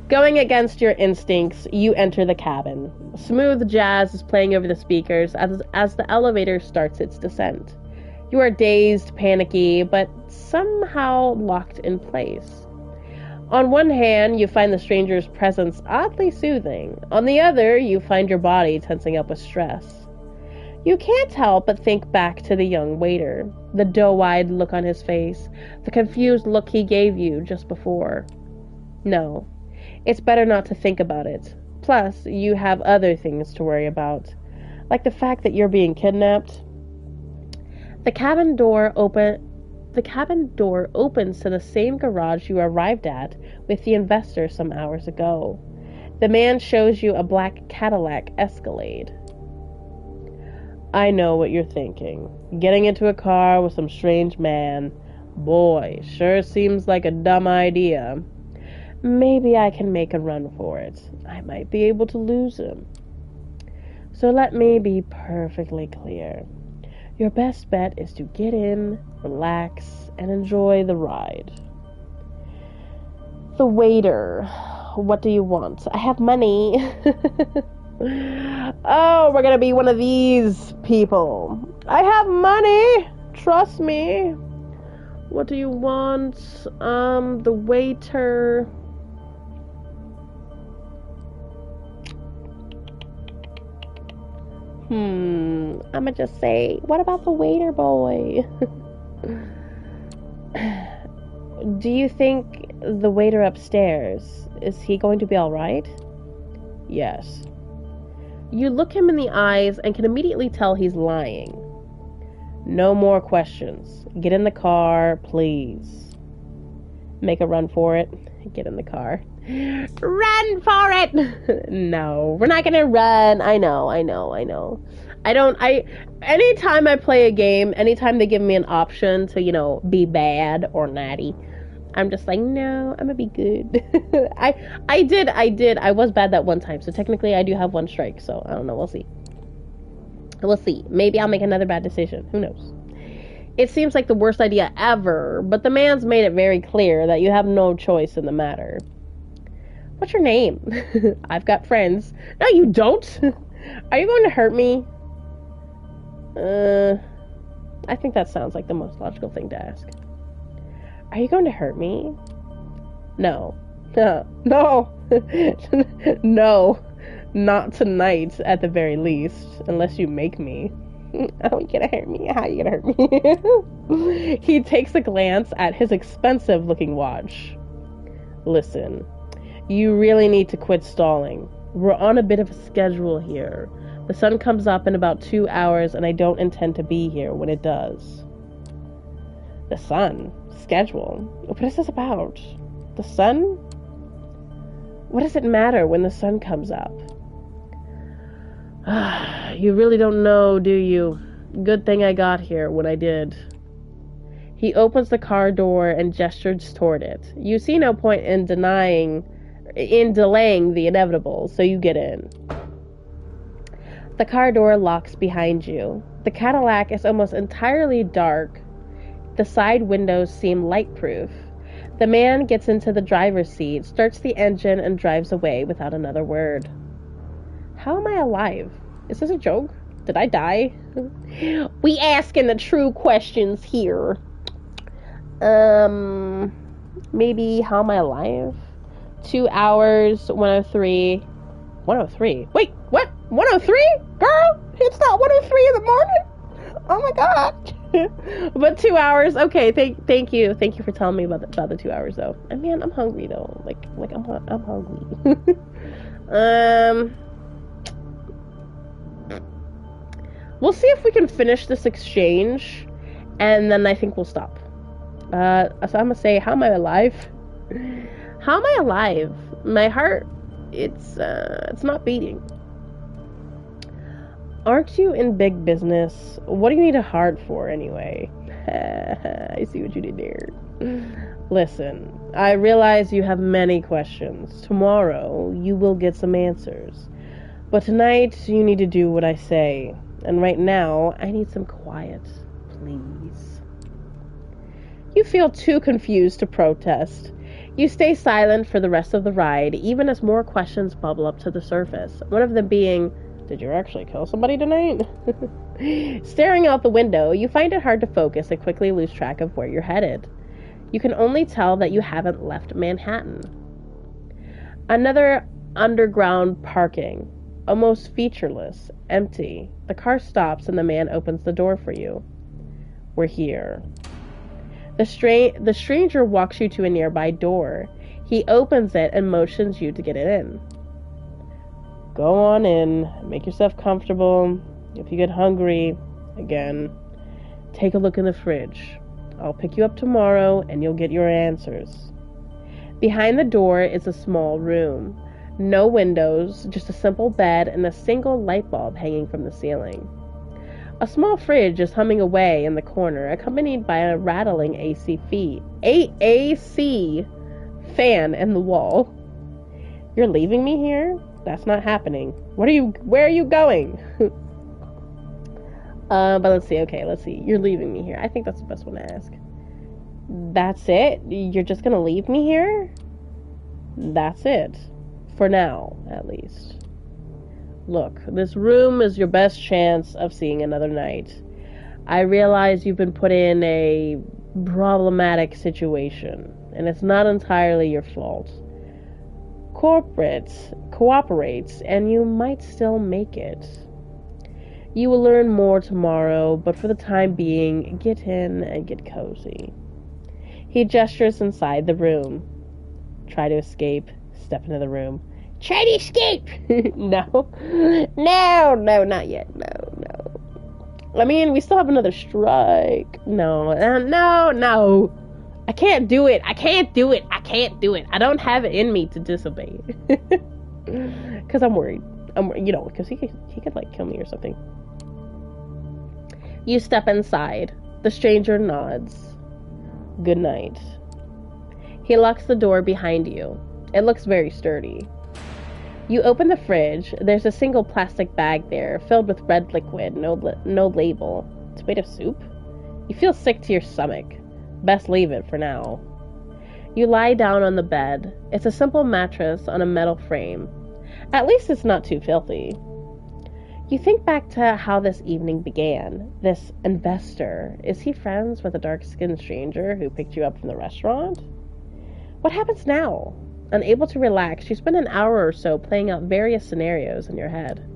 Going against your instincts, you enter the cabin. Smooth jazz is playing over the speakers as the elevator starts its descent. You are dazed, panicky, but somehow locked in place. On one hand, you find the stranger's presence oddly soothing. On the other, you find your body tensing up with stress. You can't help but think back to the young waiter, the doe-eyed look on his face, the confused look he gave you just before. No, it's better not to think about it. Plus, you have other things to worry about, like the fact that you're being kidnapped. The cabin door opens to the same garage you arrived at with the investor some hours ago. The man shows you a black Cadillac Escalade. I know what you're thinking. Getting into a car with some strange man. Boy, sure seems like a dumb idea. Maybe I can make a run for it. I might be able to lose him. So let me be perfectly clear. Your best bet is to get in, relax, and enjoy the ride. The waiter. What do you want? I have money. Oh, we're gonna be one of these people. I have money. Trust me. What do you want? The waiter. I'ma just say, what about the waiter boy? Do you think the waiter upstairs, is he going to be alright? Yes. You look him in the eyes and can immediately tell he's lying. No more questions. Get in the car, please. Make a run for it. Get in the car. Run for it! No, we're not gonna run. I know. Anytime I play a game, anytime they give me an option to, be bad or naughty, I'm just like, no, I'm gonna be good. I was bad that one time, so technically I do have one strike, so I don't know, we'll see. Maybe I'll make another bad decision. Who knows? It seems like the worst idea ever, but the man's made it very clear that you have no choice in the matter. What's your name? I've got friends. No, you don't. Are you going to hurt me? I think that sounds like the most logical thing to ask. Are you going to hurt me? No. No. No. Not tonight, at the very least. Unless you make me. Oh, you're gonna hurt me? How are you gonna hurt me? He takes a glance at his expensive-looking watch. Listen, you really need to quit stalling. We're on a bit of a schedule here. The sun comes up in about 2 hours, and I don't intend to be here when it does. The sun? Schedule? What is this about? The sun? What does it matter when the sun comes up? You really don't know, do you? Good thing I got here when I did. He opens the car door and gestures toward it. You see no point in delaying the inevitable, so you get in. The car door locks behind you. The Cadillac is almost entirely dark. The side windows seem light-proof. The man gets into the driver's seat, starts the engine, and drives away without another word. How am I alive? Is this a joke? Did I die? We asking the true questions here. Maybe how am I alive? 2 hours, 103. 103? Wait, what? 103? Girl, it's not 103 in the morning? Oh my god. But 2 hours. Okay, thank you. Thank you for telling me about the 2 hours though. I mean, I'm hungry though. Like I'm hungry. um we'll see if we can finish this exchange and then I think we'll stop. So I'm gonna say, how am I alive? How am I alive? My heart, it's not beating. Aren't you in big business? What do you need a heart for anyway? I see what you did there. Listen, I realize you have many questions. Tomorrow, you will get some answers. But tonight, you need to do what I say. And right now, I need some quiet. Please. You feel too confused to protest. You stay silent for the rest of the ride, even as more questions bubble up to the surface. One of them being, did you actually kill somebody tonight? Staring out the window, you find it hard to focus and quickly lose track of where you're headed. You can only tell that you haven't left Manhattan. Another underground parking, almost featureless, empty. The car stops and the man opens the door for you. We're here. The stranger walks you to a nearby door. He opens it and motions you to get it in. Go on in, make yourself comfortable. If you get hungry, again, take a look in the fridge. I'll pick you up tomorrow and you'll get your answers. Behind the door is a small room. No windows, just a simple bed and a single light bulb hanging from the ceiling. A small fridge is humming away in the corner, accompanied by a rattling AC fan in the wall. You're leaving me here? That's not happening. Where are you going? But let's see. You're leaving me here. I think that's the best one to ask. That's it? You're just gonna leave me here? That's it. For now, at least. Look, this room is your best chance of seeing another night. I realize you've been put in a problematic situation, and it's not entirely your fault. Cooperates, and you might still make it. You will learn more tomorrow, but for the time being, get in and get cozy. He gestures inside the room. Try to escape. Step into the room. Try to escape! No, not yet. No. I mean, we still have another strike. No. I can't do it. I don't have it in me to disobey. Because I'm worried. Because he could, like, kill me or something. You step inside. The stranger nods. Good night. He locks the door behind you. It looks very sturdy. You open the fridge. There's a single plastic bag there, filled with red liquid, no label. It's made of soup? You feel sick to your stomach. Best leave it for now. You lie down on the bed. It's a simple mattress on a metal frame. At least it's not too filthy. You think back to how this evening began. This investor, is he friends with a dark-skinned stranger who picked you up from the restaurant? What happens now? Unable to relax, you spend an hour or so playing out various scenarios in your head.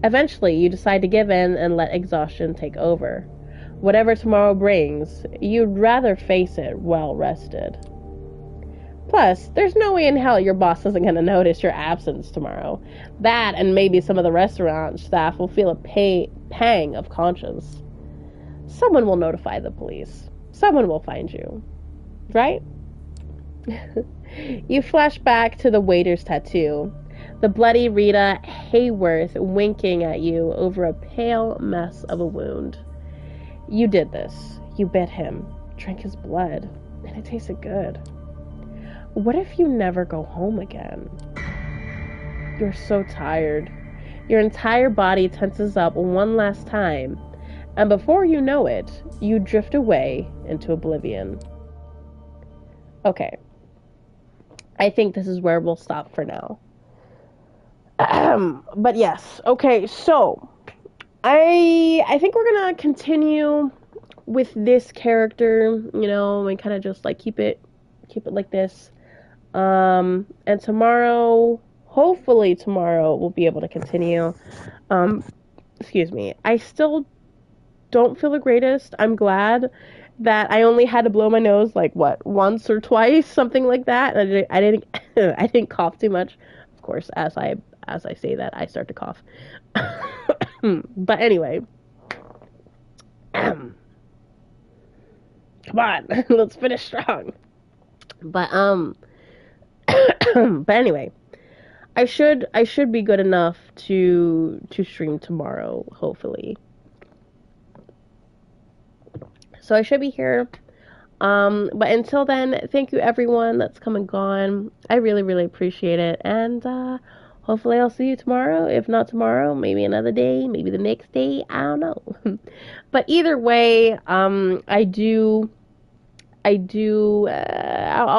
Eventually, you decide to give in and let exhaustion take over. Whatever tomorrow brings, you'd rather face it well rested. Plus, there's no way in hell your boss isn't going to notice your absence tomorrow. That and maybe some of the restaurant staff will feel a pang of conscience. Someone will notify the police. Someone will find you. Right? You flash back to the waiter's tattoo. The bloody Rita Hayworth winking at you over a pale mess of a wound. You did this. You bit him, drank his blood, and it tasted good. What if you never go home again? You're so tired. Your entire body tenses up one last time, and before you know it, you drift away into oblivion. Okay. I think this is where we'll stop for now. But yes, okay, so I think we're gonna continue with this character, and kind of just like keep it like this. And hopefully tomorrow we'll be able to continue. Excuse me. I still don't feel the greatest. I'm glad that I only had to blow my nose like what, once or twice, something like that. And I didn't I didn't cough too much. Of course, as I say that, I start to cough. But anyway, come on, let's finish strong. But but anyway, I should be good enough to stream tomorrow, hopefully. So I should be here. But until then, thank you everyone that's come and gone. I really, really appreciate it. And hopefully I'll see you tomorrow. If not tomorrow, maybe another day, maybe the next day. I don't know. But either way, I'll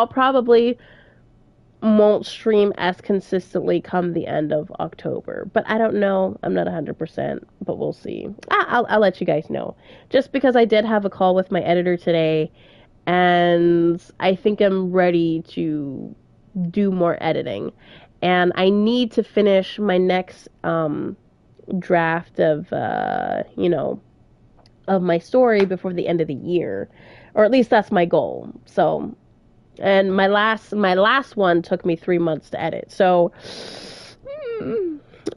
probably won't stream as consistently come the end of October. But I don't know. I'm not 100%, but we'll see. I'll let you guys know. Just because I did have a call with my editor today, and I think I'm ready to do more editing. And I need to finish my next draft of my story before the end of the year. Or at least that's my goal. So, and my last one took me 3 months to edit. So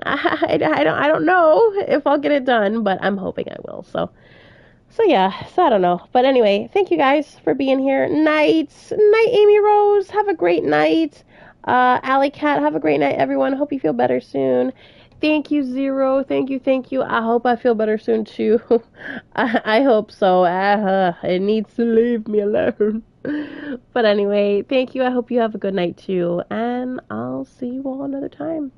I don't know if I'll get it done, but I'm hoping I will. So yeah, so I don't know. But anyway, thank you guys for being here. Night, Amy Rose. Have a great night. Alley Cat, have a great night, everyone. Hope you feel better soon. Thank you, Zero. Thank you. I hope I feel better soon too. I hope so. It needs to leave me alone. But anyway, thank you. I hope you have a good night too. And I'll see you all another time.